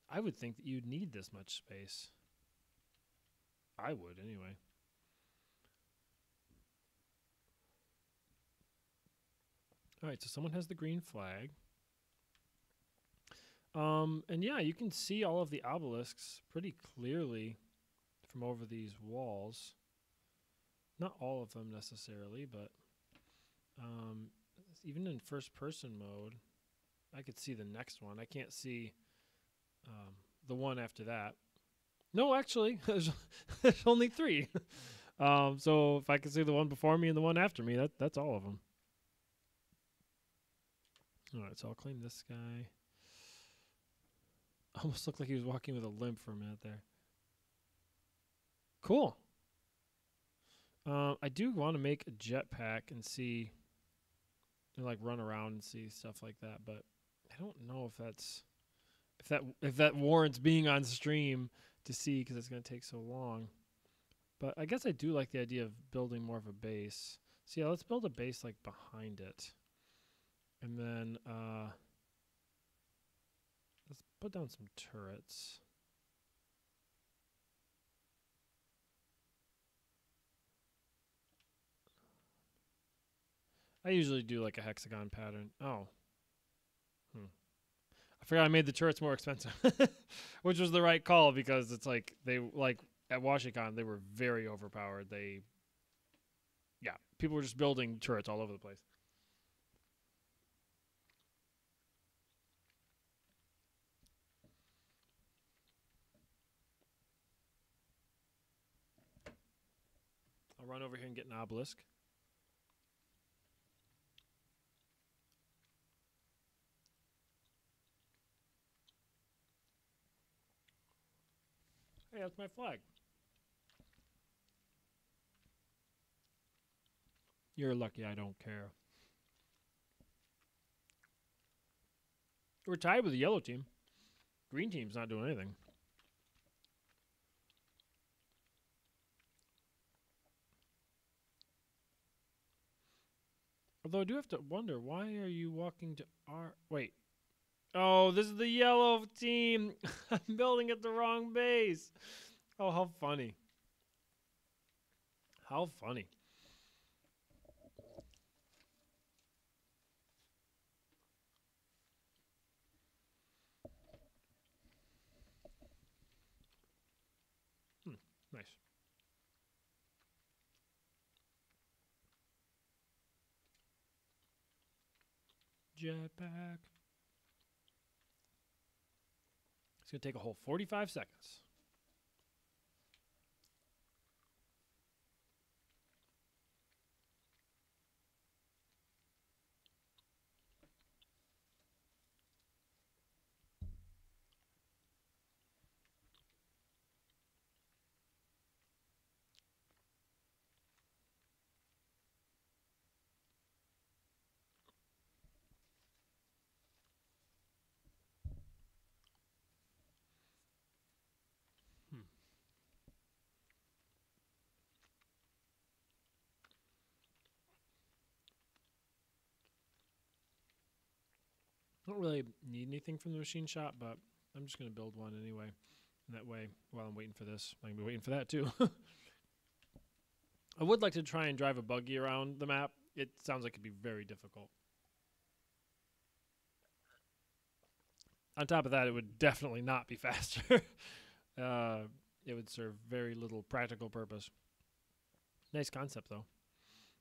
I would think that you'd need this much space. I would anyway. All right, so someone has the green flag. And yeah, you can see all of the obelisks pretty clearly from over these walls. Not all of them necessarily, but even in first-person mode, I could see the next one. I can't see the one after that. No, actually, there's only 3. So if I can see the one before me and the one after me, that's all of them. All right, so I'll claim this guy. Almost looked like he was walking with a limp for a minute there. Cool. I do want to make a jetpack and see, and like run around and see stuff like that, but I don't know if that's if that warrants being on stream to see because it's going to take so long. But I guess I do like the idea of building more of a base. So yeah, let's build a base like behind it, and then let's put down some turrets. I usually do like a hexagon pattern. Oh. I forgot I made the turrets more expensive, which was the right call because it's like they like at WashiCon they were very overpowered. Yeah, people were just building turrets all over the place. I'll run over here and get an obelisk. Hey, that's my flag. You're lucky I don't care. We're tied with the yellow team. Green team's not doing anything. Although I do have to wonder, why are you walking to our... Wait. Oh, this is the yellow team. I'm building at the wrong base. Oh, how funny. How funny. Nice. Jetpack. It's going to take a whole 45 seconds. I don't really need anything from the machine shop, but I'm just going to build one anyway. And that way, while I'm waiting for this, I can be waiting for that too. I would like to try and drive a buggy around the map. It sounds like it'd be very difficult. On top of that, it would definitely not be faster. It would serve very little practical purpose. Nice concept, though.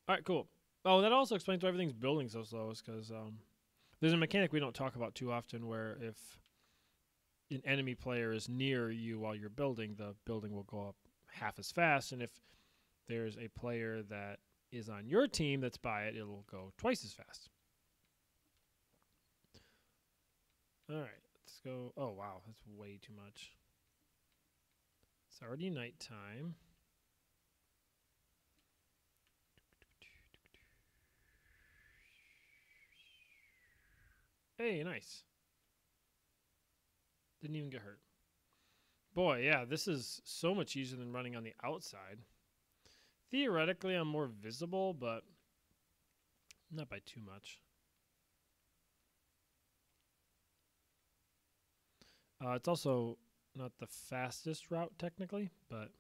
All right, cool. Oh, that also explains why everything's building so slow, is because there's a mechanic we don't talk about too often where if an enemy player is near you while you're building, the building will go up half as fast, and if there's a player that is on your team that's by it, it'll go twice as fast. All right, let's go. Oh, wow, that's way too much. It's already nighttime. Hey, nice. Didn't even get hurt. Boy, yeah, this is so much easier than running on the outside. Theoretically, I'm more visible, but not by too much. It's also not the fastest route technically, but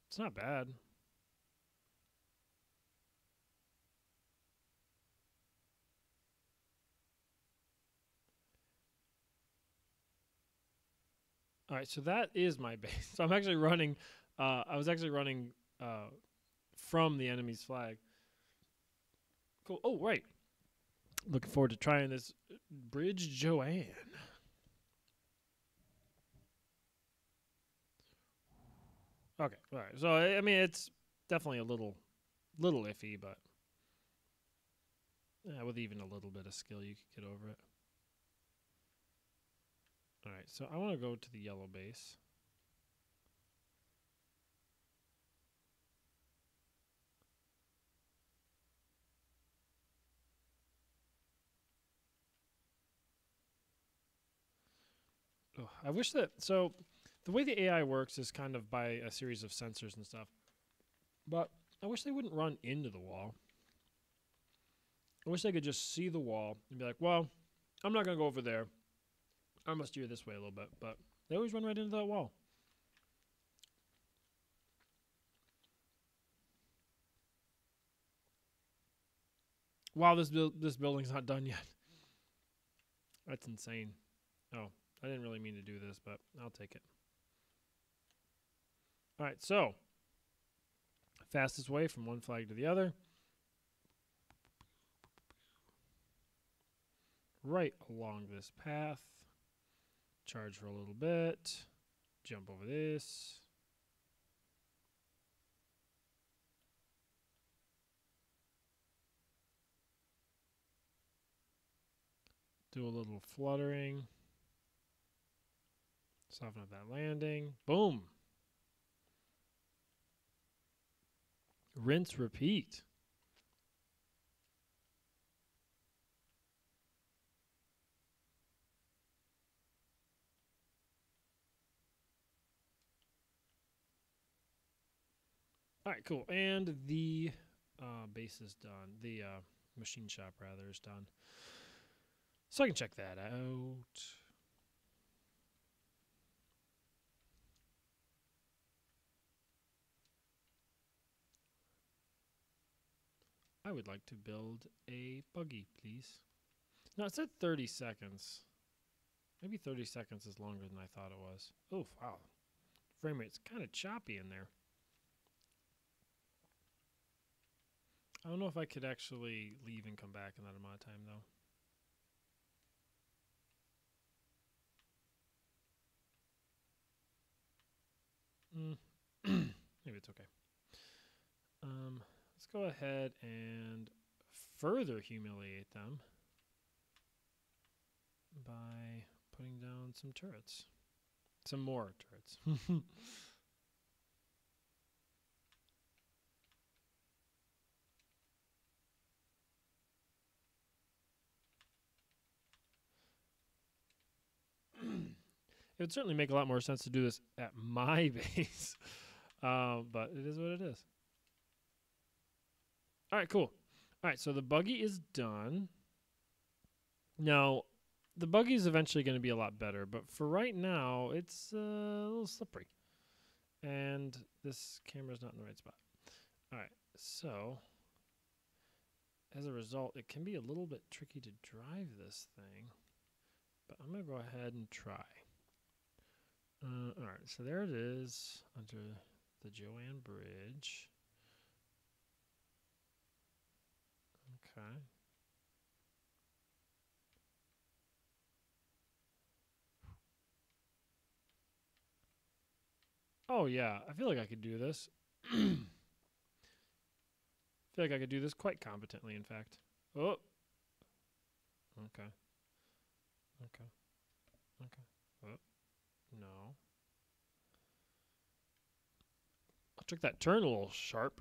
it's not bad. All right, so that is my base. So I'm actually running. I was actually running from the enemy's flag. Cool. Oh, right. Looking forward to trying this Bridge Joanne. Okay. All right. So I mean, it's definitely a little iffy, but with even a little bit of skill, you could get over it. All right. So I want to go to the yellow base. Oh, I wish that. So the way the AI works is kind of by a series of sensors and stuff. But I wish they wouldn't run into the wall. I wish they could just see the wall and be like, well, I'm not going to go over there. I'm going to steer this way a little bit. But they always run right into that wall. Wow, this building's not done yet. That's insane. Oh, I didn't really mean to do this, but I'll take it. All right, so fastest way from one flag to the other. Right along this path. Charge for a little bit. Jump over this. Do a little fluttering. Soften up that landing. Boom. Rinse, repeat. All right, cool. And the base is done. The machine shop, rather, is done. So I can check that out. I would like to build a buggy, please. No, it said 30 seconds. Maybe 30 seconds is longer than I thought it was. Oh, wow. Frame rate's kind of choppy in there. I don't know if I could actually leave and come back in that amount of time, though. Maybe it's okay. Let's go ahead and further humiliate them by putting down some turrets. Some more turrets. It would certainly make a lot more sense to do this at my base. But it is what it is. All right, cool. All right, so the buggy is done. Now, the buggy is eventually going to be a lot better, but for right now, it's a little slippery. And this camera's not in the right spot. All right, so as a result, it can be a little bit tricky to drive this thing, but I'm going to go ahead and try. All right, so there it is under the Joanne Bridge. Okay. Oh, yeah, I feel like I could do this. I feel like I could do this quite competently, in fact. Oh. Okay. Okay. Okay. Oh. No. I took that turn a little sharp.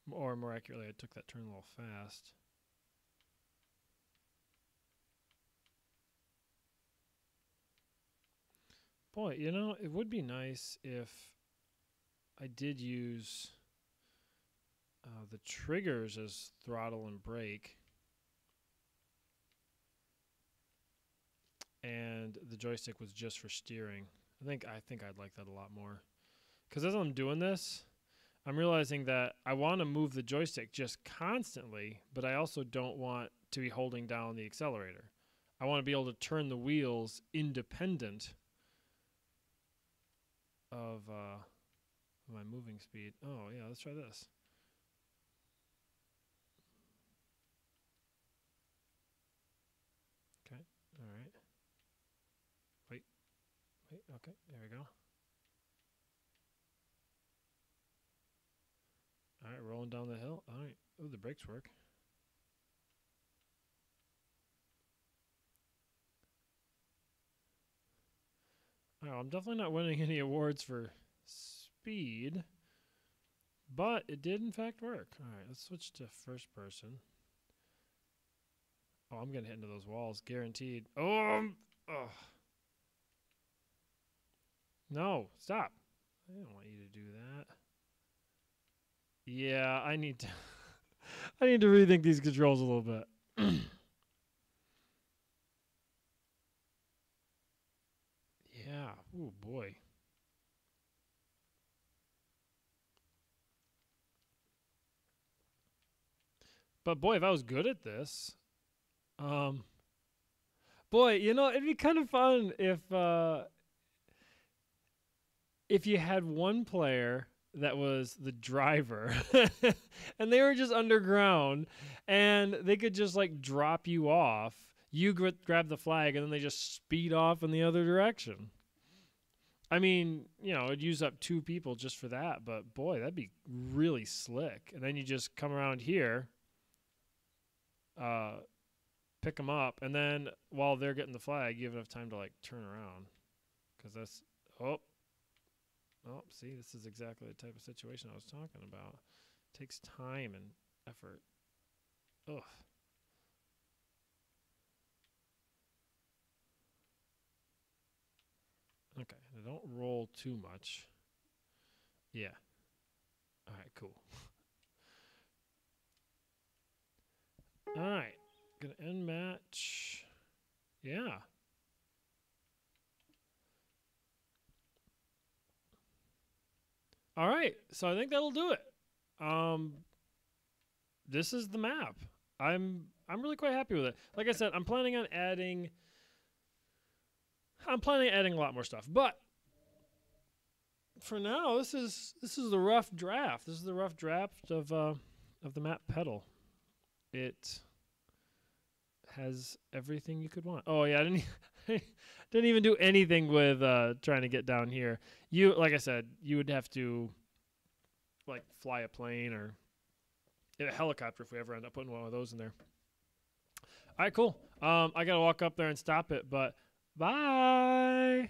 Or more accurately, I took that turn a little fast. Boy, you know, it would be nice if I did use the triggers as throttle and brake, and the joystick was just for steering. I think I'd like that a lot more. Because as I'm doing this, I'm realizing that I want to move the joystick just constantly, but I also don't want to be holding down the accelerator. I want to be able to turn the wheels independent of my moving speed. Oh, yeah, let's try this. Okay, all right. Wait, okay, there we go. All right, rolling down the hill. All right. Oh, the brakes work. Oh, I'm definitely not winning any awards for speed, but it did in fact work. All right, let's switch to first person. Oh, I'm gonna hit into those walls, guaranteed. Oh, no, stop! I don't want you to do that. Yeah, I need to. I need to rethink these controls a little bit. Yeah. Oh boy. But boy, if I was good at this, boy, you know, it'd be kind of fun if you had one player that was the driver and they were just underground and they could just like drop you off. You grab the flag and then they just speed off in the other direction. I mean, you know, it'd use up 2 people just for that, but boy, that'd be really slick. And then you just come around here, pick them up, and then while they're getting the flag, you have enough time to like turn around. Because that's, oh, see, this is exactly the type of situation I was talking about. It takes time and effort. Ugh. Okay, now don't roll too much. Yeah. All right, cool. All right, gonna end match. Yeah. All right, so I think that'll do it. This is the map. I'm really quite happy with it. Like I said, I'm planning on adding a lot more stuff. But for now, this is the rough draft. This is the rough draft of the map pedal. It has everything you could want. Oh yeah, I didn't even do anything with trying to get down here. You, like I said, you would have to like fly a plane or a helicopter if we ever end up putting one of those in there. All right, cool. I gotta walk up there and stop it, but bye.